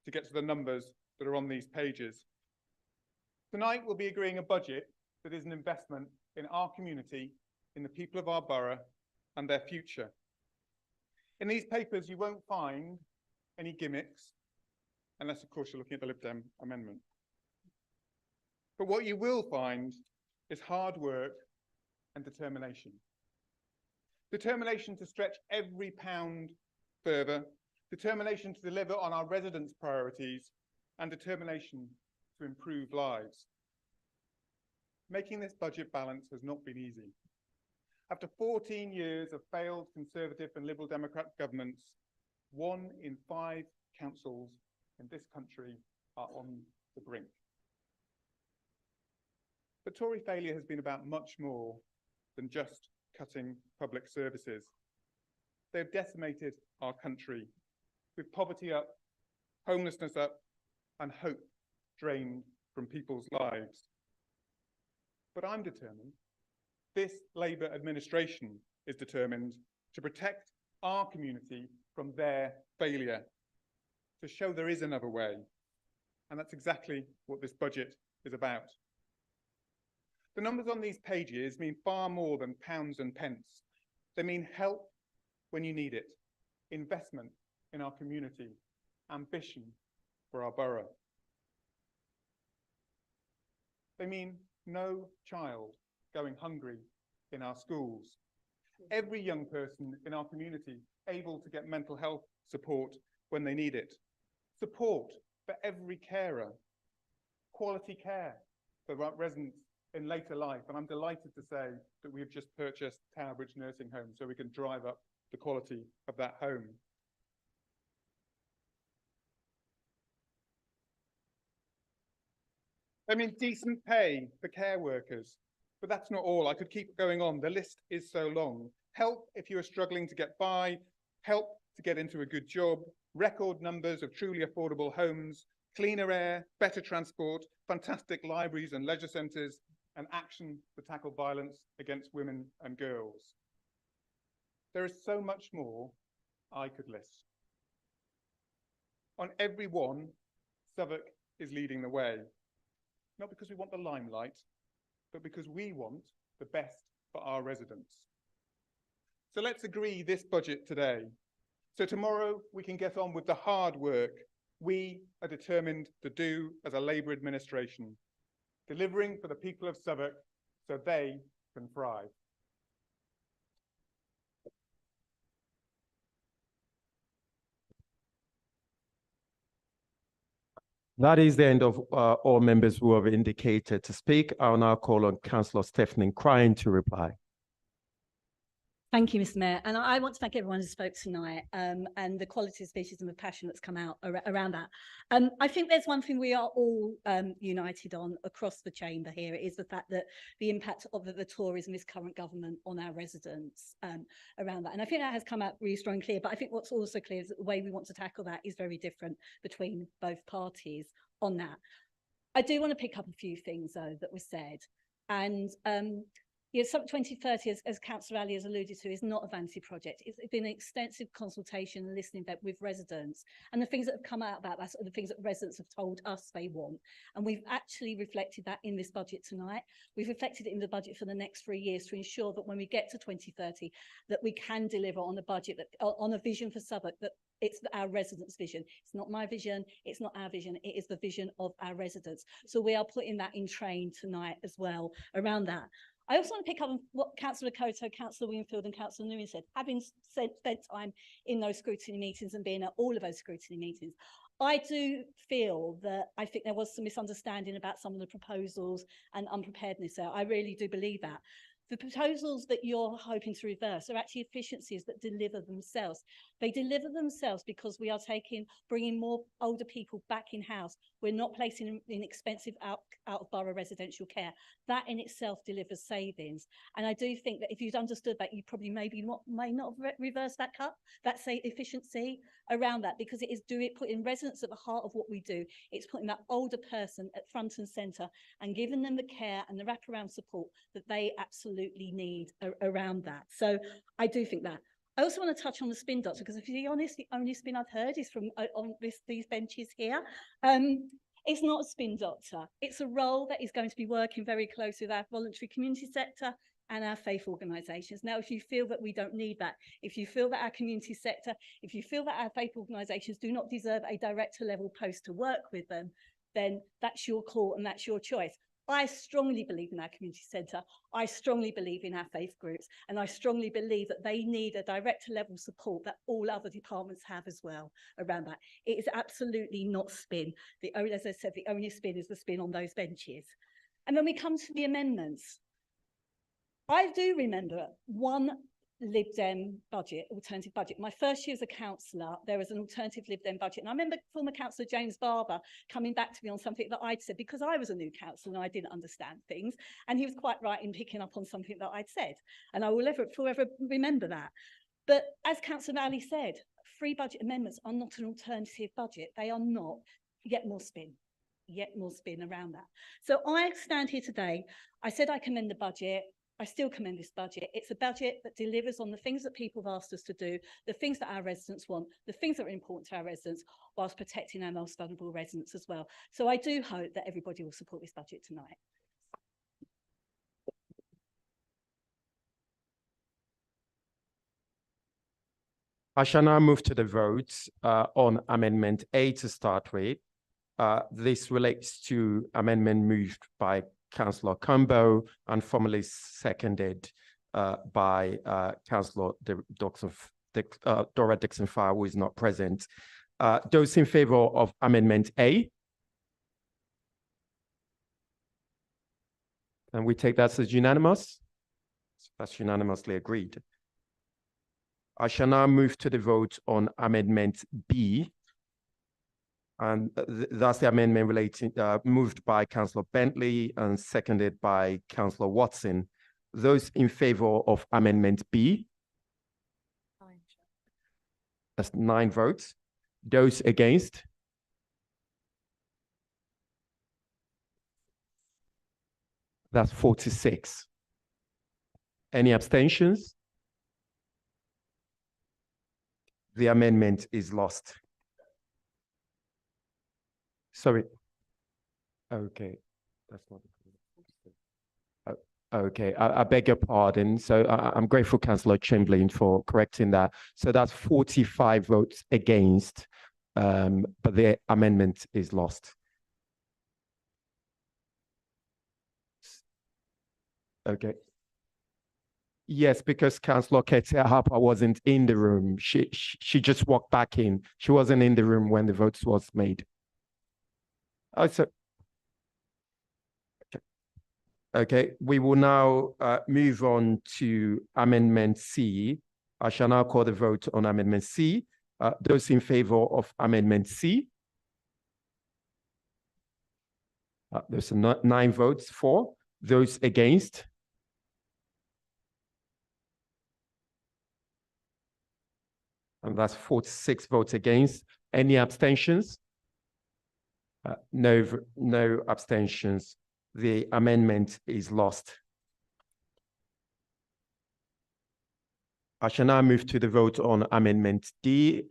to get to the numbers that are on these pages. Tonight we'll be agreeing a budget that is an investment in our community, in the people of our borough and their future. In these papers you won't find any gimmicks, unless of course you're looking at the Lib Dem amendment. But what you will find is hard work and determination. Determination to stretch every pound further, determination to deliver on our residents' priorities, and determination to improve lives. Making this budget balance has not been easy. After 14 years of failed Conservative and Liberal Democrat governments, 1 in 5 councils in this country are on the brink. But Tory failure has been about much more than just cutting public services. They've decimated our country, with poverty up, homelessness up, and hope drained from people's lives. But I'm determined, this Labour administration is determined to protect our community from their failure, to show there is another way. And that's exactly what this budget is about. The numbers on these pages mean far more than pounds and pence. They mean help when you need it, investment in our community, ambition for our borough. They mean no child going hungry in our schools. Every young person in our community able to get mental health support when they need it. Support for every carer. Quality care for residents in later life. And I'm delighted to say that we have just purchased Tower Bridge Nursing Home so we can drive up the quality of that home. I mean, decent pay for care workers. But that's not all. I could keep going on. The list is so long. Help if you are struggling to get by, help to get into a good job, record numbers of truly affordable homes, cleaner air, better transport, fantastic libraries and leisure centres, and action to tackle violence against women and girls. There is so much more I could list. On every one, Southwark is leading the way. Not because we want the limelight, but because we want the best for our residents. So let's agree this budget today. So tomorrow we can get on with the hard work we are determined to do as a Labour administration, delivering for the people of Southwark so they can thrive. That is the end of all members who have indicated to speak. I'll now call on Councillor Stephanie Cryan to reply. Thank you, Mr. Mayor. And I want to thank everyone who spoke tonight and the quality of speeches and the passion that's come out around that. I think there's one thing we are all united on across the chamber here. It is the fact that the impact of the Tories and this current government on our residents around that. And I think that has come out really strong and clear. But I think what's also clear is that the way we want to tackle that is very different between both parties on that. I do want to pick up a few things, though, that were said. And Yes, 2030, as Councillor Ali has alluded to, is not a vanity project. It's been an extensive consultation and listening with residents. And the things that have come out about that are the things that residents have told us they want. And we've actually reflected that in this budget tonight. We've reflected it in the budget for the next 3 years to ensure that when we get to 2030, that we can deliver on a budget, that on a vision for Southwark, that it's our residents' vision. It's not my vision, it's not our vision, it is the vision of our residents. So we are putting that in train tonight as well around that. I also want to pick up on what Councillor Koto, Councillor Wingfield and Councillor Newman said. Having spent time in those scrutiny meetings and being at all of those scrutiny meetings, I do feel that I think there was some misunderstanding about some of the proposals and unpreparedness there. I really do believe that. The proposals that you're hoping to reverse are actually efficiencies that deliver themselves. They deliver themselves because we are bringing more older people back in-house. We're not placing in expensive out-of-borough residential care. That in itself delivers savings. And I do think that if you'd understood that, you probably may not have reversed that cut, that say efficiency around that, because it is putting residents at the heart of what we do. It's putting that older person at front and centre and giving them the care and the wraparound support that they absolutely need around that. So I do think that. I also want to touch on the spin doctor, because if you're honest, the only spin I've heard is from these benches here. It's not a spin doctor. It's a role that is going to be working very closely with our voluntary community sector and our faith organisations. Now, if you feel that we don't need that, if you feel that our community sector, if you feel that our faith organisations do not deserve a director level post to work with them, then that's your call and that's your choice. I strongly believe in our community centre. I strongly believe in our faith groups, and I strongly believe that they need a director level support that all other departments have as well around that. It is absolutely not spin. As I said, the only spin is the spin on those benches. And then we come to the amendments. I do remember one Lib Dem budget, alternative budget. My first year as a councillor, there was an alternative Lib Dem budget. And I remember former councillor James Barber coming back to me on something that I'd said, because I was a new councillor and I didn't understand things. And he was quite right in picking up on something that I'd said. And I will forever remember that. But as Councillor Ali said, free budget amendments are not an alternative budget. They are not. Yet more spin around that. So I stand here today. I said I commend the budget. I still commend this budget. It's a budget that delivers on the things that people have asked us to do, the things that our residents want, the things that are important to our residents, whilst protecting our most vulnerable residents as well. So I do hope that everybody will support this budget tonight. I shall now move to the votes on Amendment A to start with. This relates to amendment moved by Councillor Combo and formally seconded by Councillor Dora Dixon-Fire, who is not present. Those in favour of Amendment A? And we take that as unanimous? That's unanimously agreed. I shall now move to the vote on Amendment B. And that's the amendment relating, moved by Councillor Bentley and seconded by Councillor Watson. Those in favour of Amendment B? That's 9 votes. Those against? That's 46. Any abstentions? The amendment is lost. Sorry. Okay, that's not. Okay, I beg your pardon. So I'm grateful, Councillor Chamberlain, for correcting that. So that's 45 votes against, but the amendment is lost. Okay. Yes, because Councillor Ketia Harper wasn't in the room. She just walked back in. She wasn't in the room when the votes was made. Oh, so okay, we will now move on to Amendment C. I shall now call the vote on Amendment C. Those in favour of Amendment C? There's 9 votes for. Those against? And that's 46 votes against. Any abstentions? No abstentions. The amendment is lost. I shall now move to the vote on Amendment D.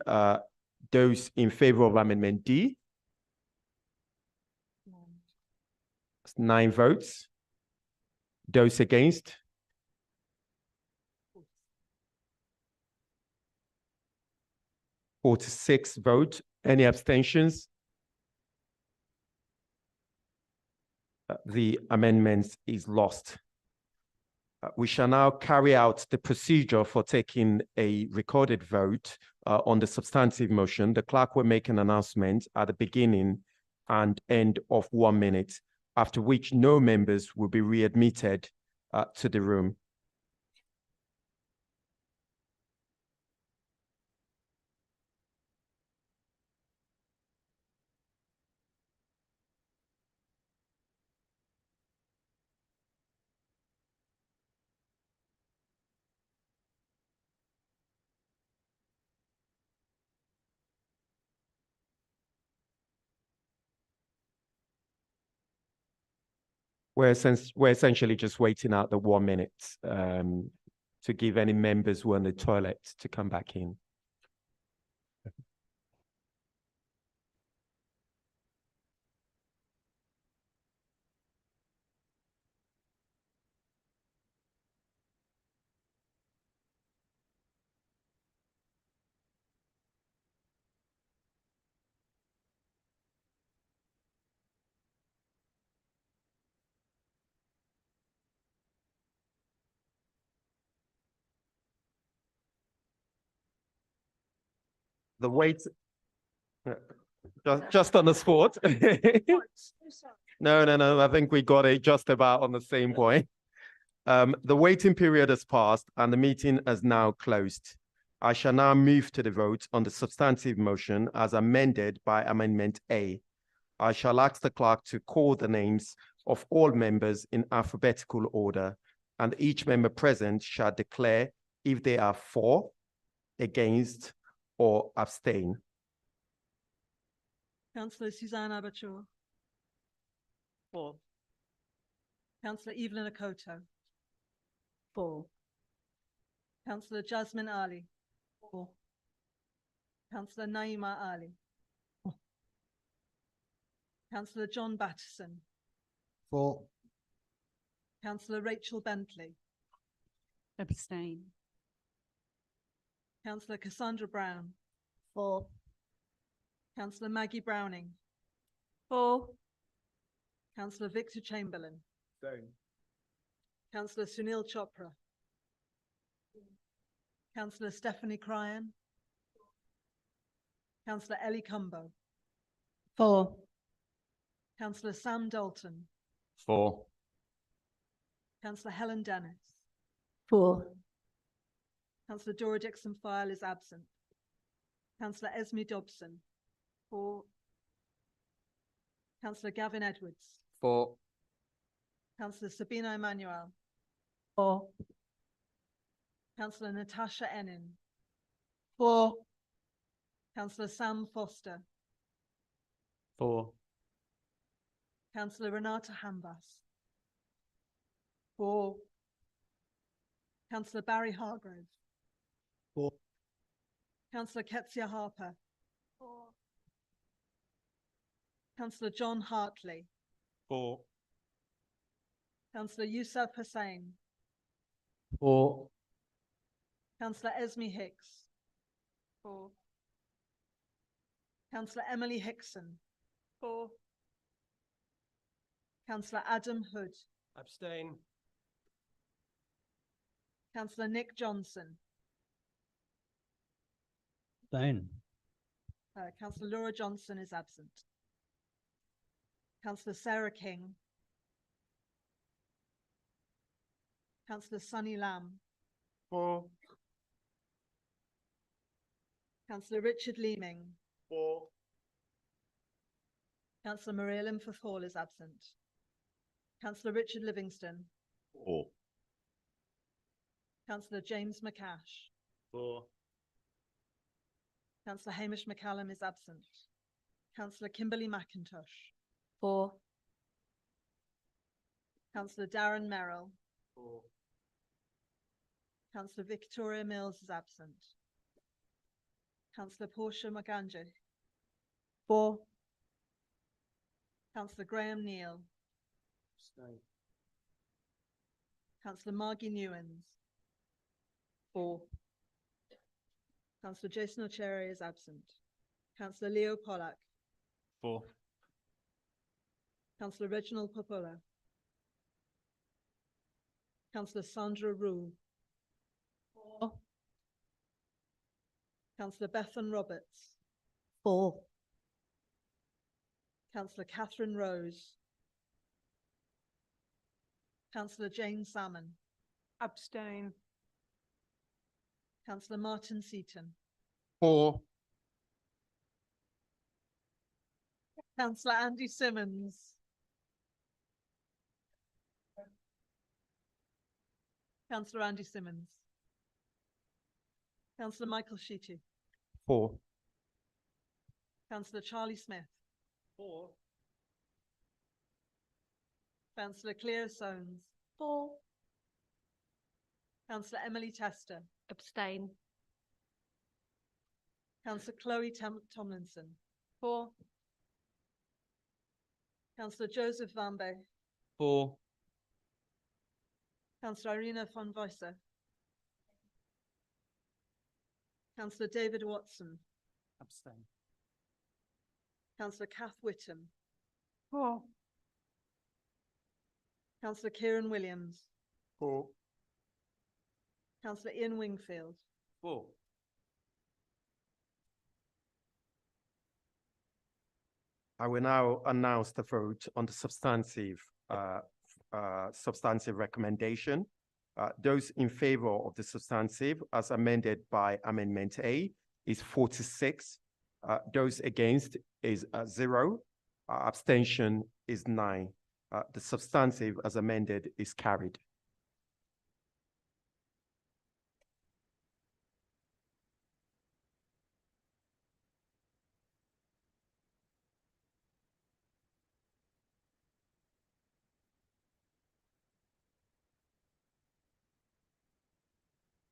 Those in favor of Amendment D? 9 votes. Those against? 46 votes. Any abstentions? The amendment is lost. We shall now carry out the procedure for taking a recorded vote on the substantive motion. The clerk will make an announcement at the beginning and end of 1 minute, after which no members will be readmitted to the room. We're essentially just waiting out the 1 minute to give any members who are in the toilet to come back in. The wait, just on the spot. No, I think we got it just about on the same point. The waiting period has passed and the meeting is now closed. I shall now move to the vote on the substantive motion as amended by Amendment A. I shall ask the clerk to call the names of all members in alphabetical order, and each member present shall declare if they are for, against, or abstain. Councillor Suzanne Abachour. For. Councillor Evelyn Akoto. For. Councillor Jasmine Ali. For. Councillor Naima Ali. For. Councillor John Batterson. For. Councillor Rachel Bentley. Abstain. Councillor Cassandra Brown. For. Councillor Maggie Browning. For. Councillor Victor Chamberlain. Abstain. Councillor Sunil Chopra. Councillor Stephanie Cryan. Councillor Ellie Cumbo. For. Councillor Sam Dalton. For. Councillor Helen Dennis. For. Councillor Dora Dixon-File is absent. Councillor Esme Dobson. For. Councillor Gavin Edwards. For. Councillor Sabina Emmanuel. For. Councillor Natasha Enin. For. Councillor Sam Foster. For. Councillor Renata Hambas. For. Councillor Barry Hargrove. For. Councillor Ketsia Harper. For. Councillor John Hartley. For. Councillor Yousaf Hussain. For. Councillor Esme Hicks. For. Councillor Emily Hickson. For. Councillor Adam Hood. Abstain. Councillor Nick Johnson. Abstain. Councillor Laura Johnson is absent. Councillor Sarah King. Councillor Sunny Lamb. For. Councillor Richard Leeming. For. Councillor Maria Limforth Hall is absent. Councillor Richard Livingston. For. Councillor James McCash. For. Councillor Hamish McCallum is absent. Councillor Kimberly McIntosh. For. Councillor Darren Merrill. For. Councillor Victoria Mills is absent. Councillor Portia Maganje. 4. Councillor Graham Neal. Councillor Margie Newens. 4. Councillor Jason O'Cherry is absent. Councillor Leo Pollack. 4. Councillor Reginald Popola. Councillor Sandra Rule. 4. Councillor Bethan Roberts. 4. Councillor Catherine Rose. Councillor Jane Salmon. Abstain. Councillor Martin Seaton. 4. Councillor Andy Simmons. Councillor Andy Simmons. Councillor Michael Sheety. 4. Councillor Charlie Smith. 4. Councillor Cleo Soanes. 4. Councillor Emily Tester. Abstain. Councillor Chloe Tomlinson. 4. Councillor Joseph Vambe. 4. Councillor Irina von Weisser. Councillor David Watson. Abstain. Councillor Kath Whittam. 4. Councillor Kieran Williams. 4. Councillor Ian Wingfield. 4. I will now announce the vote on the substantive recommendation. Those in favor of the substantive as amended by Amendment A is 46. Those against is 0. Abstention is 9. The substantive as amended is carried.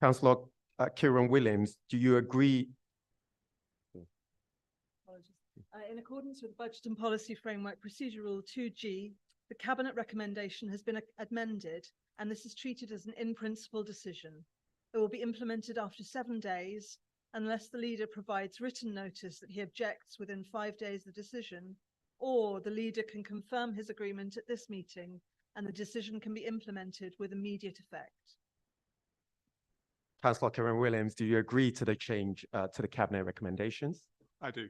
Councillor Kieran Williams, do you agree? In accordance with Budget and Policy Framework Procedure Rule 2G, the Cabinet recommendation has been amended, and this is treated as an in-principle decision. It will be implemented after 7 days, unless the leader provides written notice that he objects within 5 days of the decision, or the leader can confirm his agreement at this meeting, and the decision can be implemented with immediate effect. Councillor Kieran Williams, do you agree to the change to the Cabinet recommendations? I do.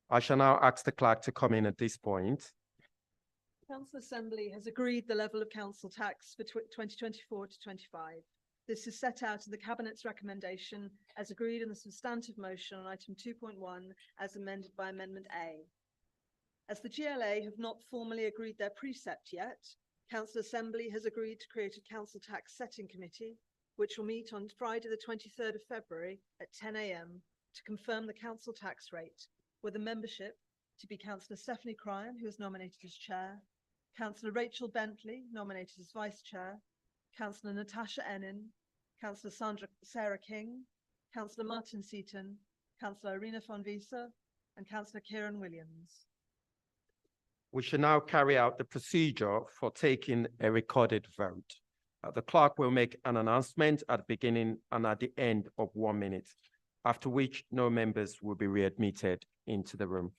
I shall now ask the clerk to come in at this point. Council Assembly has agreed the level of council tax for 2024 to 25. This is set out in the Cabinet's recommendation as agreed in the substantive motion on item 2.1 as amended by Amendment A. As the GLA have not formally agreed their precept yet, Council Assembly has agreed to create a council tax setting committee, which will meet on Friday the 23rd of February at 10 a.m. to confirm the council tax rate, with the membership to be Councillor Stephanie Cryan, who is nominated as Chair, Councillor Rachel Bentley, nominated as Vice Chair, Councillor Natasha Ennin, Councillor Sarah King, Councillor Martin Seaton, Councillor Irina von Weisser, and Councillor Kieran Williams. We shall now carry out the procedure for taking a recorded vote. The clerk will make an announcement at the beginning and at the end of 1 minute, after which no members will be readmitted into the room.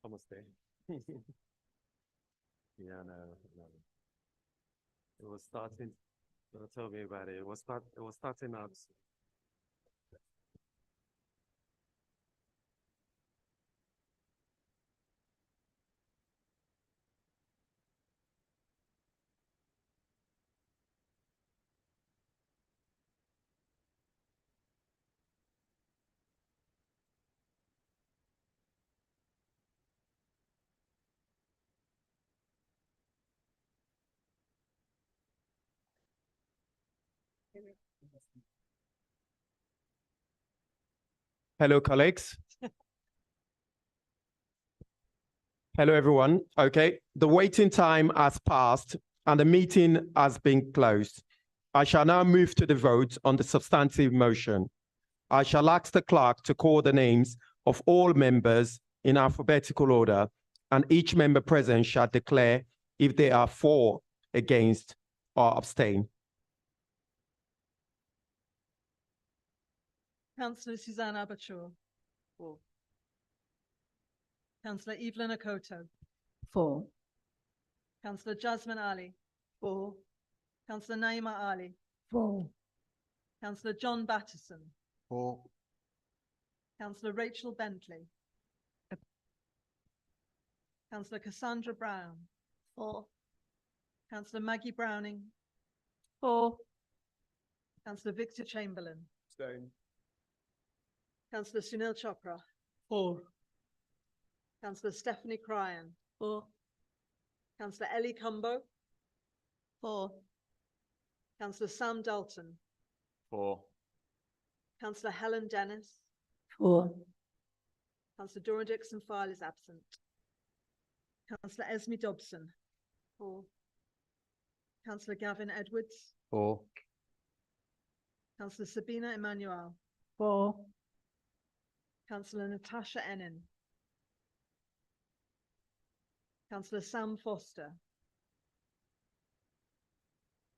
Almost there. Yeah, no. It was starting. Don't tell me about it. It was starting out. Hello, colleagues. Hello, everyone. Okay, the waiting time has passed and the meeting has been closed. I shall now move to the vote on the substantive motion. I shall ask the clerk to call the names of all members in alphabetical order, and each member present shall declare if they are for, against, or abstain. Councillor Suzanne Abachour. For. Councillor Evelyn Akoto. For. Councillor Jasmine Ali. For. Councillor Naima Ali. For. Councillor John Battison. For. Councillor Rachel Bentley. Councillor Cassandra Brown. For. Councillor Maggie Browning. For. Councillor Victor Chamberlain. Abstain. Councillor Sunil Chopra. For. Councillor Stephanie Cryan. For. Councillor Ellie Cumbo. For. Councillor Sam Dalton. For. Councillor Helen Dennis. For. Councillor Dora Dixon File is absent. Councillor Esme Dobson. For. Councillor Gavin Edwards. For. Councillor Sabina Emmanuel. For. Councillor Natasha Enin. Councillor Sam Foster.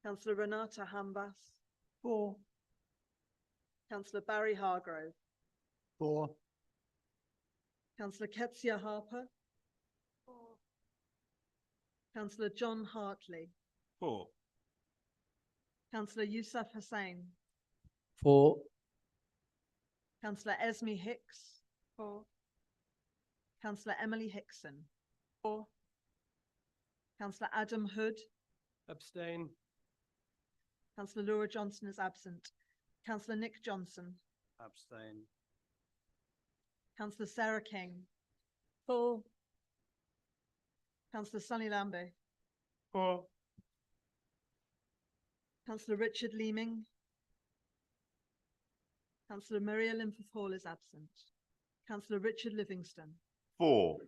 Councillor Renata Hambas. For. Councillor Barry Hargrove. For. Councillor Ketsia Harper. For. Councillor John Hartley. For. Councillor Yousaf Hussain. For. Councillor Esme Hicks. For. Councillor Emily Hickson. For. Councillor Adam Hood. Abstain. Councillor Laura Johnson is absent. Councillor Nick Johnson. Abstain. Councillor Sarah King. For. Councillor Sunny Lambe. For. Councillor Richard Leeming. Councillor Maria Limford Hall is absent. Councillor Richard Livingston. For.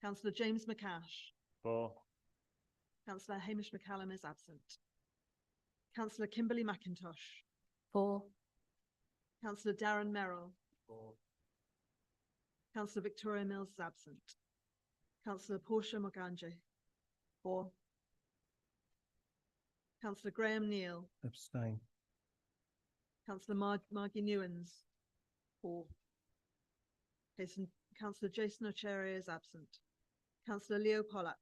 Councillor James McCash. For. Councillor Hamish McCallum is absent. Councillor Kimberly McIntosh. For. Councillor Darren Merrill. For. Councillor Victoria Mills is absent. Councillor Portia Moganje. For. Councillor Graham Neal. Abstain. Councillor Margie Newens. For. Councillor Jason O'Cherry is absent. Councillor Leo Pollack.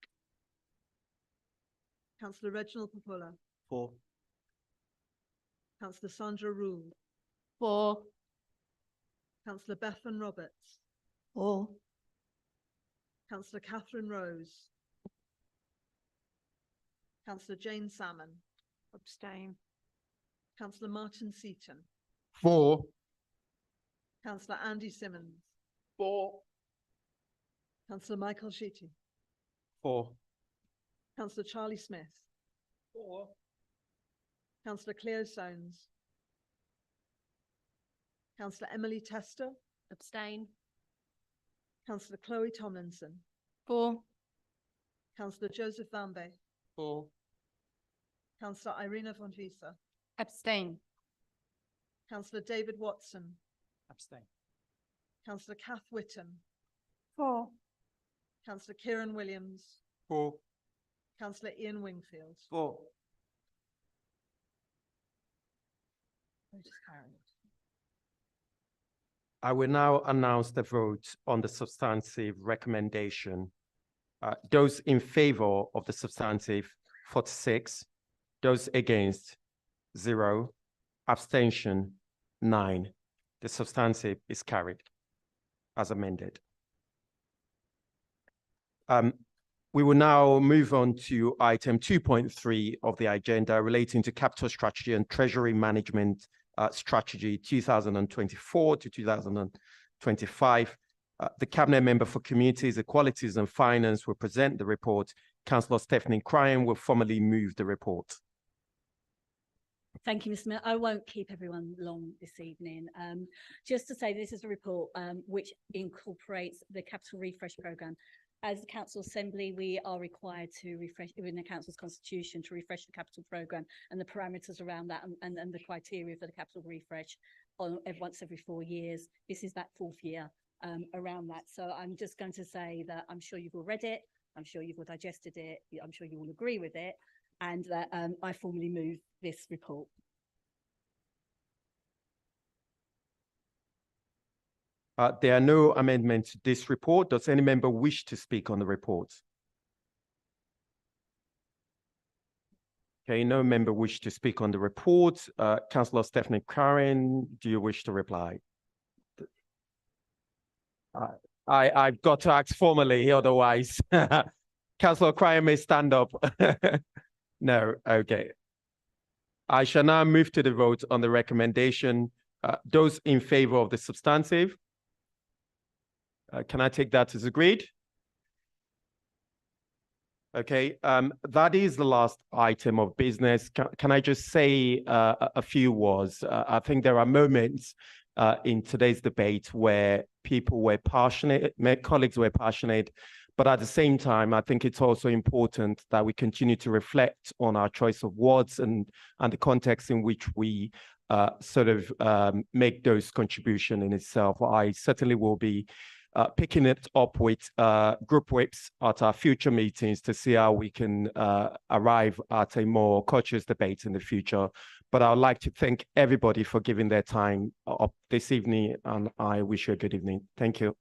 Councillor Reginald Papula. For. Councillor Sandra Rule. For. Councillor Bethan Roberts. For. Councillor Catherine Rose. Councillor Jane Salmon. Abstain. Councillor Martin Seaton. For. Councillor Andy Simmons. For. Councillor Michael Sheety. For. Councillor Charlie Smith. For. Councillor Cleo Soanes. Councillor Emily Tester. Abstain. Councillor Chloe Tomlinson. For. Councillor Joseph Vambe. For. Councillor Irina von Wiesa. Abstain. Councillor David Watson. Abstain. Councillor Kath Whitton. For. Councillor Kieran Williams. For. Councillor Ian Wingfield. For. I will now announce the vote on the substantive recommendation. Those in favor of the substantive, 46. Those against, 0. Abstention, 9. The substantive is carried as amended. We will now move on to item 2.3 of the agenda relating to capital strategy and treasury management strategy 2024 to 2025. The Cabinet Member for Communities, Equalities and Finance will present the report. Councillor Stephanie Cryan will formally move the report. Thank you, Mr. Mayor. I won't keep everyone long this evening. Just to say this is a report which incorporates the Capital Refresh Programme. As the Council Assembly, we are required to refresh, within the Council's constitution, to refresh the capital programme and the parameters around that and the criteria for the capital refresh on once every 4 years. This is that 4th year around that. So I'm just going to say that I'm sure you've all read it. I'm sure you've all digested it. I'm sure you all agree with it. And that I formally move this report. There are no amendments to this report. Does any member wish to speak on the report? Okay, no member wish to speak on the report. Councillor Stephanie Karen, do you wish to reply? I've got to ask formally, otherwise. Councillor Karen may stand up. No, okay. I shall now move to the vote on the recommendation. Those in favor of the substantive? Can I take that as agreed? Okay, that is the last item of business. Can I just say a few words? I think there are moments in today's debate where people were passionate, my colleagues were passionate, but at the same time, I think it's also important that we continue to reflect on our choice of words and the context in which we make those contributions in itself. I certainly will be picking it up with group whips at our future meetings to see how we can arrive at a more courteous debate in the future. But I would like to thank everybody for giving their time up this evening, and I wish you a good evening. Thank you.